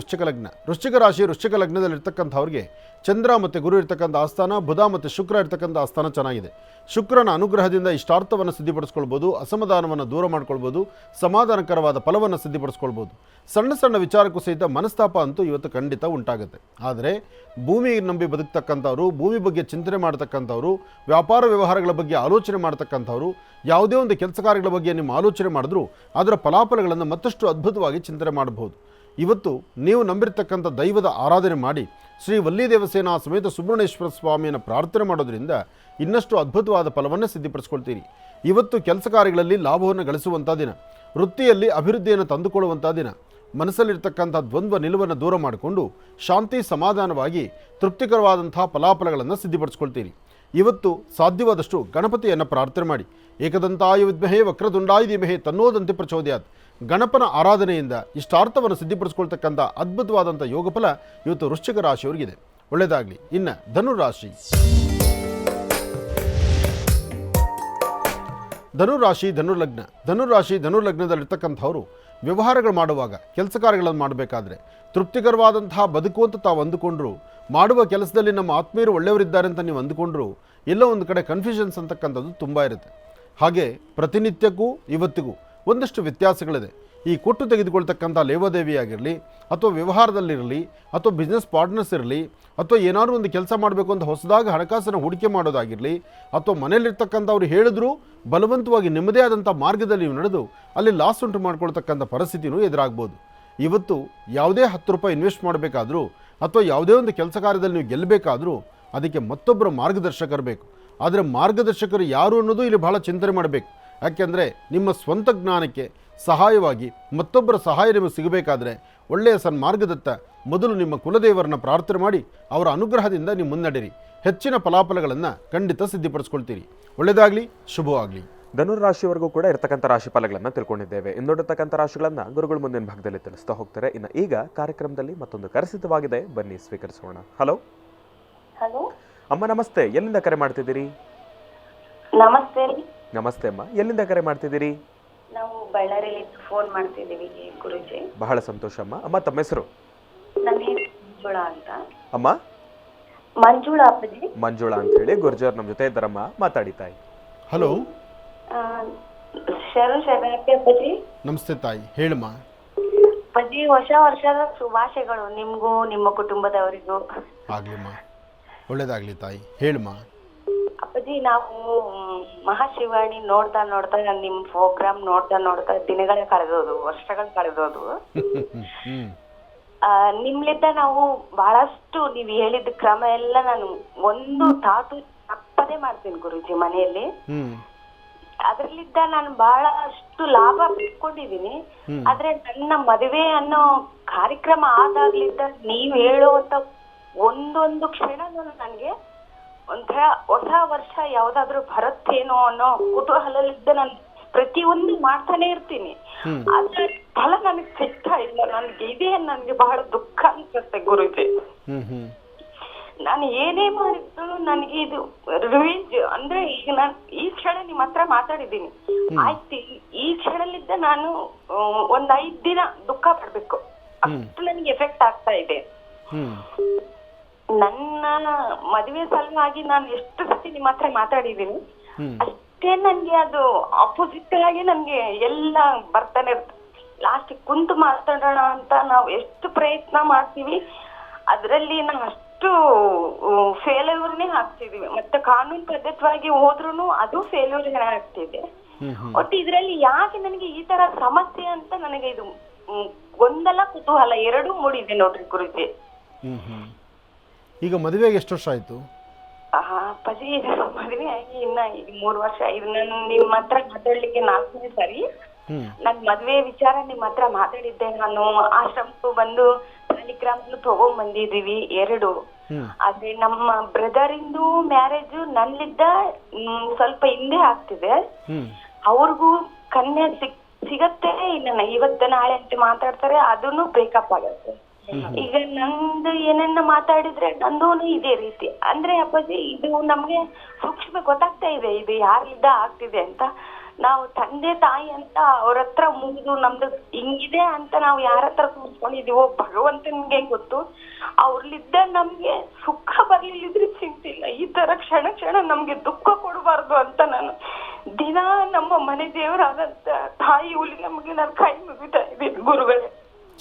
ವೃಶ್ಚಿಕ ಲಗ್ನದಲ್ಲಿರ್ತಕ್ಕಂಥವ್ರಿಗೆ ಚಂದ್ರ ಮತ್ತು ಗುರು ಇರ್ತಕ್ಕಂಥ ಆಸ್ಥಾನ, ಬುಧ ಮತ್ತು ಶುಕ್ರ ಇರ್ತಕ್ಕಂಥ ಆಸ್ಥಾನ ಚೆನ್ನಾಗಿದೆ. ಶುಕ್ರನ ಅನುಗ್ರಹದಿಂದ ಇಷ್ಟಾರ್ಥವನ್ನು ಸಿದ್ಧಿಪಡಿಸ್ಕೊಳ್ಬೋದು, ಅಸಮಾಧಾನವನ್ನು ದೂರ ಮಾಡ್ಕೊಳ್ಬೋದು, ಸಮಾಧಾನಕರವಾದ ಫಲವನ್ನು ಸಿದ್ಧಿಪಡಿಸ್ಕೊಳ್ಬೋದು. ಸಣ್ಣ ಸಣ್ಣ ವಿಚಾರಕ್ಕೂ ಸಹಿತ ಮನಸ್ತಾಪ ಅಂತೂ ಇವತ್ತು ಖಂಡಿತ ಉಂಟಾಗುತ್ತೆ. ಆದರೆ ಭೂಮಿ ನಂಬಿ ಬದುಕ್ತಕ್ಕಂಥವ್ರು, ಭೂಮಿ ಬಗ್ಗೆ ಚಿಂತನೆ ಮಾಡ್ತಕ್ಕಂಥವ್ರು, ವ್ಯಾಪಾರ ವ್ಯವಹಾರಗಳ ಬಗ್ಗೆ ಆಲೋಚನೆ ಮಾಡ್ತಕ್ಕಂಥವ್ರು, ಯಾವುದೇ ಒಂದು ಕೆಲಸ ಕಾರ್ಯಗಳ ಬಗ್ಗೆ ನಿಮ್ಮ ಆಲೋಚನೆ ಮಾಡಿದ್ರೂ ಅದರ ಫಲಾಫಲಗಳನ್ನು ಮತ್ತಷ್ಟು ಅದ್ಭುತವಾಗಿ ಚಿಂತನೆ ಮಾಡಬಹುದು. ಇವತ್ತು ನೀವು ನಂಬಿರ್ತಕ್ಕಂಥ ದೈವದ ಆರಾಧನೆ ಮಾಡಿ ಶ್ರೀ ವಲ್ಲಿ ದೇವಸೇನಾ ಸಮೇತ ಸುಬ್ರಹ್ಮಣ್ಯೇಶ್ವರ ಸ್ವಾಮಿಯನ್ನು ಪ್ರಾರ್ಥನೆ ಮಾಡೋದ್ರಿಂದ ಇನ್ನಷ್ಟು ಅದ್ಭುತವಾದ ಫಲವನ್ನು ಸಿದ್ಧಿಪಡಿಸ್ಕೊಳ್ತೀರಿ. ಇವತ್ತು ಕೆಲಸ ಕಾರ್ಯಗಳಲ್ಲಿ ಲಾಭವನ್ನು ಗಳಿಸುವಂಥ ದಿನ, ವೃತ್ತಿಯಲ್ಲಿ ಅಭಿವೃದ್ಧಿಯನ್ನು ತಂದುಕೊಳ್ಳುವಂಥ ದಿನ. ಮನಸ್ಸಲ್ಲಿರ್ತಕ್ಕಂಥ ದ್ವಂದ್ವ ನಿಲುವನ್ನು ದೂರ ಮಾಡಿಕೊಂಡು ಶಾಂತಿ ಸಮಾಧಾನವಾಗಿ ತೃಪ್ತಿಕರವಾದಂಥ ಫಲಾಫಲಗಳನ್ನು ಸಿದ್ಧಿಪಡಿಸ್ಕೊಳ್ತೀರಿ. ಇವತ್ತು ಸಾಧ್ಯವಾದಷ್ಟು ಗಣಪತಿಯನ್ನು ಪ್ರಾರ್ಥನೆ ಮಾಡಿ. ಏಕದಂತಾಯ ವಿದ್ಮಹೇ ವಕ್ರದುಂಡಾಯ ಧೀಮಹಿ ತನ್ನೋದಂತೆ ಪ್ರಚೋದಯಾತ್. ಗಣಪನ ಆರಾಧನೆಯಿಂದ ಇಷ್ಟಾರ್ಥವನ್ನು ಸಿದ್ಧಿಪಡಿಸ್ಕೊಳ್ತಕ್ಕಂಥ ಅದ್ಭುತವಾದಂಥ ಯೋಗಫಲ ಇವತ್ತು ವೃಶ್ಚಿಕ ರಾಶಿಯವರಿಗಿದೆ. ಒಳ್ಳೆಯದಾಗಲಿ. ಇನ್ನು ಧನುರಾಶಿ. ಧನುರ್ಲಗ್ನದಲ್ಲಿರ್ತಕ್ಕಂಥವರು ವ್ಯವಹಾರಗಳು ಮಾಡುವಾಗ, ಕೆಲಸ ಕಾರ್ಯಗಳನ್ನು ಮಾಡಬೇಕಾದ್ರೆ ತೃಪ್ತಿಕರವಾದಂತಹ ಬದುಕು ಅಂತ ತಾವು ಅಂದುಕೊಂಡ್ರು, ಮಾಡುವ ಕೆಲಸದಲ್ಲಿ ನಮ್ಮ ಆತ್ಮೀಯರು ಒಳ್ಳೆಯವರಿದ್ದಾರೆ ಅಂತ ನೀವು ಅಂದುಕೊಂಡ್ರು, ಎಲ್ಲೋ ಒಂದು ಕಡೆ ಕನ್ಫ್ಯೂಷನ್ಸ್ ಅಂತಕ್ಕಂಥದ್ದು ತುಂಬ ಇರುತ್ತೆ. ಹಾಗೆ ಪ್ರತಿನಿತ್ಯಕ್ಕೂ ಇವತ್ತಿಗೂ ಒಂದಷ್ಟು ವ್ಯತ್ಯಾಸಗಳಿದೆ. ಈ ಕೊಟ್ಟು ತೆಗೆದುಕೊಳ್ತಕ್ಕಂಥ ಲೇವಾದೇವಿಯಾಗಿರಲಿ, ಅಥವಾ ವ್ಯವಹಾರದಲ್ಲಿರಲಿ, ಅಥವಾ ಬಿಸ್ನೆಸ್ ಪಾರ್ಟ್ನರ್ಸ್ ಇರಲಿ, ಅಥವಾ ಏನಾದರೂ ಒಂದು ಕೆಲಸ ಮಾಡಬೇಕು ಅಂತ ಹೊಸದಾಗಿ ಹಣಕಾಸಿನ ಹೂಡಿಕೆ ಮಾಡೋದಾಗಿರಲಿ, ಅಥವಾ ಮನೇಲಿರ್ತಕ್ಕಂಥವ್ರು ಹೇಳಿದ್ರು ಬಲವಂತವಾಗಿ ನಿಮ್ಮದೇ ಆದಂಥ ಮಾರ್ಗದಲ್ಲಿ ನೀವು ನಡೆದು ಅಲ್ಲಿ ಲಾಸ್ ಉಂಟು ಮಾಡ್ಕೊಳ್ತಕ್ಕಂಥ ಪರಿಸ್ಥಿತಿನೂ ಎದುರಾಗ್ಬೋದು. ಇವತ್ತು ಯಾವುದೇ 10 ರೂಪಾಯಿ ಇನ್ವೆಸ್ಟ್ ಮಾಡಬೇಕಾದ್ರೂ ಅಥವಾ ಯಾವುದೇ ಒಂದು ಕೆಲಸ ಕಾರ್ಯದಲ್ಲಿ ನೀವು ಗೆಲ್ಲಬೇಕಾದ್ರೂ ಅದಕ್ಕೆ ಮತ್ತೊಬ್ಬರ ಮಾರ್ಗದರ್ಶಕರು ಬೇಕು. ಆದರೆ ಮಾರ್ಗದರ್ಶಕರು ಯಾರು ಅನ್ನೋದು ಇಲ್ಲಿ ಬಹಳ ಚಿಂತನೆ ಮಾಡಬೇಕು. ಯಾಕೆಂದರೆ ನಿಮ್ಮ ಸ್ವಂತ ಜ್ಞಾನಕ್ಕೆ ಸಹಾಯವಾಗಿ ಮತ್ತೊಬ್ಬರ ಸಹಾಯ ನಿಮಗೆ ಸಿಗಬೇಕಾದ್ರೆ ಒಳ್ಳೆಯ ಸನ್ಮಾರ್ಗದತ್ತ ಮೊದಲು ನಿಮ್ಮ ಕುಲದೇವರನ್ನು ಪ್ರಾರ್ಥನೆ ಮಾಡಿ ಅವರ ಅನುಗ್ರಹದಿಂದ ನೀವು ಮುನ್ನಡೆಯಿರಿ. ಹೆಚ್ಚಿನ ಫಲಾಫಲಗಳನ್ನು ಖಂಡಿತ ಸಿದ್ಧಿಪಡಿಸ್ಕೊಳ್ತೀರಿ. ಒಳ್ಳೆಯದಾಗಲಿ, ಶುಭವಾಗಲಿ. ಧನುರಾಶಿಯವರೆಗೂ ಕೂಡ ಇರತಕ್ಕಂಥ ರಾಶಿ ಫಲಗಳನ್ನು ತಿಳ್ಕೊಂಡಿದ್ದೇವೆ. ಇನ್ನೊಂದಿರ್ತಕ್ಕಂಥ ರಾಶಿಗಳನ್ನು ಗುರುಗಳು ಮುಂದಿನ ಭಾಗದಲ್ಲಿ ತಿಳಿಸ್ತಾ ಹೋಗ್ತಾರೆ. ಇನ್ನು ಈಗ ಕಾರ್ಯಕ್ರಮದಲ್ಲಿ ಮತ್ತೊಂದು ಕರೆಸಿತವಾಗಿದೆ, ಬನ್ನಿ ಸ್ವೀಕರಿಸೋಣ. ಹಲೋ ಹಲೋ ಅಮ್ಮ, ನಮಸ್ತೆ. ಎಲ್ಲಿಂದ ಕರೆ ಮಾಡ್ತಿದ್ದೀರಿ? ನಮಸ್ತೆ ರೀ. ನಮಸ್ತೆ ಅಮ್ಮ, ಎಲ್ಲಿಂದ ಕರೆ ಮಾಡ್ತಿದ್ದೀರಿ? ನಾವು ಬಳ್ಳಾರಿಯಲ್ಲಿ ಫೋನ್ ಮಾಡ್ತಿದ್ದೀವಿ ಗುರುಜಿ. ಬಹಳ ಸಂತೋಷ ಅಮ್ಮ. ಅಮ್ಮ, ತಮ್ಮ ಹೆಸರು? ನನ್ನ ಹೆಸರು ಮಂಜುಳಾ ಅಂತ. ಅಮ್ಮ ಮಂಜುಳಾ ಅಪ್ಪಾಜಿ. ಮಂಜುಳಾ ಅಂತ ಹೇಳಿ ಗುರುಜರ್ ನಮ್ಮ ಜೊತೆ ಇದ್ದಾರಮ್ಮ, ಮಾತಾಡಿ ತಾಯಿ. ಹಲೋ, ಶರಣಾರ್ಥಿ ಅಪ್ಪಾಜಿ. ನಮಸ್ತೆ ತಾಯಿ, ಹೇಳಮ್ಮ. ಅಪ್ಪಾಜಿ, ಹೊಸ ವರ್ಷದ ಶುಭಾಶಯಗಳು ನಿಮ್ಗೂ ನಿಮ್ಮ ಕುಟುಂಬದವರಿಗೂ. ಆಗ್ಲಿಮ್ಮ, ಒಳ್ಳೇದಾಗ್ಲಿ ತಾಯಿ, ಹೇಳಮ್ಮ. ಅಪ್ಪಾಜಿ, ನಾವು ಮಹಾಶಿವಾಣಿ ನೋಡ್ತಾ ನೋಡ್ತಾ ನಿಮ್ ಪ್ರೋಗ್ರಾಮ್ ನೋಡ್ತಾ ದಿನಗಳೇ ಕಳೆದೋದು, ವರ್ಷಗಳು ಕಳೆದೋದು. ನಿಮ್ಲಿಂದ ನಾವು ಬಹಳಷ್ಟು ನೀವ್ ಹೇಳಿದ ಕ್ರಮ ಎಲ್ಲ ನಾನು ಒಂದು ತಾಟು ತಪ್ಪದೇ ಮಾಡ್ತೀನಿ ಗುರುಜಿ ಮನೆಯಲ್ಲಿ. ಅದ್ರಲ್ಲಿದ್ದ ನಾನು ಬಹಳಷ್ಟು ಲಾಭ ಪಡ್ಕೊಂಡಿದೀನಿ. ಆದ್ರೆ ನನ್ನ ಮದುವೆ ಅನ್ನೋ ಕಾರ್ಯಕ್ರಮ ಆದಾಗ್ಲಿದ್ದ ನೀವ್ ಹೇಳುವಂತ ಒಂದೊಂದು ಕ್ಷಣನೂ ನನ್ಗೆ ಒಂಥರ ಹೊಸ ವರ್ಷ ಯಾವ್ದಾದ್ರು ಬರುತ್ತೇನೋ ಅನ್ನೋ ಕುತೂಹಲಲ್ಲಿದ್ದ ನಾನು ಪ್ರತಿಯೊಂದು ಮಾಡ್ತಾನೆ ಇರ್ತೀನಿ. ಆದ್ರೆ ಫಲ ನನಗೆ ಸಿಗ್ತಾ ಇಲ್ಲ. ನನ್ಗೆ ಇದೇ ನನ್ಗೆ ಬಹಳ ದುಃಖ ಅನ್ಸುತ್ತೆ ಗುರುಜಿ. ನಾನು ಏನೇ ಮಾಡಿದ್ರು ನನಗೆ ಇದು ರಿವೆಂಜ್ ಅಂದ್ರೆ, ಈಗ ನಾನು ಈ ಕ್ಷಣ ನಿಮ್ ಹತ್ರ ಮಾತಾಡಿದ್ದೀನಿ ಆಯ್ತು, ಈ ಕ್ಷಣಲಿದ್ದ ನಾನು ಒಂದ್ 5 ದಿನ ದುಃಖ ಪಡ್ಬೇಕು, ಅಷ್ಟು ನನಗೆ ಎಫೆಕ್ಟ್ ಆಗ್ತಾ ಇದೆ. ನನ್ನ ಮದುವೆ ಸಲುವಾಗಿ ನಾನು ಎಷ್ಟು ಸತಿ ನಿಮ್ಮ ಹತ್ರ ಮಾತಾಡಿದ್ದೀನಿ, ಅಷ್ಟೇ ನನ್ಗೆ ಅದು ಆಪೋಸಿಟ್ ಆಗಿ ನನ್ಗೆ ಎಲ್ಲ ಬರ್ತಾನೆ ಇರ್ತದೆ. ಲಾಸ್ಟ್ ಕುಂತು ಮಾತಾಡೋಣ ಅಂತ ನಾವು ಎಷ್ಟು ಪ್ರಯತ್ನ ಮಾಡ್ತೀವಿ, ಅದ್ರಲ್ಲಿ ನಾವು ಅಷ್ಟು ಫೇಲ್ಯೂರ್ನೇ ಆಗ್ತಿದೀವಿ. ಮತ್ತೆ ಕಾನೂನು ಪದ್ಧತಿಯಾಗಿ ಹೋದ್ರುನು ಅದು ಫೇಲ್ಯೂರ್ ಆಗ್ತಿದೆ. ಒಟ್ಟು ಇದ್ರಲ್ಲಿ ಯಾಕೆ ನನಗೆ ಈ ತರ ಸಮಸ್ಯೆ ಅಂತ ನನಗೆ ಇದು ಗೊಂದಲ ಕುತೂಹಲ ಎರಡೂ ಮೂಡಿದೆ ನೋಡ್ರಿ ಗುರುಜಿ. ಈಗ ಮದುವೆಗೆ ಎಷ್ಟು ವರ್ಷ ಆಯ್ತು? ಅಪ್ಪಾಜಿ ಮದುವೆ ಆಗಿ ಇನ್ನ 3 ವರ್ಷ ಆಯ್ತು. ನಾನು ನಿಮ್ಮ ಹತ್ರ ಮಾತಾಡ್ಲಿಕ್ಕೆ 4ನೇ ಸರಿ ನನ್ ಮದ್ವೆ ವಿಚಾರ ನಿಮ್ ಹತ್ರ ಮಾತಾಡಿದ್ದೆ. ನಾನು ಆಶ್ರಮಕ್ಕೂ ಬಂದು ಸಾಲಿಗ್ರಾಮಗಳು ತಗೊಂಡ್ ಬಂದಿದೀವಿ 2. ಆದ್ರೆ ನಮ್ಮ ಬ್ರದರ್ ಇಂದು ಮ್ಯಾರೇಜ್ ನನ್ನಿದ್ದ ಸ್ವಲ್ಪ ಹಿಂದೆ ಆಗ್ತಿದೆ. ಅವ್ರಿಗೂ ಕನ್ಯೆ ಸಿಗತ್ತೆ ಇಲ್ಲ ಇವತ್ತು ನಾಳೆ ಅಂತ ಮಾತಾಡ್ತಾರೆ, ಅದನ್ನು ಬ್ರೇಕಪ್ ಆಗತ್ತೆ. ಈಗ ನಂದು ಏನನ್ನ ಮಾತಾಡಿದ್ರೆ ನಂದು ಇದೇ ರೀತಿ. ಅಂದ್ರೆ ಅಪ್ಪಾಜಿ ಇದು ನಮ್ಗೆ ಸೂಕ್ಷ್ಮ ಗೊತ್ತಾಗ್ತಾ ಇದೆ ಇದು ಯಾರಿಂದ ಆಗ್ತಿದೆ ಅಂತ. ನಾವು ತಂದೆ ತಾಯಿ ಅಂತ ಅವ್ರ ಹತ್ರ ಮುಗಿದು ನಮ್ದು ಹಿಂಗಿದೆ ಅಂತ ನಾವು ಯಾರ ಹತ್ರ ಕೂರ್ಸ್ಕೊಂಡಿದೀವೋ ಭಗವಂತನ್ಗೆ ಗೊತ್ತು. ಅವ್ರಲ್ಲಿದ್ದ ನಮ್ಗೆ ಸುಖ ಬರ್ಲಿಲ್ಲಿದ್ರೆ ಚಿಂತಿಲ್ಲ, ಈ ತರ ಕ್ಷಣ ಕ್ಷಣ ನಮ್ಗೆ ದುಃಖ ಕೊಡಬಾರ್ದು ಅಂತ ನಾನು ದಿನ ನಮ್ಮ ಮನೆ ದೇವರಾದಂತ ತಾಯಿ ಹುಲಿ ನಮ್ಗೆ ನಾನು ಕೈ ಮುಗಿತಾ ಇದ್ದೀನಿ ಗುರುಗಳೇ.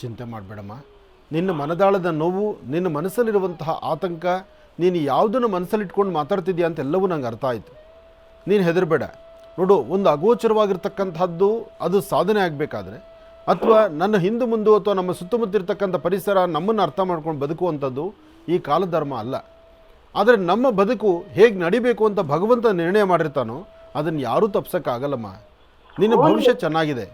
ಚಿಂತೆ ಮಾಡಬೇಡಮ್ಮ. ನಿನ್ನ ಮನದಾಳದ ನೋವು, ನಿನ್ನ ಮನಸ್ಸಲ್ಲಿರುವಂತಹ ಆತಂಕ, ನೀನು ಯಾವುದನ್ನು ಮನಸ್ಸಲ್ಲಿಟ್ಕೊಂಡು ಮಾತಾಡ್ತಿದ್ಯಾ ಅಂತ ಎಲ್ಲವೂ ನಂಗೆ ಅರ್ಥ ಆಯಿತು. ನೀನು ಹೆದರಬೇಡ. ನೋಡು, ಒಂದು ಅಗೋಚರವಾಗಿರ್ತಕ್ಕಂಥದ್ದು ಅದು ಸಾಧನೆ ಆಗಬೇಕಾದ್ರೆ, ಅಥವಾ ನನ್ನ ಹಿಂದೆ ಮುಂದೆ ಅಥವಾ ನಮ್ಮ ಸುತ್ತಮುತ್ತ ಇರ್ತಕ್ಕಂಥ ಪರಿಸರ ನಮ್ಮನ್ನು ಅರ್ಥ ಮಾಡ್ಕೊಂಡು ಬದುಕುವಂಥದ್ದು ಈ ಕಾಲಧರ್ಮ ಅಲ್ಲ. ಆದರೆ ನಮ್ಮ ಬದುಕು ಹೇಗೆ ನಡಿಬೇಕು ಅಂತ ಭಗವಂತ ನಿರ್ಣಯ ಮಾಡಿರ್ತಾನೋ ಅದನ್ನು ಯಾರೂ ತಪ್ಸೋಕ್ಕಾಗಲ್ಲಮ್ಮ. ನಿನ್ನ ಭವಿಷ್ಯ ಚೆನ್ನಾಗಿದೆ,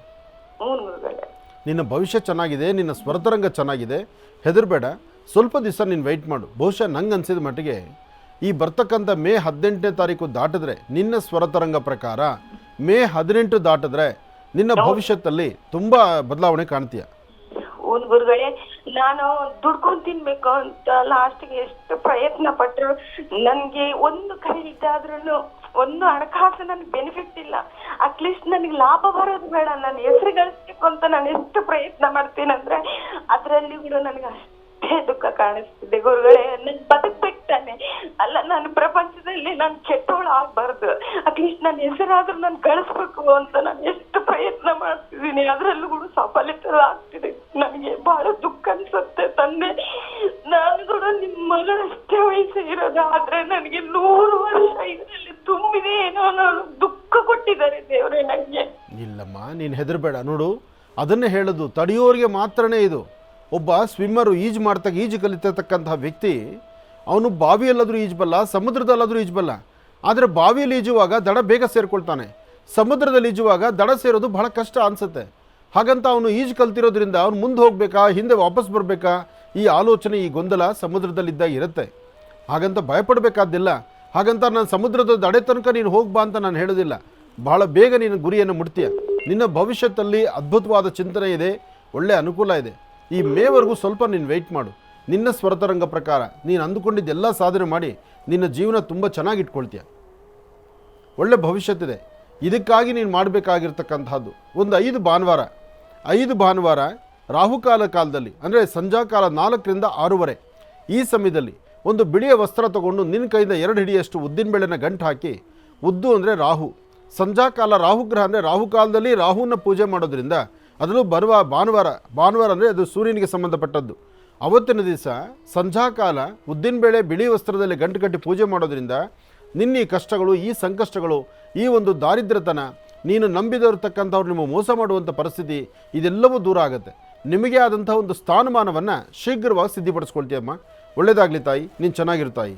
ನಿನ್ನ ಭವಿಷ್ಯ ಚೆನ್ನಾಗಿದೆ, ನಿನ್ನ ಸ್ವರತರಂಗ ಚೆನ್ನಾಗಿದೆ, ಹೆದರಬೇಡ. ಸ್ವಲ್ಪ ದಿವಸ ನೀನು ವೆಯ್ಟ್ ಮಾಡು. ಬಹುಶಃ ನಂಗೆ ಅನಿಸಿದ ಮಟ್ಟಿಗೆ ಈ ಬರ್ತಕ್ಕಂಥ ಮೇ 18ನೇ ತಾರೀಕು ದಾಟಿದ್ರೆ, ನಿನ್ನ ಸ್ವರತರಂಗ ಪ್ರಕಾರ ಮೇ 18 ದಾಟಿದ್ರೆ ನಿನ್ನ ಭವಿಷ್ಯದಲ್ಲಿ ತುಂಬ ಬದಲಾವಣೆ ಕಾಣ್ತೀಯ. ಗುರುಗಳೇ, ನಾನು ದುಡ್ಕೊಂಡು ತಿನ್ಬೇಕು ಅಂತ ಲಾಸ್ಟ್ಗೆ ಎಷ್ಟು ಪ್ರಯತ್ನ ಪಟ್ಟರು ನನ್ಗೆ ಒಂದು ಖರೀದಾದ್ರೂ ಒಂದು ಹಣಕಾಸು ನನ್ಗೆ ಬೆನಿಫಿಟ್ ಇಲ್ಲ. ಅಟ್ಲೀಸ್ಟ್ ನನಗೆ ಲಾಭ ಬರೋದು ಬೇಡ, ನನ್ನ ಹೆಸರು ಗಳಿಸ್ಬೇಕು ಅಂತ ನಾನು ಎಷ್ಟು ಪ್ರಯತ್ನ ಮಾಡ್ತೀನಂದ್ರೆ ಅದ್ರಲ್ಲಿ ಕೂಡ ನನಗೆ ಅಷ್ಟೇ ದುಃಖ ಕಾಣಿಸ್ತಿದೆ ಗುರುಗಳೇ. ನನ್ ಬದುಕ್ಬೇಕು ತಾನೆ, ಅಲ್ಲ ನಾನು ಪ್ರಪಂಚದಲ್ಲಿ ನಾನು ಕೆಟ್ಟವಳು ಆಗ್ಬಾರ್ದು, ಅಟ್ಲೀಸ್ಟ್ ನನ್ನ ಹೆಸರಾದ್ರೂ ನಾನು ಗಳಿಸ್ಬೇಕು ಅಂತ ನಾನು ಎಷ್ಟು ಪ್ರಯತ್ನ ಮಾಡ್ತಿದ್ದೀನಿ. ಅದ್ರಲ್ಲೂ ಕೂಡ ಸಫಲತೆ ಆಗ್ತಿದೆ. ನನಗೆ ಬಹಳ ದುಃಖ ಅನ್ಸುತ್ತೆ ತಂದೆ. ನಾನು ಕೂಡ ನಿಮ್ಮ ಮಗಳಷ್ಟೇ ವಯಸ್ಸು ಇರೋದು, ಆದ್ರೆ ನನಗೆ 100 ವರ್ಷ ಇದರಲ್ಲಿ ತುಂಬಿದೆ. ಏನೋ ನಾನು ದುಃಖ ಕೊಟ್ಟಿದ್ದಾರೆ ದೇವರೇ ನನಗೆ. ಇಲ್ಲಮ್ಮ, ನೀನು ಹೆದರಬೇಡ. ನೋಡು, ಅದನ್ನೇ ಹೇಳೋದು, ತಡೆಯೋರಿಗೆ ಮಾತ್ರನೇ ಇದು. ಒಬ್ಬ ಸ್ವಿಮ್ಮರು ಈಜು ಮಾಡ್ತಾಗ ಈಜು ಕಲಿತಿರ್ತಕ್ಕಂತಹ ವ್ಯಕ್ತಿ ಅವನು ಬಾವಿಯಲ್ಲಾದರೂ ಈಜಬಲ್ಲ, ಸಮುದ್ರದಲ್ಲಾದರೂ ಈಜಬಲ್ಲ. ಆದರೆ ಬಾವಿಯಲ್ಲಿ ಈಜುವಾಗ ದಡ ಬೇಗ ಸೇರ್ಕೊಳ್ತಾನೆ, ಸಮುದ್ರದಲ್ಲಿ ಈಜುವಾಗ ದಡ ಸೇರೋದು ಬಹಳ ಕಷ್ಟ ಅನಿಸುತ್ತೆ. ಹಾಗಂತ ಅವನು ಈಜು ಕಲ್ತಿರೋದ್ರಿಂದ ಅವ್ನು ಮುಂದೆ ಹೋಗಬೇಕಾ ಹಿಂದೆ ವಾಪಸ್ ಬರಬೇಕಾ ಈ ಆಲೋಚನೆ, ಈ ಗೊಂದಲ ಸಮುದ್ರದಲ್ಲಿದ್ದಾಗ ಇರುತ್ತೆ. ಹಾಗಂತ ಭಯಪಡಬೇಕಾದ್ದಿಲ್ಲ. ಹಾಗಂತ ನಾನು ಸಮುದ್ರದ ದಡೆ ತನಕ ನೀನು ಹೋಗ್ಬಾ ಅಂತ ನಾನು ಹೇಳೋದಿಲ್ಲ. ಬಹಳ ಬೇಗ ನೀನು ಗುರಿಯನ್ನು ಮುಟ್ತೀಯ. ನಿನ್ನ ಭವಿಷ್ಯದಲ್ಲಿ ಅದ್ಭುತವಾದ ಚಿಂತನೆ ಇದೆ, ಒಳ್ಳೆಯ ಅನುಕೂಲ ಇದೆ. ಈ ಮೇವರೆಗೂ ಸ್ವಲ್ಪ ನೀನು ವೆಯ್ಟ್ ಮಾಡು. ನಿನ್ನ ಸ್ವರತರಂಗ ಪ್ರಕಾರ ನೀನು ಅಂದುಕೊಂಡಿದ್ದೆಲ್ಲ ಸಾಧನೆ ಮಾಡಿ ನಿನ್ನ ಜೀವನ ತುಂಬ ಚೆನ್ನಾಗಿಟ್ಕೊಳ್ತೀಯ. ಒಳ್ಳೆ ಭವಿಷ್ಯತ್ತಿದೆ. ಇದಕ್ಕಾಗಿ ನೀನು ಮಾಡಬೇಕಾಗಿರ್ತಕ್ಕಂಥದ್ದು ಒಂದು 5 ಭಾನುವಾರ ರಾಹುಕಾಲ ಕಾಲದಲ್ಲಿ, ಅಂದರೆ ಸಂಜಾಕಾಲ 4ರಿಂದ 6 ಈ ಸಮಯದಲ್ಲಿ ಒಂದು ಬಿಳಿಯ ವಸ್ತ್ರ ತಗೊಂಡು ನಿನ್ನ ಕೈಯಿಂದ 2 ಹಿಡಿಯಷ್ಟು ಉದ್ದಿನಬೇಳೆನ ಗಂಟು ಹಾಕಿ, ಉದ್ದು ಅಂದರೆ ರಾಹು, ಸಂಜಾಕಾಲ ರಾಹುಗ್ರಹ ಅಂದರೆ ರಾಹುಕಾಲದಲ್ಲಿ ರಾಹುನ ಪೂಜೆ ಮಾಡೋದ್ರಿಂದ, ಅದರಲ್ಲೂ ಭಾನುವಾರ ಅಂದರೆ ಅದು ಸೂರ್ಯನಿಗೆ ಸಂಬಂಧಪಟ್ಟದ್ದು. ಅವತ್ತಿನ ದಿವಸ ಸಂಧ್ಯಾಕಾಲ ಉದ್ದಿನಬೇಳೆ ಬಿಳಿ ವಸ್ತ್ರದಲ್ಲಿ ಗಂಟು ಕಟ್ಟಿ ಪೂಜೆ ಮಾಡೋದ್ರಿಂದ ನಿನ್ನ ಈ ಕಷ್ಟಗಳು, ಈ ಸಂಕಷ್ಟಗಳು, ಈ ಒಂದು ದಾರಿದ್ರ್ಯತನ, ನೀನು ನಂಬಿದವರ್ತಕ್ಕಂಥವ್ರು ನಿಮ್ಮ ಮೋಸ ಮಾಡುವಂಥ ಪರಿಸ್ಥಿತಿ, ಇದೆಲ್ಲವೂ ದೂರ ಆಗುತ್ತೆ. ನಿಮಗೆ ಆದಂಥ ಒಂದು ಸ್ಥಾನಮಾನವನ್ನು ಶೀಘ್ರವಾಗಿ ಸಿದ್ಧಿಪಡಿಸ್ಕೊಳ್ತೀಯಮ್ಮ. ಒಳ್ಳೆಯದಾಗಲಿ ತಾಯಿ, ನೀನು ಚೆನ್ನಾಗಿರ್ತಾಯಿ.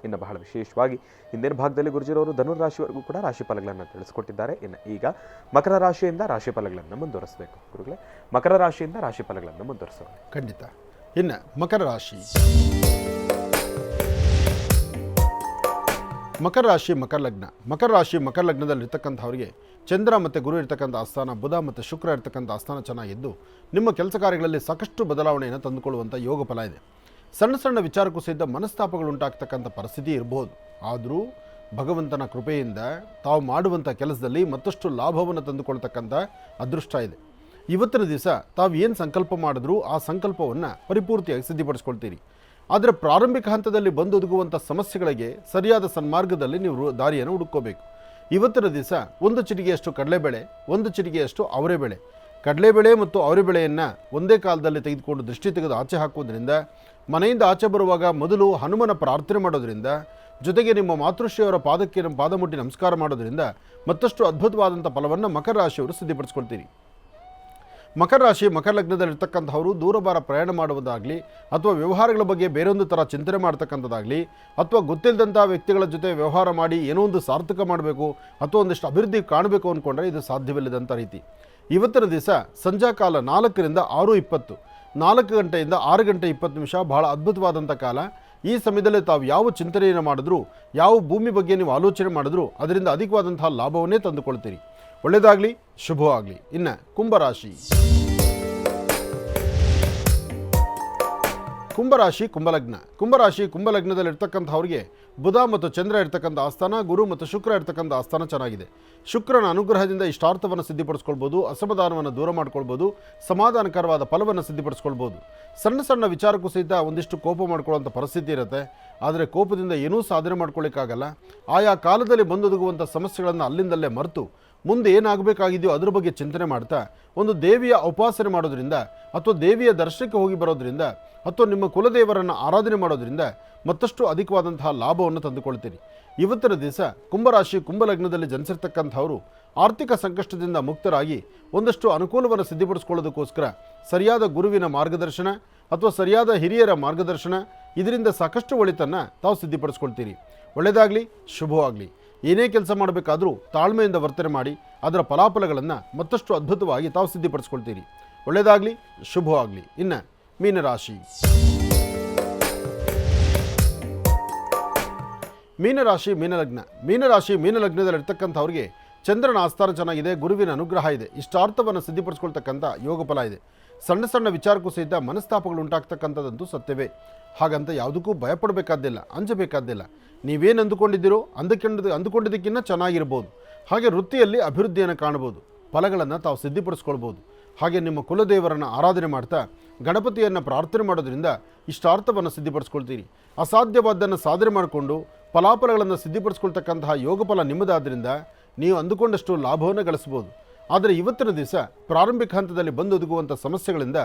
ಇನ್ನು ಬಹಳ ವಿಶೇಷವಾಗಿ ಹಿಂದಿನ ಭಾಗದಲ್ಲಿ ಗುರುಜಿರವರು ಧನುರಾಶಿವರೆಗೂ ಕೂಡ ರಾಶಿ ಫಲಗಳನ್ನು ತಿಳಿಸ್ಕೊಟ್ಟಿದ್ದಾರೆ. ಇನ್ನು ಈಗ ಮಕರ ರಾಶಿಯಿಂದ ರಾಶಿ ಫಲಗಳನ್ನು ಮುಂದುವರಿಸಬೇಕು ಗುರುಗಳೇ. ಮಕರ ರಾಶಿಯಿಂದ ರಾಶಿ ಫಲಗಳನ್ನು ಮುಂದುವರಿಸೋಣ. ಖಂಡಿತ. ಇನ್ನು ಮಕರ ರಾಶಿ, ಮಕರ ರಾಶಿ ಮಕರ ಲಗ್ನ. ಮಕರ ರಾಶಿ ಮಕರ ಲಗ್ನದಲ್ಲಿ ಇರ್ತಕ್ಕಂಥವ್ರಿಗೆ ಚಂದ್ರ ಮತ್ತು ಗುರು ಇರ್ತಕ್ಕಂಥ ಆಸ್ಥಾನ, ಬುಧ ಮತ್ತು ಶುಕ್ರ ಇರ್ತಕ್ಕಂಥ ಆಸ್ಥಾನ ಚೆನ್ನಾಗಿದ್ದು ನಿಮ್ಮ ಕೆಲಸ ಕಾರ್ಯಗಳಲ್ಲಿ ಸಾಕಷ್ಟು ಬದಲಾವಣೆಯನ್ನು ತಂದುಕೊಳ್ಳುವಂಥ ಯೋಗ ಫಲ ಇದೆ. ಸಣ್ಣ ಸಣ್ಣ ವಿಚಾರಕ್ಕೂ ಸಹಿತ ಮನಸ್ತಾಪಗಳು ಉಂಟಾಗ್ತಕ್ಕಂಥ ಪರಿಸ್ಥಿತಿ ಇರ್ಬೋದು. ಆದರೂ ಭಗವಂತನ ಕೃಪೆಯಿಂದ ತಾವು ಮಾಡುವಂಥ ಕೆಲಸದಲ್ಲಿ ಮತ್ತಷ್ಟು ಲಾಭವನ್ನು ತಂದುಕೊಳ್ತಕ್ಕಂಥ ಅದೃಷ್ಟ ಇದೆ. ಇವತ್ತಿನ ದಿವಸ ತಾವು ಏನು ಸಂಕಲ್ಪ ಮಾಡಿದ್ರೂ ಆ ಸಂಕಲ್ಪವನ್ನು ಪರಿಪೂರ್ತಿಯಾಗಿ ಸಿದ್ಧಿಪಡಿಸ್ಕೊಳ್ತೀರಿ. ಆದರೆ ಪ್ರಾರಂಭಿಕ ಹಂತದಲ್ಲಿ ಬಂದೊದಗುವಂಥ ಸಮಸ್ಯೆಗಳಿಗೆ ಸರಿಯಾದ ಸನ್ಮಾರ್ಗದಲ್ಲಿ ನೀವು ದಾರಿಯನ್ನು ಹುಡುಕೋಬೇಕು. ಇವತ್ತಿನ ದಿವಸ 1 ಚಿಟಿಕೆಯಷ್ಟು ಕಡಲೆಬೇಳೆ, 1 ಚಿಟಿಕೆಯಷ್ಟು ಅವರೆಬೇಳೆ, ಕಡಲೆಬೇಳೆ ಮತ್ತು ಅವರೆಬೇಳೆಯನ್ನು ಒಂದೇ ಕಾಲದಲ್ಲಿ ತೆಗೆದುಕೊಂಡು ದೃಷ್ಟಿ ತೆಗೆದು ಆಚೆ ಹಾಕುವುದರಿಂದ, ಮನೆಯಿಂದ ಆಚೆ ಬರುವಾಗ ಮೊದಲು ಹನುಮನ ಪ್ರಾರ್ಥನೆ ಮಾಡೋದ್ರಿಂದ ಜೊತೆಗೆ ನಿಮ್ಮ ಮಾತೃಶ್ರೀಯವರ ಪಾದಕ್ಕೆ ನಮ್ಮ ಪಾದ ಮುಟ್ಟಿ ನಮಸ್ಕಾರ ಮಾಡೋದ್ರಿಂದ ಮತ್ತಷ್ಟು ಅದ್ಭುತವಾದಂಥ ಫಲವನ್ನು ಮಕರ ರಾಶಿಯವರು ಸಿದ್ಧಪಡಿಸ್ಕೊಳ್ತೀರಿ. ಮಕರ ರಾಶಿ ಮಕರ ಲಗ್ನದಲ್ಲಿರ್ತಕ್ಕಂಥವರು ದೂರಭಾರ ಪ್ರಯಾಣ ಮಾಡುವುದಾಗಲಿ ಅಥವಾ ವ್ಯವಹಾರಗಳ ಬಗ್ಗೆ ಬೇರೊಂದು ಥರ ಚಿಂತನೆ ಮಾಡ್ತಕ್ಕಂಥದ್ದಾಗಲಿ ಅಥವಾ ಗೊತ್ತಿಲ್ಲದಂಥ ವ್ಯಕ್ತಿಗಳ ಜೊತೆ ವ್ಯವಹಾರ ಮಾಡಿ ಏನೋ ಒಂದು ಸಾರ್ಥಕ ಮಾಡಬೇಕು ಅಥವಾ ಒಂದಿಷ್ಟು ಅಭಿವೃದ್ಧಿ ಕಾಣಬೇಕು ಅಂದ್ಕೊಂಡ್ರೆ ಇದು ಸಾಧ್ಯವಿಲ್ಲದಂಥ ರೀತಿ. ಇವತ್ತಿನ ದಿವಸ ಸಂಜಾಕಾಲ 4ರಿಂದ 6:20, 4 ಗಂಟೆಯಿಂದ 6 ಗಂಟೆ 20 ನಿಮಿಷ ಬಹಳ ಅದ್ಭುತವಾದಂಥ ಕಾಲ. ಈ ಸಮಯದಲ್ಲಿ ತಾವು ಯಾವ ಚಿಂತನೆಯನ್ನು ಮಾಡಿದ್ರೂ, ಯಾವ ಭೂಮಿ ಬಗ್ಗೆ ನೀವು ಆಲೋಚನೆ ಮಾಡಿದ್ರೂ ಅದರಿಂದ ಅಧಿಕವಾದಂತಹ ಲಾಭವನ್ನೇ ತಂದುಕೊಳ್ತೀರಿ. ಒಳ್ಳೆಯದಾಗಲಿ, ಶುಭವಾಗಲಿ. ಇನ್ನು ಕುಂಭರಾಶಿ. ಕುಂಭರಾಶಿ ಕುಂಭಲಗ್ನ. ಕುಂಭರಾಶಿ ಕುಂಭಲಗ್ನದಲ್ಲಿರ್ತಕ್ಕಂಥವ್ರಿಗೆ ಬುಧ ಮತ್ತು ಚಂದ್ರ ಇರ್ತಕ್ಕಂಥ ಆಸ್ಥಾನ, ಗುರು ಮತ್ತು ಶುಕ್ರ ಇರ್ತಕ್ಕಂಥ ಆಸ್ಥಾನ ಚೆನ್ನಾಗಿದೆ. ಶುಕ್ರನ ಅನುಗ್ರಹದಿಂದ ಇಷ್ಟಾರ್ಥವನ್ನು ಸಿದ್ಧಿಪಡಿಸ್ಕೊಳ್ಬೋದು, ಅಸಮಾಧಾನವನ್ನು ದೂರ ಮಾಡ್ಕೊಳ್ಬೋದು, ಸಮಾಧಾನಕರವಾದ ಫಲವನ್ನು ಸಿದ್ಧಿಪಡಿಸ್ಕೊಳ್ಬೋದು. ಸಣ್ಣ ಸಣ್ಣ ವಿಚಾರಕ್ಕೂ ಸಹಿತ ಒಂದಿಷ್ಟು ಕೋಪ ಮಾಡ್ಕೊಳ್ಳೋಂಥ ಪರಿಸ್ಥಿತಿ ಇರುತ್ತೆ. ಆದರೆ ಕೋಪದಿಂದ ಏನೂ ಸಾಧನೆ ಮಾಡ್ಕೊಳ್ಳಿಕ್ಕಾಗಲ್ಲ. ಆಯಾ ಕಾಲದಲ್ಲಿ ಬಂದೊದಗುವಂಥ ಸಮಸ್ಯೆಗಳನ್ನು ಅಲ್ಲಿಂದಲ್ಲೇ ಮರೆತು ಮುಂದೆ ಏನಾಗಬೇಕಾಗಿದೆಯೋ ಅದ್ರ ಬಗ್ಗೆ ಚಿಂತನೆ ಮಾಡ್ತಾ ಒಂದು ದೇವಿಯ ಉಪಾಸನೆ ಮಾಡೋದ್ರಿಂದ ಅಥವಾ ದೇವಿಯ ದರ್ಶನಕ್ಕೆ ಹೋಗಿ ಬರೋದ್ರಿಂದ ಅಥವಾ ನಿಮ್ಮ ಕುಲದೇವರನ್ನು ಆರಾಧನೆ ಮಾಡೋದ್ರಿಂದ ಮತ್ತಷ್ಟು ಅಧಿಕವಾದಂತಹ ಲಾಭವನ್ನು ತಂದುಕೊಳ್ತೀರಿ. ಇವತ್ತಿನ ದಿವಸ ಕುಂಭರಾಶಿ ಕುಂಭಲಗ್ನದಲ್ಲಿ ಜನಿಸಿರ್ತಕ್ಕಂಥವರು ಆರ್ಥಿಕ ಸಂಕಷ್ಟದಿಂದ ಮುಕ್ತರಾಗಿ ಒಂದಷ್ಟು ಅನುಕೂಲವನ್ನು ಸಿದ್ಧಪಡಿಸ್ಕೊಳ್ಳೋದಕ್ಕೋಸ್ಕರ ಸರಿಯಾದ ಗುರುವಿನ ಮಾರ್ಗದರ್ಶನ ಅಥವಾ ಸರಿಯಾದ ಹಿರಿಯರ ಮಾರ್ಗದರ್ಶನ ಇದರಿಂದ ಸಾಕಷ್ಟು ಒಳಿತನ್ನು ತಾವು ಸಿದ್ಧಪಡಿಸ್ಕೊಳ್ತೀರಿ. ಒಳ್ಳೆಯದಾಗಲಿ, ಶುಭವಾಗಲಿ. ಏನೇ ಕೆಲಸ ಮಾಡಬೇಕಾದರೂ ತಾಳ್ಮೆಯಿಂದ ವರ್ತನೆ ಮಾಡಿ ಅದರ ಫಲಾಫಲಗಳನ್ನು ಮತ್ತಷ್ಟು ಅದ್ಭುತವಾಗಿ ತಾವು ಸಿದ್ಧಪಡಿಸ್ಕೊಳ್ತೀರಿ. ಒಳ್ಳೆಯದಾಗಲಿ, ಶುಭವಾಗಲಿ. ಇನ್ನು ಮೀನರಾಶಿ. ಮೀನರಾಶಿ ಮೀನಲಗ್ನ. ಮೀನಲಗ್ನದಲ್ಲಿರ್ತಕ್ಕಂಥವ್ರಿಗೆ ಚಂದ್ರನ ಆಸ್ಥಾನ ಚೆನ್ನಾಗಿದೆ, ಗುರುವಿನ ಅನುಗ್ರಹ ಇದೆ, ಇಷ್ಟಾರ್ಥವನ್ನು ಸಿದ್ಧಪಡಿಸ್ಕೊಳ್ತಕ್ಕಂಥ ಯೋಗ ಫಲ ಇದೆ. ಸಣ್ಣ ಸಣ್ಣ ವಿಚಾರಕ್ಕೂ ಸಹಿತ ಮನಸ್ತಾಪಗಳು ಉಂಟಾಗ್ತಕ್ಕಂಥದ್ದಂತೂ ಸತ್ಯವೇ. ಹಾಗಂತ ಯಾವುದಕ್ಕೂ ಭಯಪಡಬೇಕಾದ್ದಿಲ್ಲ, ಅಂಜಬೇಕಾದ್ದಿಲ್ಲ. ನೀವೇನು ಅಂದುಕೊಂಡಿದ್ದೀರೋ ಅಂದುಕೊಂಡಿದ್ದಕ್ಕಿಂತ ಚೆನ್ನಾಗಿರ್ಬೋದು. ಹಾಗೆ ವೃತ್ತಿಯಲ್ಲಿ ಅಭಿವೃದ್ಧಿಯನ್ನು ಕಾಣ್ಬೋದು, ಫಲಗಳನ್ನು ತಾವು ಸಿದ್ಧಪಡಿಸ್ಕೊಳ್ಬೋದು. ಹಾಗೆ ನಿಮ್ಮ ಕುಲದೇವರನ್ನು ಆರಾಧನೆ ಮಾಡ್ತಾ ಗಣಪತಿಯನ್ನು ಪ್ರಾರ್ಥನೆ ಮಾಡೋದ್ರಿಂದ ಇಷ್ಟಾರ್ಥವನ್ನು ಸಿದ್ಧಪಡಿಸ್ಕೊಳ್ತೀರಿ. ಅಸಾಧ್ಯವಾದ್ದನ್ನು ಸಾಧನೆ ಮಾಡಿಕೊಂಡು ಫಲಾಫಲಗಳನ್ನು ಸಿದ್ಧಪಡಿಸ್ಕೊಳ್ತಕ್ಕಂತಹ ಯೋಗ ಫಲ ನಿಮ್ಮದಾದ್ದರಿಂದ ನೀವು ಅಂದುಕೊಂಡಷ್ಟು ಲಾಭವನ್ನು ಗಳಿಸ್ಬೋದು. ಆದರೆ ಇವತ್ತಿನ ದಿವಸ ಪ್ರಾರಂಭಿಕ ಹಂತದಲ್ಲಿ ಬಂದೊದಗುವಂಥ ಸಮಸ್ಯೆಗಳಿಂದ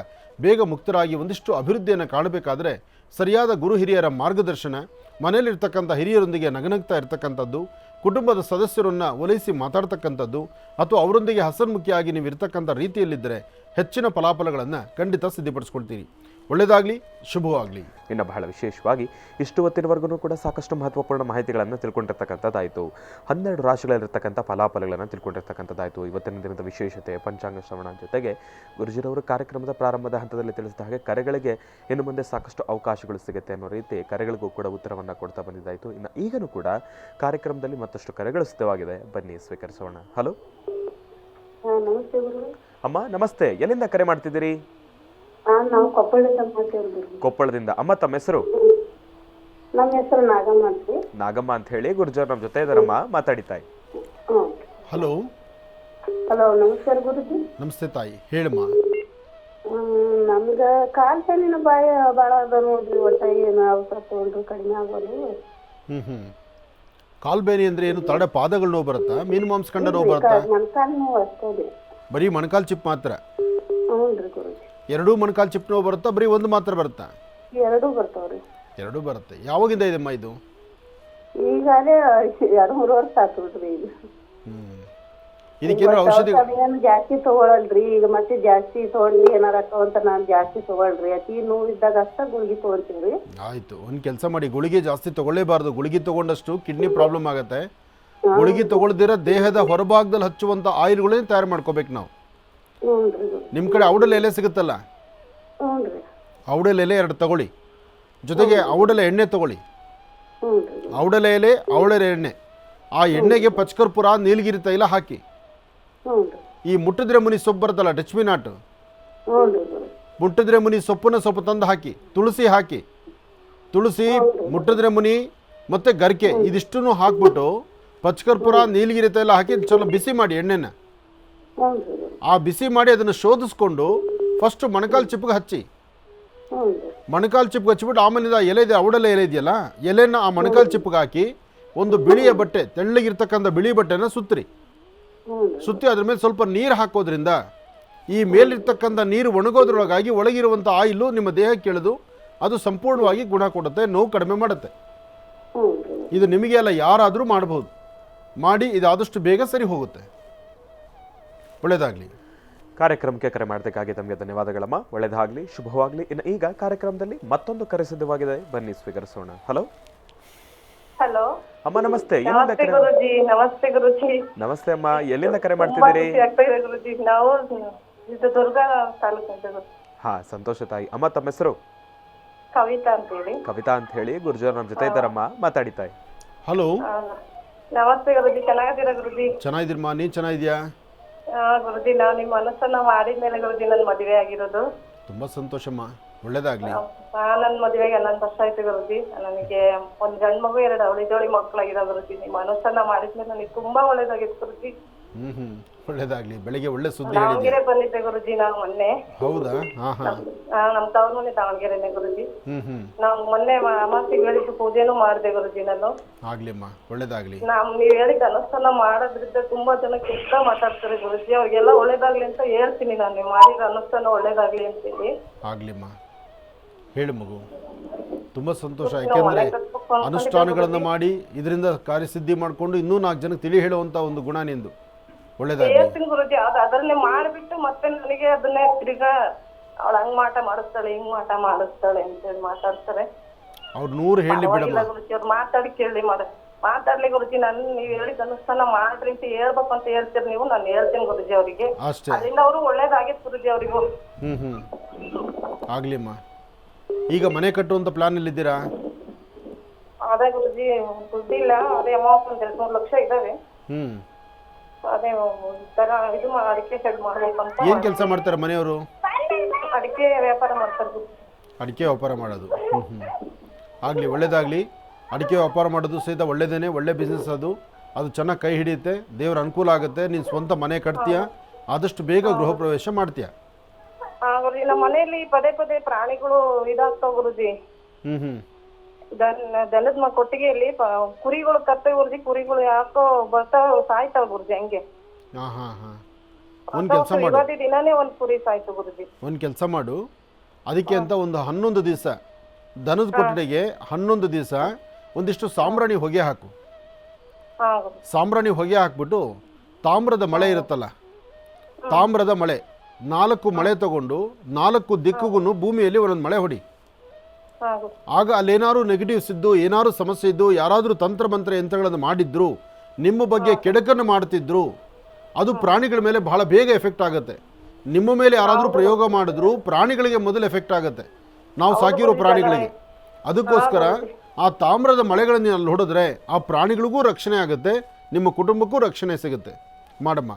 ಬೇಗ ಮುಕ್ತರಾಗಿ ಒಂದಿಷ್ಟು ಅಭಿವೃದ್ಧಿಯನ್ನು ಕಾಣಬೇಕಾದರೆ ಸರಿಯಾದ ಗುರು ಹಿರಿಯರ ಮಾರ್ಗದರ್ಶನ, ಮನೆಯಲ್ಲಿರ್ತಕ್ಕಂಥ ಹಿರಿಯರೊಂದಿಗೆ ನಗನಗ್ತಾ ಇರ್ತಕ್ಕಂಥದ್ದು, ಕುಟುಂಬದ ಸದಸ್ಯರನ್ನು ಒಲೈಸಿ ಮಾತಾಡ್ತಕ್ಕಂಥದ್ದು ಅಥವಾ ಅವರೊಂದಿಗೆ ಹಸನ್ಮುಖಿಯಾಗಿ ನೀವು ಇರ್ತಕ್ಕಂಥ ರೀತಿಯಲ್ಲಿದ್ದರೆ ಹೆಚ್ಚಿನ ಫಲಾಫಲಗಳನ್ನು ಖಂಡಿತ ಸಿದ್ಧಪಡಿಸ್ಕೊಳ್ತೀರಿ. ಒಳ್ಳೆಯದಾಗಲಿ, ಶುಭವಾಗಲಿ. ಇನ್ನು ಬಹಳ ವಿಶೇಷವಾಗಿ ಇಷ್ಟು ಹೊತ್ತಿನವರೆಗೂ ಕೂಡ ಸಾಕಷ್ಟು ಮಹತ್ವಪೂರ್ಣ ಮಾಹಿತಿಗಳನ್ನು ತಿಳ್ಕೊಂಡಿರ್ತಕ್ಕಂಥದ್ದಾಯಿತು. 12 ರಾಶಿಗಳಲ್ಲಿರ್ತಕ್ಕಂಥ ಫಲಾಫಲಗಳನ್ನು ತಿಳ್ಕೊಂಡಿರ್ತಕ್ಕಂಥದ್ದಾಯಿತು. ಇವತ್ತಿನ ದಿನದ ವಿಶೇಷತೆ ಪಂಚಾಂಗ ಶ್ರವಣ ಜೊತೆಗೆ ಗುರುಜಿರವರು ಕಾರ್ಯಕ್ರಮದ ಪ್ರಾರಂಭದ ಹಂತದಲ್ಲಿ ತಿಳಿಸಿದ ಹಾಗೆ ಕರೆಗಳಿಗೆ ಇನ್ನು ಮುಂದೆ ಸಾಕಷ್ಟು ಅವಕಾಶಗಳು ಸಿಗುತ್ತೆ ಅನ್ನೋ ರೀತಿ ಕರೆಗಳಿಗೂ ಕೂಡ ಉತ್ತರವನ್ನು ಕೊಡ್ತಾ ಬಂದಿದ್ದಾಯಿತು. ಇನ್ನು ಈಗಲೂ ಕೂಡ ಕಾರ್ಯಕ್ರಮದಲ್ಲಿ ಮತ್ತಷ್ಟು ಕರೆಗಳು ಸಿದ್ಧವಾಗಿದೆ, ಬನ್ನಿ ಸ್ವೀಕರಿಸೋಣ. ಹಲೋ ನಮಸ್ತೆ ಗುರು. ಅಮ್ಮ ನಮಸ್ತೆ, ಎಲ್ಲಿಂದ ಕರೆ ಮಾಡ್ತಿದ್ದೀರಿ? ನಾವು ಕೊಪ್ಪಳದಿಂದ ಮಾತಾಡ್ತೀವಿ. ಕೊಪ್ಪಳದಿಂದ. ಅಮ್ಮ ತಮ್ಮ ಹೆಸರು? ನಮ್ಮ ಹೆಸರು ನಾಗಮ್ಮ ಅಂತ. ನಾಗಮ್ಮ ಅಂತ ಹೇಳಿ ಗುರುಜರ್ ನಮ್ಮ ಜೊತೆ ಇದಾರಮ್ಮ, ಮಾತಾಡಿತಾಯಿ. ಹಲೋ. ಹಲೋ, ನಮಸ್ಕಾರ ಗುರುಜಿ. ನಮಸ್ತೆ ತಾಯಿ, ಹೇಳಮ್ಮ. ನಮ್ಗೆ ಕಾಲ್ ಪೇನಿನ ಬಾಯ ಭಾಳ ಅದ ನೋಡ್ರಿ, ಒಟ್ಟ ಏನು ಔಷಧ ತೊಗೊಂಡ್ರು ಕಡಿಮೆ ಆಗೋದು. ಕಾಲ್ ಬೇನೆ ಅಂದರೆ ಏನು? ತರಡೆ ಪಾದಗಳು ನೋವು ಬರುತ್ತಾ? ಮೀನು ಮಾಂಸ ಕಂಡ ನೋವು ಬರುತ್ತಾ? ಮೊಣಕಾಲು ನೋವು ಅಷ್ಟೇ. ಬರೀ ಮೊಣಕಾಲು ಚಿಪ್ ಮಾತ್ರ? ಹ್ಞೂ ರೀ ಗುರುಜಿ. ಎರಡೂ ಮೊಣಕಾಲು ಚಿಪ್ ನೋವು ಬರುತ್ತಾ, ಬರೀ ಒಂದು ಮಾತ್ರ ಬರುತ್ತಾ? ಎರಡೂ ಬರ್ತಾವ್ರಿ. ಎರಡೂ ಬರುತ್ತೆ. ಯಾವಾಗಿಂದ ಇದೆಮ್ಮ ಇದು? ಈಗಾಗಲೇ 2-3 ವರ್ಷ ಆಗ್ತದ್ರಿ. ಈಗ ಇದಕ್ಕೇನು ಔಷಧಿ? ಏನು ಜಾಸ್ತಿ ತಗೊಳಲ್ರಿ. ಈಗ ಮತ್ತೆ ಜಾಸ್ತಿ ತಗೊಂಡ್ರಿ ಏನಾರ ಅಂತ ನಾನು ಜಾಸ್ತಿ ತಗೊಳ್ರಿ. ಅತಿ ನೋವಿದ್ದಾಗ ಅಷ್ಟ ಗುಳಿಗೆ ತಗೊಂತೀವಿ. ಆಯ್ತು, ಒಂದು ಕೆಲಸ ಮಾಡಿ, ಗುಳಿಗೆ ಜಾಸ್ತಿ ತಗೊಳ್ಳೇಬಾರ್ದು. ಗುಳಿಗೆ ತಗೊಂಡಷ್ಟು ಕಿಡ್ನಿ ಪ್ರಾಬ್ಲಮ್ ಆಗುತ್ತೆ. ಗುಳಿಗೆ ತಗೊಳ್ದಿರ ದೇಹದ ಹೊರಭಾಗದಲ್ಲಿ ಹಚ್ಚುವಂಥ ಆಯಿಲ್ಗಳನ್ನೇ ತಯಾರು ಮಾಡ್ಕೋಬೇಕು ನಾವು. ನಿಮ್ಮ ಕಡೆ ಔಡಲ ಎಲೆ ಸಿಗುತ್ತಲ್ಲ, ಔಡಲ ಎಲೆ 2 ತಗೊಳ್ಳಿ, ಜೊತೆಗೆ ಔಡಲ ಎಣ್ಣೆ ತಗೊಳ್ಳಿ. ಔಡಲ ಎಲೆ, ಔಡಲ ಎಣ್ಣೆ, ಆ ಎಣ್ಣೆಗೆ ಪಚ್ಕರ್ಪುರ, ನೀಲಗಿರಿ ತೈಲ ಹಾಕಿ. ಈ ಮುಟ್ಟಿದ್ರೆ ಮುನಿ ಸೊಪ್ಪು ಬರುತ್ತಲ್ಲ, ಡಚ್ಮಿನಾಟ್, ಮುಟ್ಟಿದ್ರೆ ಮುನಿ ಸೊಪ್ಪನ್ನ ಸ್ವಲ್ಪ ತಂದು ಹಾಕಿ, ತುಳಸಿ ಹಾಕಿ, ತುಳಸಿ, ಮುಟ್ಟಿದ್ರೆ ಮುನಿ ಮತ್ತು ಗರಿಕೆ ಇದಿಷ್ಟನ್ನು ಹಾಕ್ಬಿಟ್ಟು ಪಚ್ಕರ್ಪುರ, ನೀಲಗಿರಿ ತೈಲ ಹಾಕಿ ಸ್ವಲ್ಪ ಬಿಸಿ ಮಾಡಿ ಎಣ್ಣೆನ. ಆ ಬಿಸಿ ಮಾಡಿ ಅದನ್ನು ಶೋಧಿಸ್ಕೊಂಡು ಫಸ್ಟ್ ಮೊಣಕಾಲು ಚಿಪ್ಪಿಗೆ ಹಚ್ಚಿ. ಮೊಣಕಾಲು ಚಿಪ್ಪಿಗೆ ಹಚ್ಚಿಬಿಟ್ಟು ಆಮೇಲೆ ಎಲೆ ಇದೆ, ಔಡಲ ಎಲೆ ಇದೆಯಲ್ಲ, ಎಲೆನ ಆ ಮೊಣಕಾಲು ಚಿಪ್ಪಿಗೆ ಹಾಕಿ ಒಂದು ಬಿಳಿಯ ಬಟ್ಟೆ, ತೆಳ್ಳಗಿರ್ತಕ್ಕಂಥ ಬಿಳಿ ಬಟ್ಟೆನ ಸುತ್ತಿರಿ. ಸುತ್ತಿ ಅದ್ರ ಮೇಲೆ ಸ್ವಲ್ಪ ನೀರು ಹಾಕೋದ್ರಿಂದ ಈ ಮೇಲಿರ್ತಕ್ಕಂಥ ನೀರು ಒಣಗೋದ್ರೊಳಗಾಗಿ ಒಳಗಿರುವಂಥ ಆಯಿಲು ನಿಮ್ಮ ದೇಹಕ್ಕೆ ಇಳಿದು ಅದು ಸಂಪೂರ್ಣವಾಗಿ ಗುಣ ಕೊಡುತ್ತೆ, ನೋವು ಕಡಿಮೆ ಮಾಡುತ್ತೆ. ಇದು ನಿಮಗೆ ಅಲ್ಲ, ಯಾರಾದರೂ ಮಾಡ್ಬೋದು. ಮಾಡಿ ಇದಾದಷ್ಟು ಬೇಗ ಸರಿ ಹೋಗುತ್ತೆ. ಒಳ್ಳೆಯದಾಗಲಿ. ಕಾರ್ಯಕ್ರಮಕ್ಕೆ ಕರೆ ಮಾಡೋದಕ್ಕಾಗಿ ತಮಗೆ ಧನ್ಯವಾದಗಳಮ್ಮ. ಒಳ್ಳೆಯದಾಗಲಿ, ಶುಭವಾಗಲಿ. ಇನ್ನು ಈಗ ಕಾರ್ಯಕ್ರಮದಲ್ಲಿ ಮತ್ತೊಂದು ಕರೆ ಸಿದ್ಧವಾಗಿದೆ, ಬನ್ನಿ ಸ್ವೀಕರಿಸೋಣ. ಹಲೋ ಹಲೋ ಅಮ್ಮ, ನಮಸ್ತೆ. ಎಲ್ಲಿಂದ ನಮಸ್ತೆ ಕರೆ? ಗುರುಜಿ. ನಮಸ್ತೆ ಗುರುಜಿ. ನಮಸ್ತೆ ಅಮ್ಮ, ಎಲ್ಲಿಂದ ಕರೆ ತುಂಬಾ ಮಾಡ್ತಿದ್ದೀರಿ? ಖುಷಿ ಆಗ್ತಾ ಇದೆ ಗುರುಜಿ. ನಾವು ಇದು ದುರ್ಗ ತಾಲೂಕು ಅಂತ ಗುರು. ಹಾ, ಸಂತೋಷ ತಾಯಿ. ಅಮ್ಮ, ತಮ್ಮ ಹೆಸರು? ಕವಿತಾ ಅಂತ ಹೇಳಿ. ಕವಿತಾ ಅಂತ ಹೇಳಿ. ಗುರುಜವ್ರು ನಮ್ಮ ಜೊತೆ ಇದ್ದಾರಮ್ಮ, ಮಾತಾಡಿ ತಾಯಿ. ಹಲೋ, ನಮಸ್ತೆ ಗುರುಜಿ. ಚೆನ್ನಾಗಿದ್ದೀರಾ ಗುರುಜಿ? ಚೆನ್ನಾಗಿದ್ದೀರಮ್ಮ, ನೀನು ಚೆನ್ನಾಗಿದ್ಯಾ? ಗುರುಜಿ, ನಾವು ನಿಮ್ಮ ಮನಸ್ಸನ್ನ ಮಾಡಿದ್ಮೇಲೆ ಗುರುಜಿ ನನ್ನ ಮದುವೆ ಆಗಿರೋದು. ತುಂಬ ಸಂತೋಷಮ್ಮ, ಒಳ್ಳೆಯದಾಗಲಿ. ನನ್ನ ಮದುವೆಗೆ 11 ವರ್ಷ ಆಯ್ತು ಗುರುಜಿ. ನನಗೆ ಒಂದ್ ಗಂಡ್ ಮಗು 2 ಅವಳಿ ಜೋಳಿ ಮಕ್ಕಳಾಗಿರೋ ಗುರುಜಿ. ನಿಮ್ಮ ಮನಸ್ಸನ್ನ ಮಾಡಿದ್ಮೇಲೆ ನನಗೆ ತುಂಬಾ ಒಳ್ಳೇದಾಗಿತ್ತು ಗುರುಜಿ. ಒಳ್ಳೆಯದಾಗಲಿ. ಬೆಳಗ್ಗೆ ಒಳ್ಳೆ ಸುದ್ದಿ ಹೇಳಿದ್ಯಾ? ದಾವಣಗೆರೆ ಬಂದಿದ್ದೆ ಗುರುಜಿ ನಾನು ಮೊನ್ನೆ. ಹೌದಾ? ಹಾಂ ಹಾಂ. ನಮ್ ತವ್ರ ಮನೆ ದಾವಣಗೆರೆನೆ ಗುರುಜಿ. ಹ್ಞೂ. ನಾವು ಮೊನ್ನೆ ಅಮಾವಾಸ್ಯೆಗೆ ಹೇಳಿದ್ದು ಪೂಜೆನೂ ಮಾಡಿದೆ ಗುರುಜಿ ನಾನು. ಆಗ್ಲಿಮ್ಮ, ಒಳ್ಳೇದಾಗಲಿ. ನೀವು ಹೇಳಿದ ಅನುಷ್ಠಾನ ಮಾಡೋದ್ರಿಂದ ತುಂಬಾ ಜನ ಕೆಟ್ಟ ಮಾತಾಡ್ತಾರೆ ಗುರುಜಿ. ಅವ್ರಿಗೆಲ್ಲ ಒಳ್ಳೇದಾಗ್ಲಿ ಅಂತ ಹೇಳ್ತೀನಿ ನಾನು. ನೀವು ಮಾಡಿರೋ ಅನುಷ್ಠಾನ ಒಳ್ಳೇದಾಗ್ಲಿ ಅಂತೀನಿ. ಆಗ್ಲಿಮ್ಮ, ಹೇಳು ಮಗು. ತುಂಬ ಸಂತೋಷ. ಯಾಕೆಂದರೆ ಅನುಷ್ಠಾನಗಳನ್ನು ಮಾಡಿ ಇದರಿಂದ ಕಾರ್ಯಸಿದ್ಧಿ ಮಾಡಿಕೊಂಡು ಇನ್ನೂ 4 ಜನಕ್ಕೆ ತಿಳಿ ಹೇಳುವಂಥ ಒಂದು ಗುಣ ನಿಂದು. ಒಳ್ಳೇದಾಗಲಿ. ಹೇಳ್ತೀನಿ ಗುರುಜಿ. ಅದನ್ನೇ ಮಾಡಿಬಿಟ್ಟು ಮತ್ತೆ ನನಗೆ ಅದನ್ನೇ ತಿರ್ಗಾ ಅವಳು ಹಂಗ್ ಮಾಟ ಮಾಡಿಸ್ತಾಳೆ, ಹಿಂಗ್ ಮಾಟ ಮಾಡಿಸ್ತಾಳೆ ಅಂತ ಮಾತಾಡ್ತಾರೆ. ಅವ್ರು 100 ಹೇಳಿ ಬಿಡಮ್ಮ ಗುರುಜಿ. ಅವ್ರು ಮಾತಾಡಿ ಕೇಳಿ ಮಾತಾಡ್ಲಿ ಗುರುಜಿ. ನೀವು ಹೇಳಿದ ಅನುಷ್ಠಾನ ಮಾಡ್ರಿ ಅಂತ ಹೇಳ್ಬೇಕು ಅಂತ ಹೇಳ್ತೀರಿ ನೀವು. ನಾನು ಹೇಳ್ತೀನಿ ಗುರುಜಿ ಅವರಿಗೆ. ಅಷ್ಟೇ. ಅದರಿಂದ ಅವರು ಒಳ್ಳೇದಾಗಿತ್ತು ಗುರುಜಿ ಅವರಿಗೂ. ಆಗ್ಲಿಮ್ಮ. ಈಗ ಮನೆ ಕಟ್ಟುವಂಥ ಪ್ಲಾನಲ್ಲಿದ್ದೀರಾ? ಅದೇ ಗುರುಜಿ, ದುಡ್ಡಿಲ್ಲ. ಅದೇ ಅಮೌಂಟ್ ಒಂದು 2-3 ಲಕ್ಷ ಇದಾವೆ. ಅದೇ ತರ ಇದು ಅಡಿಕೆ ಶೆಡ್ ಮಾಡ್ಬೇಕು ಅಂತ. ಏನು ಕೆಲಸ ಮಾಡ್ತಾರೆ ಮನೆಯವರು? ಅಡಿಕೆ ವ್ಯಾಪಾರ ಮಾಡ್ತಾರೆ ಗುರುಜಿ. ಅಡಿಕೆ ವ್ಯಾಪಾರ ಮಾಡೋದು. ಆಗಲಿ, ಒಳ್ಳೇದಾಗಲಿ. ಅಡಿಕೆ ವ್ಯಾಪಾರ ಮಾಡೋದು ಸಹಿತ ಒಳ್ಳೇದೇನೆ, ಒಳ್ಳೆ ಬಿಸ್ನೆಸ್ ಅದು. ಅದು ಚೆನ್ನಾಗಿ ಕೈ ಹಿಡಿಯುತ್ತೆ, ದೇವ್ರ ಅನುಕೂಲ ಆಗುತ್ತೆ. ನೀನು ಸ್ವಂತ ಮನೆ ಕಟ್ತೀಯ, ಆದಷ್ಟು ಬೇಗ ಗೃಹ ಪ್ರವೇಶ ಮಾಡ್ತೀಯ. ಗುರುಜಿ, ನಮ್ಮ ಮನೆಯಲ್ಲಿ ಪದೇ ಪದೇ ಪ್ರಾಣಿಗಳು ಇದಾಗ್ತಾವ ಗುರುಜಿ. ದನದ ಕೊಟ್ಟಿಗೆಯಲ್ಲಿ ಕುರಿಗಳು ಕರ್ತವೆ ಗುರುಜಿ. ಕುರಿಗಳು ಯಾಕೋ ಬರ್ತಾವ, ಸಾಯ್ತಾವ ಗುರುಜಿ ಹಂಗೆ. ಒಂದು ಕೆಲಸ ಮಾಡು, ಇವತ್ತು ದಿನಾನೇ ಒಂದು ಕುರಿ ಸಾಯ್ತು ಗುರುಜಿ. ಒಂದು ಕೆಲಸ ಮಾಡು, ಅದಕ್ಕೆ ಅಂತ ಒಂದು 11 ದಿವಸ ದನದ ಕೊಟ್ಟಿಗೆಗೆ 11 ದಿವಸ ಒಂದಿಷ್ಟು ಸಾಂಬ್ರಾಣಿ ಹೊಗೆ ಹಾಕು. ಸಾಂಬ್ರಾಣಿ ಹೊಗೆ ಹಾಕ್ಬಿಟ್ಟು ತಾಮ್ರದ ಮಳೆ ಇರುತ್ತಲ್ಲ, ತಾಮ್ರದ ಮಳೆ 4 ಮಳೆ ತಗೊಂಡು 4 ದಿಕ್ಕುಗೂ ಭೂಮಿಯಲ್ಲಿ ಒಂದೊಂದು ಮಳೆ ಹೊಡಿ. ಆಗ ಅಲ್ಲೇನಾದ್ರು ನೆಗೆಟಿವ್ಸ್ ಇದ್ದು, ಏನಾದ್ರು ಸಮಸ್ಯೆ ಇದ್ದು, ಯಾರಾದರೂ ತಂತ್ರಮಂತ್ರ ಯಂತ್ರಗಳನ್ನು ಮಾಡಿದ್ರು, ನಿಮ್ಮ ಬಗ್ಗೆ ಕೆಡಕನ್ನು ಮಾಡ್ತಿದ್ರು, ಅದು ಪ್ರಾಣಿಗಳ ಮೇಲೆ ಬಹಳ ಬೇಗ ಎಫೆಕ್ಟ್ ಆಗುತ್ತೆ. ನಿಮ್ಮ ಮೇಲೆ ಯಾರಾದರೂ ಪ್ರಯೋಗ ಮಾಡಿದ್ರು ಪ್ರಾಣಿಗಳಿಗೆ ಮೊದಲು ಎಫೆಕ್ಟ್ ಆಗುತ್ತೆ, ನಾವು ಸಾಕಿರೋ ಪ್ರಾಣಿಗಳಿಗೆ. ಅದಕ್ಕೋಸ್ಕರ ಆ ತಾಮ್ರದ ಮಳೆಗಳನ್ನು ಅಲ್ಲಿ ಹೊಡೆದ್ರೆ ಆ ಪ್ರಾಣಿಗಳಿಗೂ ರಕ್ಷಣೆ ಆಗುತ್ತೆ, ನಿಮ್ಮ ಕುಟುಂಬಕ್ಕೂ ರಕ್ಷಣೆ ಸಿಗುತ್ತೆ. ಮಾಡಮ್ಮ.